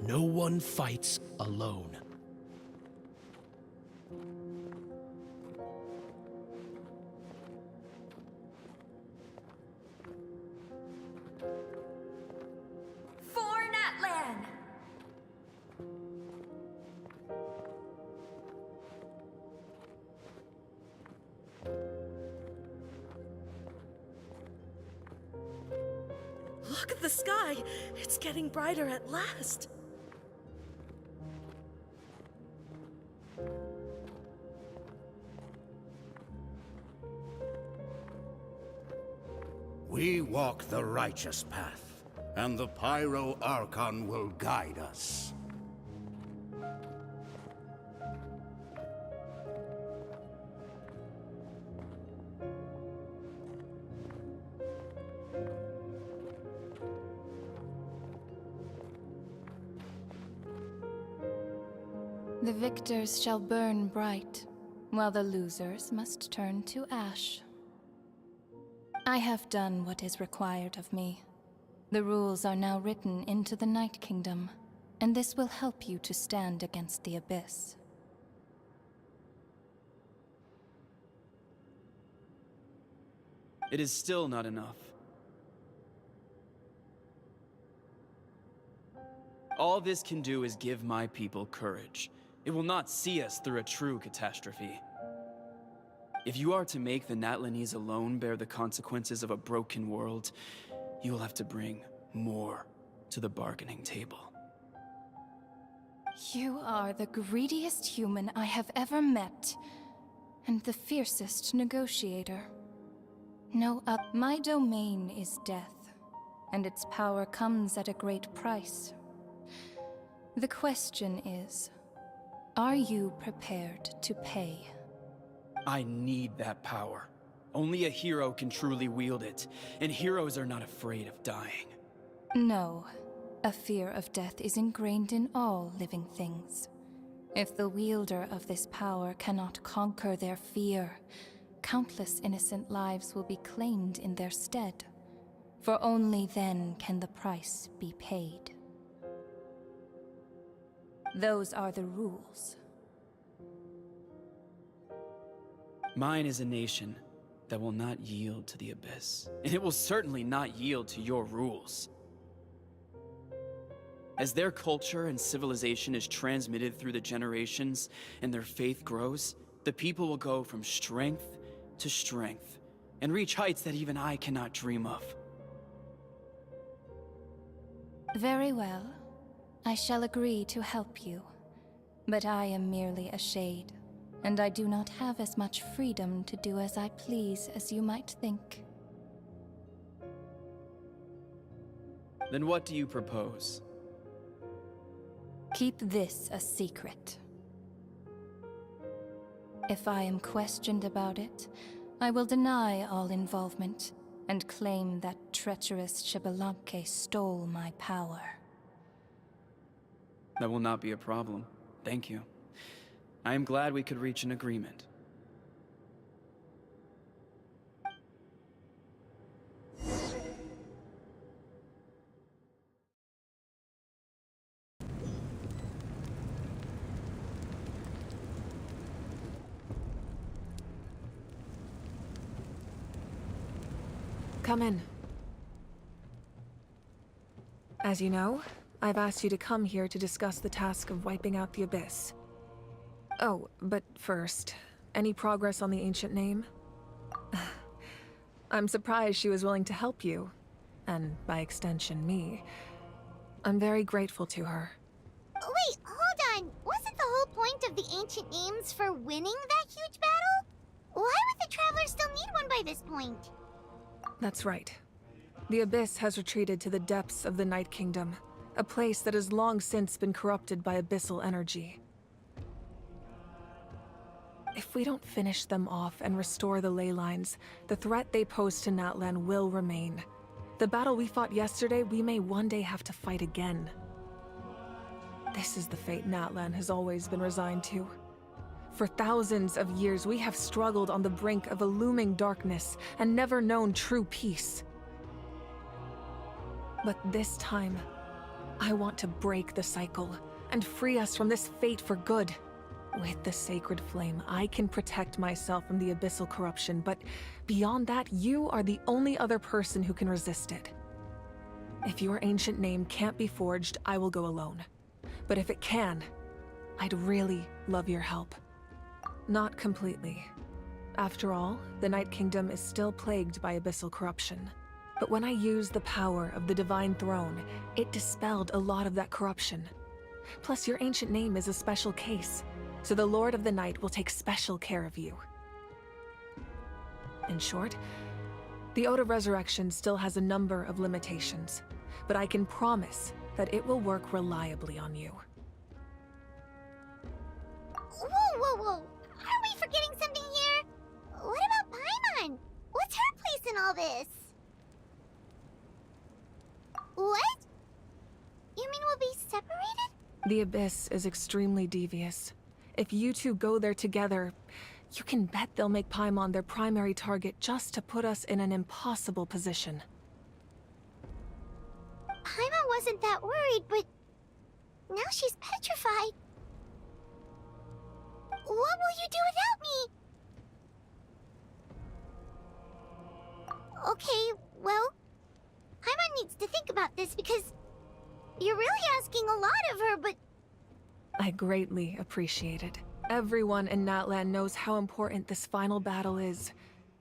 No one fights alone. For Natlan! Look at the sky! It's getting brighter at last! We walk the righteous path, and the Pyro Archon will guide us. The victors shall burn bright, while the losers must turn to ash. I have done what is required of me. The rules are now written into the Night Kingdom, and this will help you to stand against the Abyss. It is still not enough. All this can do is give my people courage. It will not see us through a true catastrophe. If you are to make the Natlanese alone bear the consequences of a broken world, you will have to bring more to the bargaining table. You are the greediest human I have ever met, and the fiercest negotiator. My domain is death, and its power comes at a great price. The question is, are you prepared to pay? I need that power. Only a hero can truly wield it, and heroes are not afraid of dying. No, a fear of death is ingrained in all living things. If the wielder of this power cannot conquer their fear, countless innocent lives will be claimed in their stead. For only then can the price be paid. Those are the rules. Mine is a nation that will not yield to the Abyss. And it will certainly not yield to your rules. As their culture and civilization is transmitted through the generations and their faith grows, the people will go from strength to strength and reach heights that even I cannot dream of. Very well. I shall agree to help you. But I am merely a shade, and I do not have as much freedom to do as I please as you might think. Then what do you propose? Keep this a secret. If I am questioned about it, I will deny all involvement and claim that treacherous Xbalanque stole my power. That will not be a problem. Thank you. I am glad we could reach an agreement. Come in. As you know, I've asked you to come here to discuss the task of wiping out the Abyss. Oh, but first, any progress on the ancient name? I'm surprised she was willing to help you, and by extension, me. I'm very grateful to her. Wait, hold on. Wasn't the whole point of the ancient names for winning that huge battle? Why would the Travelers still need one by this point? That's right. The Abyss has retreated to the depths of the Night Kingdom, a place that has long since been corrupted by abyssal energy. If we don't finish them off and restore the ley lines, the threat they pose to Natlan will remain. The battle we fought yesterday, we may one day have to fight again. This is the fate Natlan has always been resigned to. For thousands of years, we have struggled on the brink of a looming darkness and never known true peace. But this time, I want to break the cycle and free us from this fate for good. With the sacred flame, I can protect myself from the abyssal corruption, but beyond that, you are the only other person who can resist it. If your ancient name can't be forged, I will go alone. But if it can, I'd really love your help. Not completely. After all, the Night Kingdom is still plagued by abyssal corruption. But when I used the power of the Divine Throne, it dispelled a lot of that corruption. Plus, your ancient name is a special case, so the Lord of the Night will take special care of you. In short, the Ode of Resurrection still has a number of limitations, but I can promise that it will work reliably on you. Whoa, whoa, whoa! Are we forgetting something here? What about Paimon? What's her place in all this? What? You mean we'll be separated? The Abyss is extremely devious. If you two go there together, you can bet they'll make Paimon their primary target just to put us in an impossible position. Paimon wasn't that worried, but now she's petrified. What will you do without me? Okay, well, Paimon needs to think about this because you're really asking a lot of her, but... I greatly appreciate it. Everyone in Natlan knows how important this final battle is.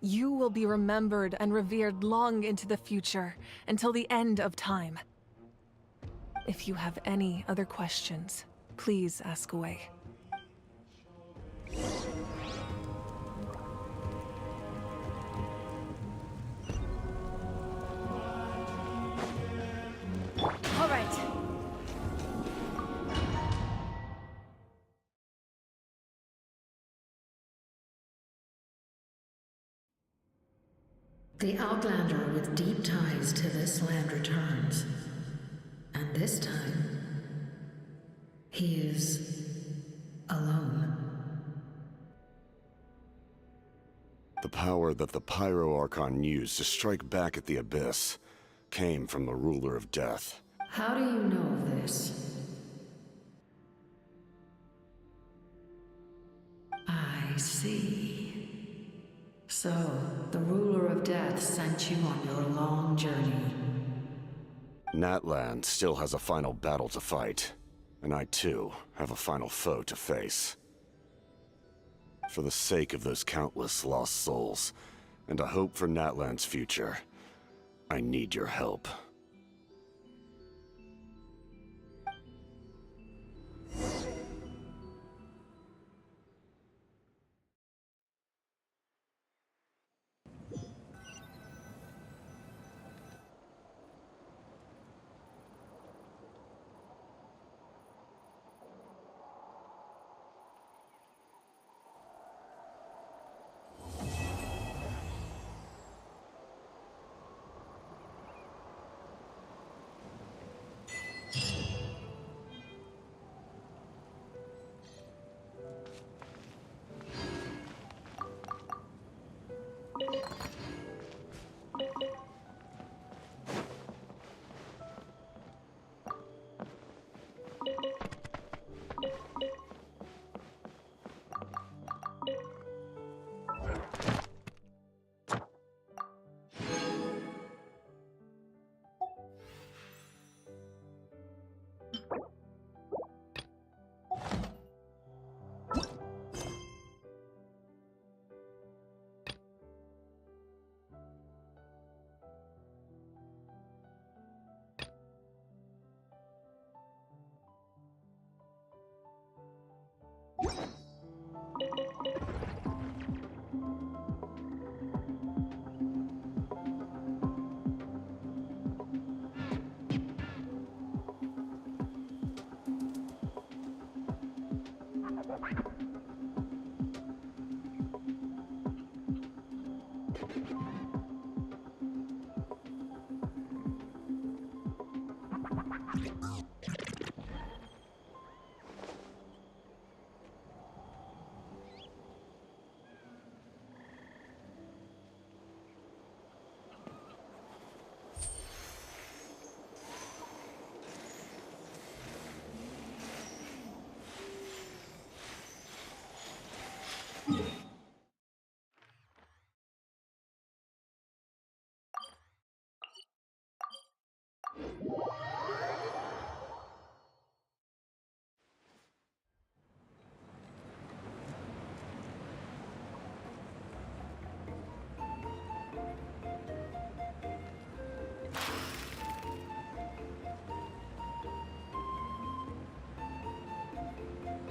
You will be remembered and revered long into the future, until the end of time. If you have any other questions, please ask away. All right. The Outlander with deep ties to this land returns. And this time, he is alone. The power that the Pyro Archon used to strike back at the Abyss came from the Ruler of Death. How do you know of this? I see. So, the ruler of death sent you on your long journey. Natlan still has a final battle to fight, and I too have a final foe to face. For the sake of those countless lost souls, and a hope for Natlan's future, I need your help.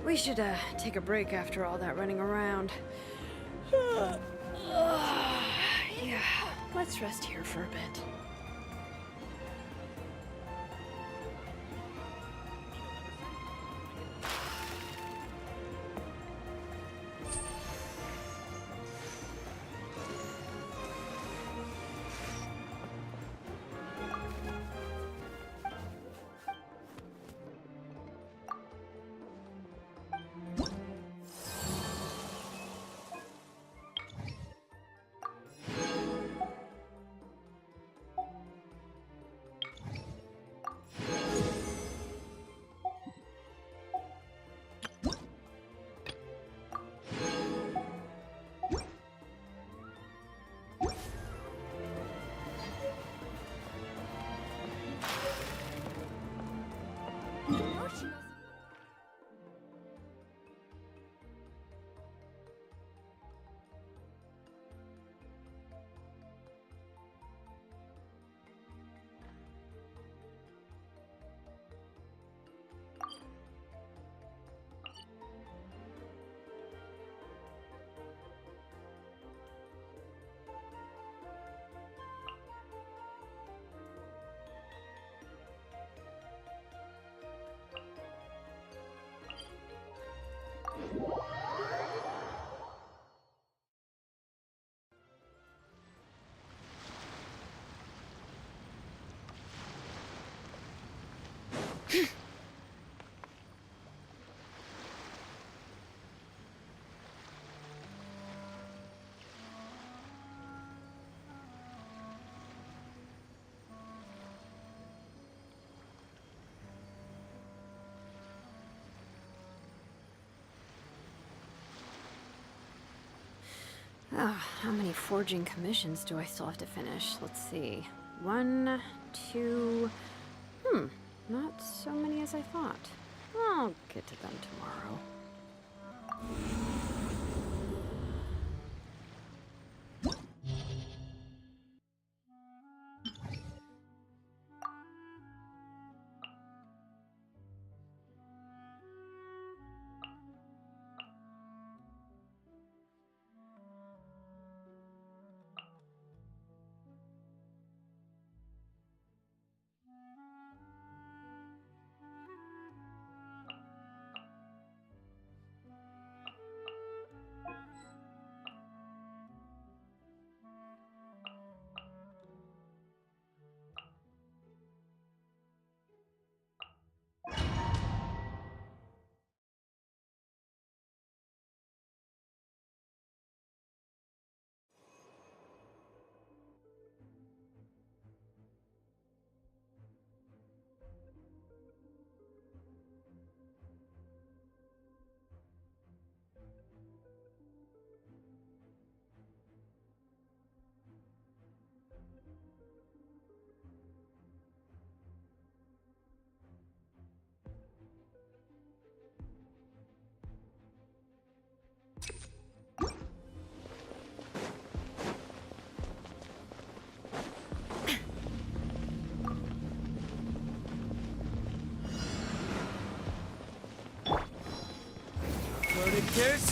We should, take a break after all that running around. Yeah, let's rest here for a bit. How many forging commissions do I still have to finish? Let's see. 1, 2... not so many as I thought. I'll get to them tomorrow. Verticus!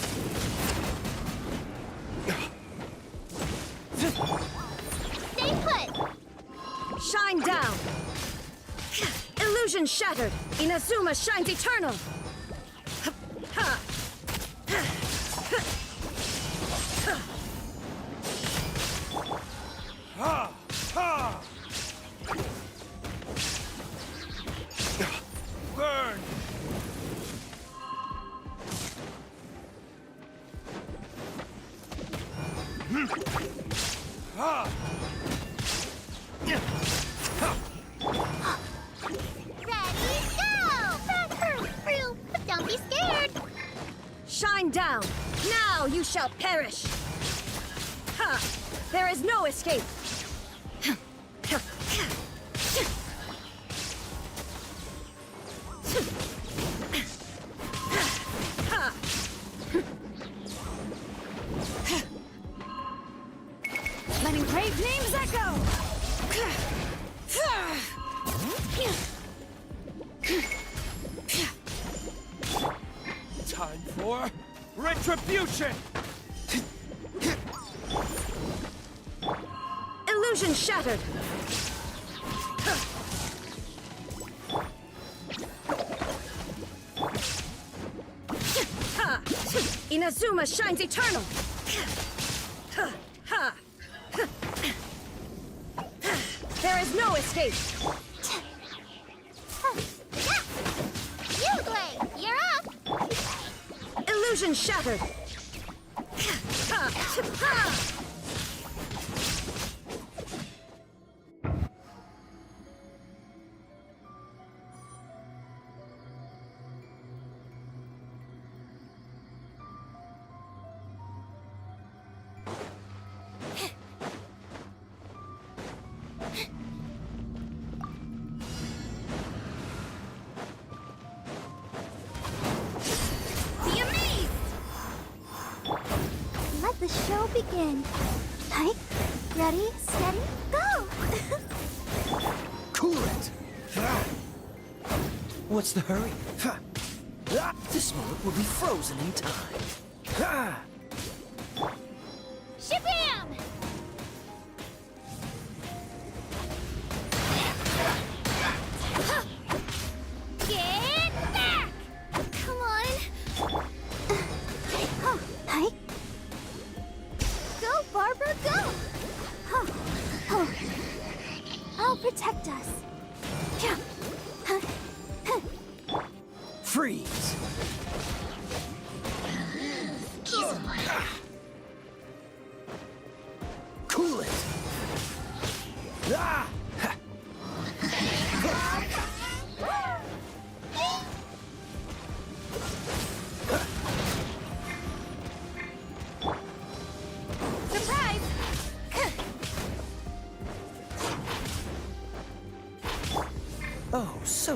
Stay put! Shine down! Illusion shattered! Inazuma shines eternal! Ha! Ha! Burn! Ha! Ready, go! That hurt, real, but don't be scared. Shine down! Now you shall perish! Ha! There is no escape! Letting brave names echo! Time for retribution! Illusion shattered! Ha! Inazuma shines eternal! Ha! There is no escape! You, Blade, you're up! Illusion shattered! Ha! Ha! Let the show begin. Hike, ready, steady, go! Cool it! What's the hurry? This moment will be frozen in time. Shabam! Get back! Come on! Hike. Go, Barbara, go! I'll protect us. Freeze! Cool it! Ah!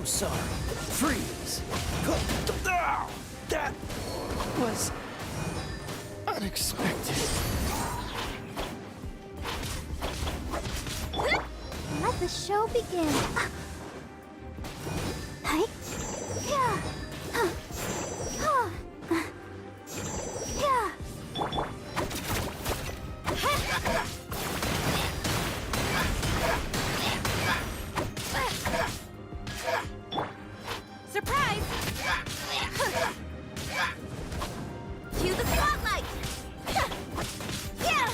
so sorry. Freeze! That was unexpected. Let the show begin. Hi. Yeah. Yeah. Surprise! Cue the spotlight! Yeah!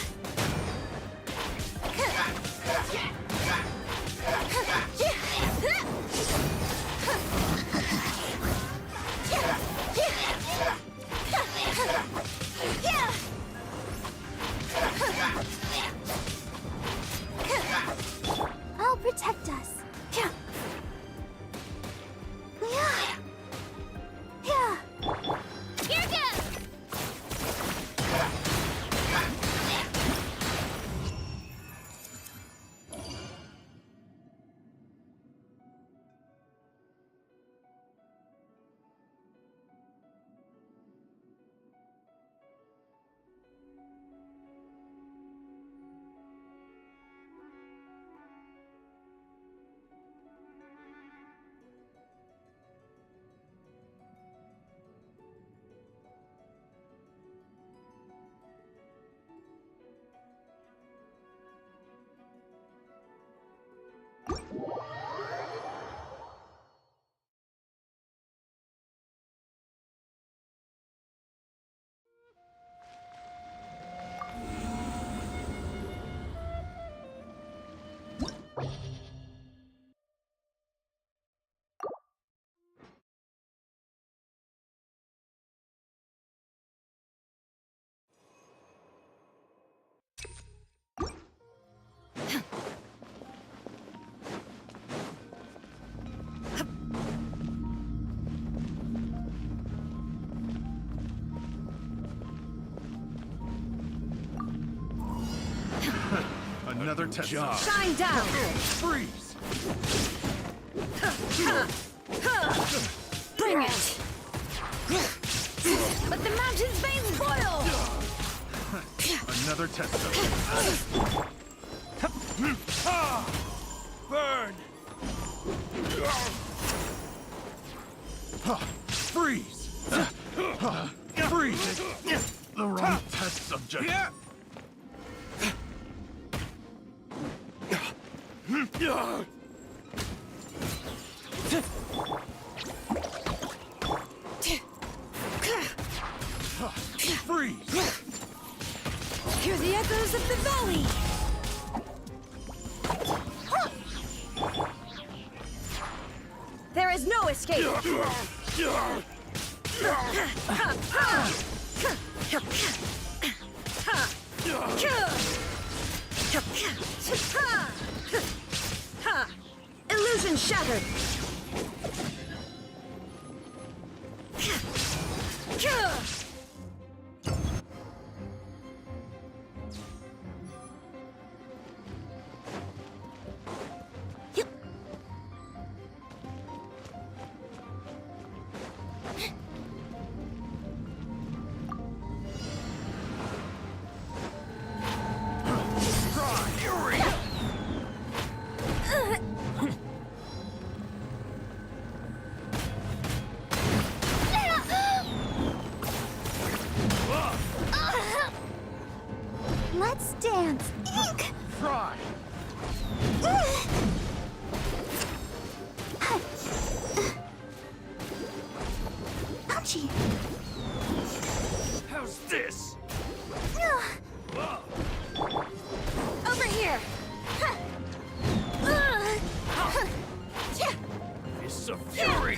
I'll protect us. Yeah. Yeah. Yeah. Here goes! Another test. Shine down! Freeze! Bring it! Let the mountain's veins boil! Another test. Burn! Freeze! Freeze! The wrong test subject. Freeze! Hear the echoes of the valley! There is no escape! Illusion shattered! Let's dance. Ink! Try! Ouchie! How's this? Over here! Fists of fury!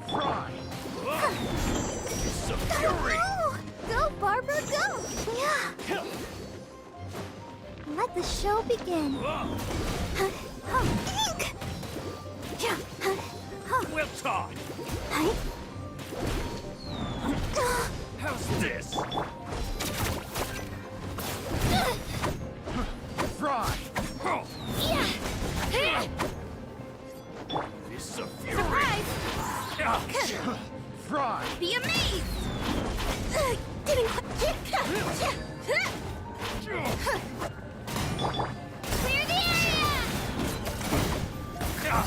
Fry! Fists of fury! Go, Barbara, go! Yeah. Let the show begin. Ink! We'll talk! How's this? Fry! It's a fury! Surprise! Fry! Be amazed! Didn't quite... Clear the area!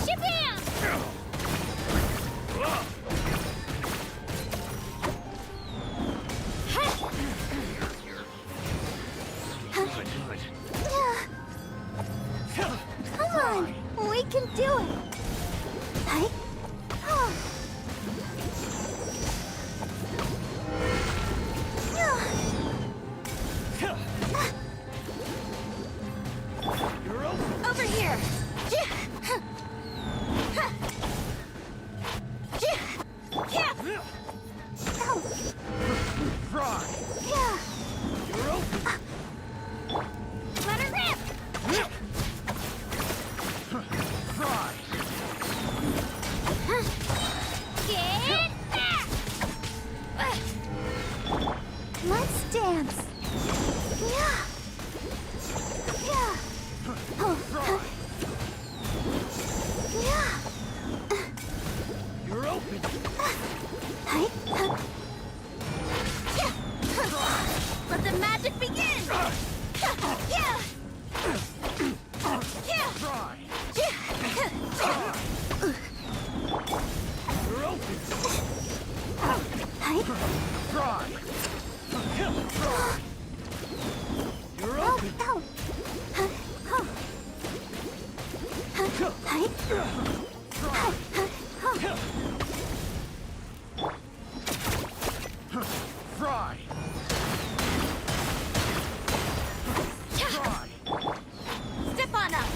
Shabam! Come on, we can do it. Hi. Over here! Fry! You're open! Let her rip! Fry! Get back! Let's dance. Yeah. Oh. Yeah. You're open! Hi. Let the magic begin! Yeah! Fry! You're open! Hi. Fry! Fry! You're open! Oh. Hi. Fry! Fry! Step on up!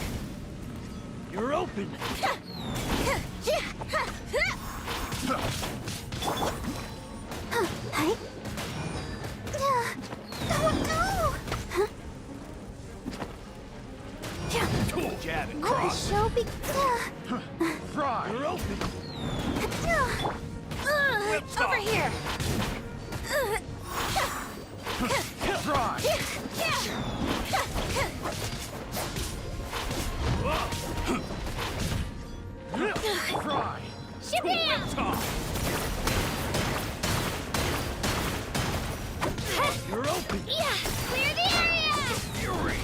You're open! Hi. Oh no! Cool jab and Let the cross! show be. Fry! You're open! Over here! Fry! Fry! Shabam! You're open! Yeah! Clear the area! Fury!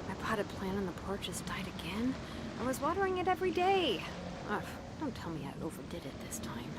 My potted plant on the porch has died again? I was watering it every day. Ugh, don't tell me I overdid it this time.